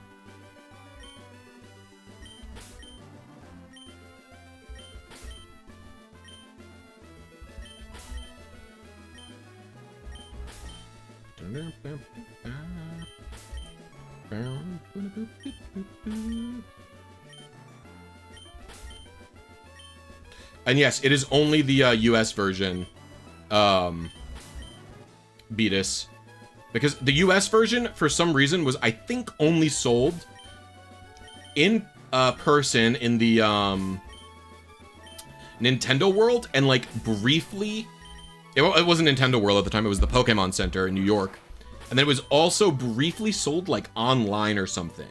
And yes, it is only the US version, Beatus. Because the US version, for some reason, was, I think, only sold in person in the Nintendo World, and, like, briefly... It wasn't Nintendo World at the time, it was the Pokemon Center in New York. And then it was also briefly sold, like, online or something.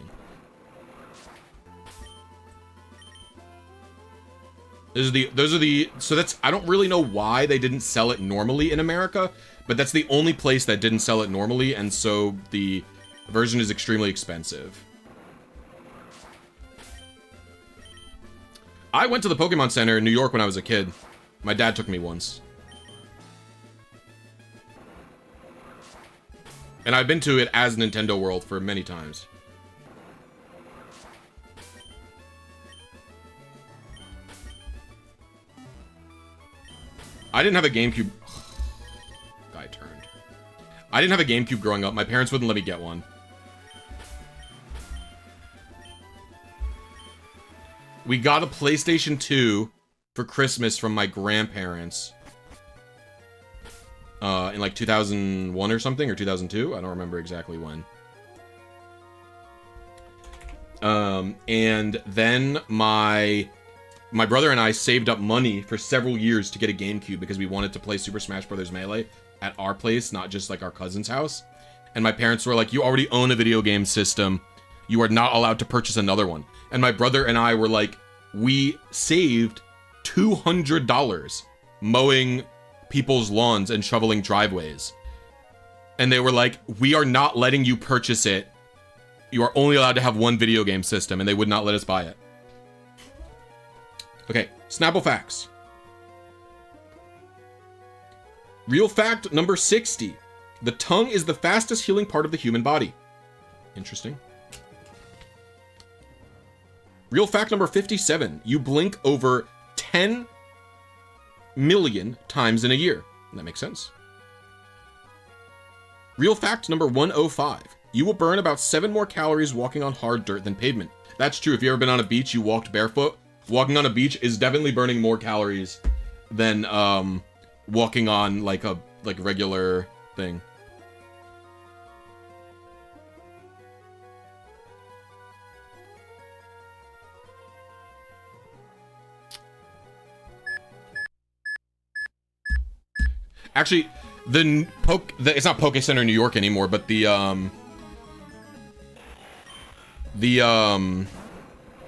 Those are the, so that's, I don't really know why they didn't sell it normally in America, but that's the only place that didn't sell it normally, and so the version is extremely expensive. I went to the Pokemon Center in New York when I was a kid. My dad took me once. And I've been to it as Nintendo World for many times. I didn't have a GameCube. Guy turned. I didn't have a GameCube growing up. My parents wouldn't let me get one. We got a PlayStation 2 for Christmas from my grandparents. In like 2001 or something, or 2002. I don't remember exactly when. And then my brother and I saved up money for several years to get a GameCube because we wanted to play Super Smash Bros. Melee at our place, not just like our cousin's house. And my parents were like, you already own a video game system. You are not allowed to purchase another one. And my brother and I were like, we saved $200 mowing people's lawns and shoveling driveways. And they were like, we are not letting you purchase it. You are only allowed to have one video game system, and they would not let us buy it. Okay, Snapple facts. Real fact number 60. The tongue is the fastest healing part of the human body. Interesting. Real fact number 57. You blink over 10 million times in a year. That makes sense. Real fact number 105. You will burn about 7 more calories walking on hard dirt than pavement. That's true. If you've ever been on a beach, you walked barefoot. Walking on a beach is definitely burning more calories than walking on like a regular thing. Actually, it's not Poke Center New York anymore, but the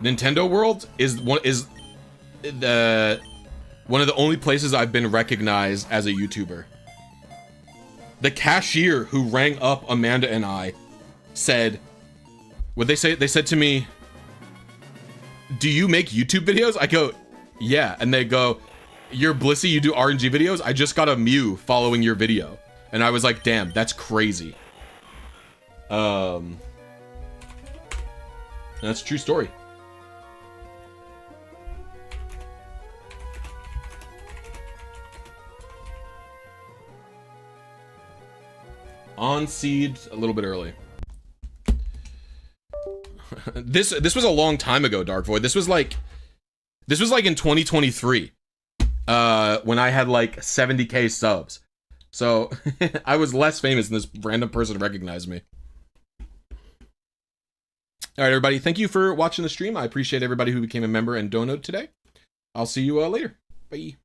Nintendo World is one of the only places I've been recognized as a YouTuber. The cashier who rang up Amanda and I said, what they say? They said to me, "Do you make YouTube videos?" I go, "Yeah," and they go, "You're Blisy, you do RNG videos? I just got a Mew following your video." And I was like, damn, that's crazy. That's a true story. On seed a little bit early. This was a long time ago, Dark Void. This was like in 2023. When I had like 70k subs. So I was less famous than this random person recognized me. All right, everybody. Thank you for watching the stream. I appreciate everybody who became a member and donated today. I'll see you later. Bye.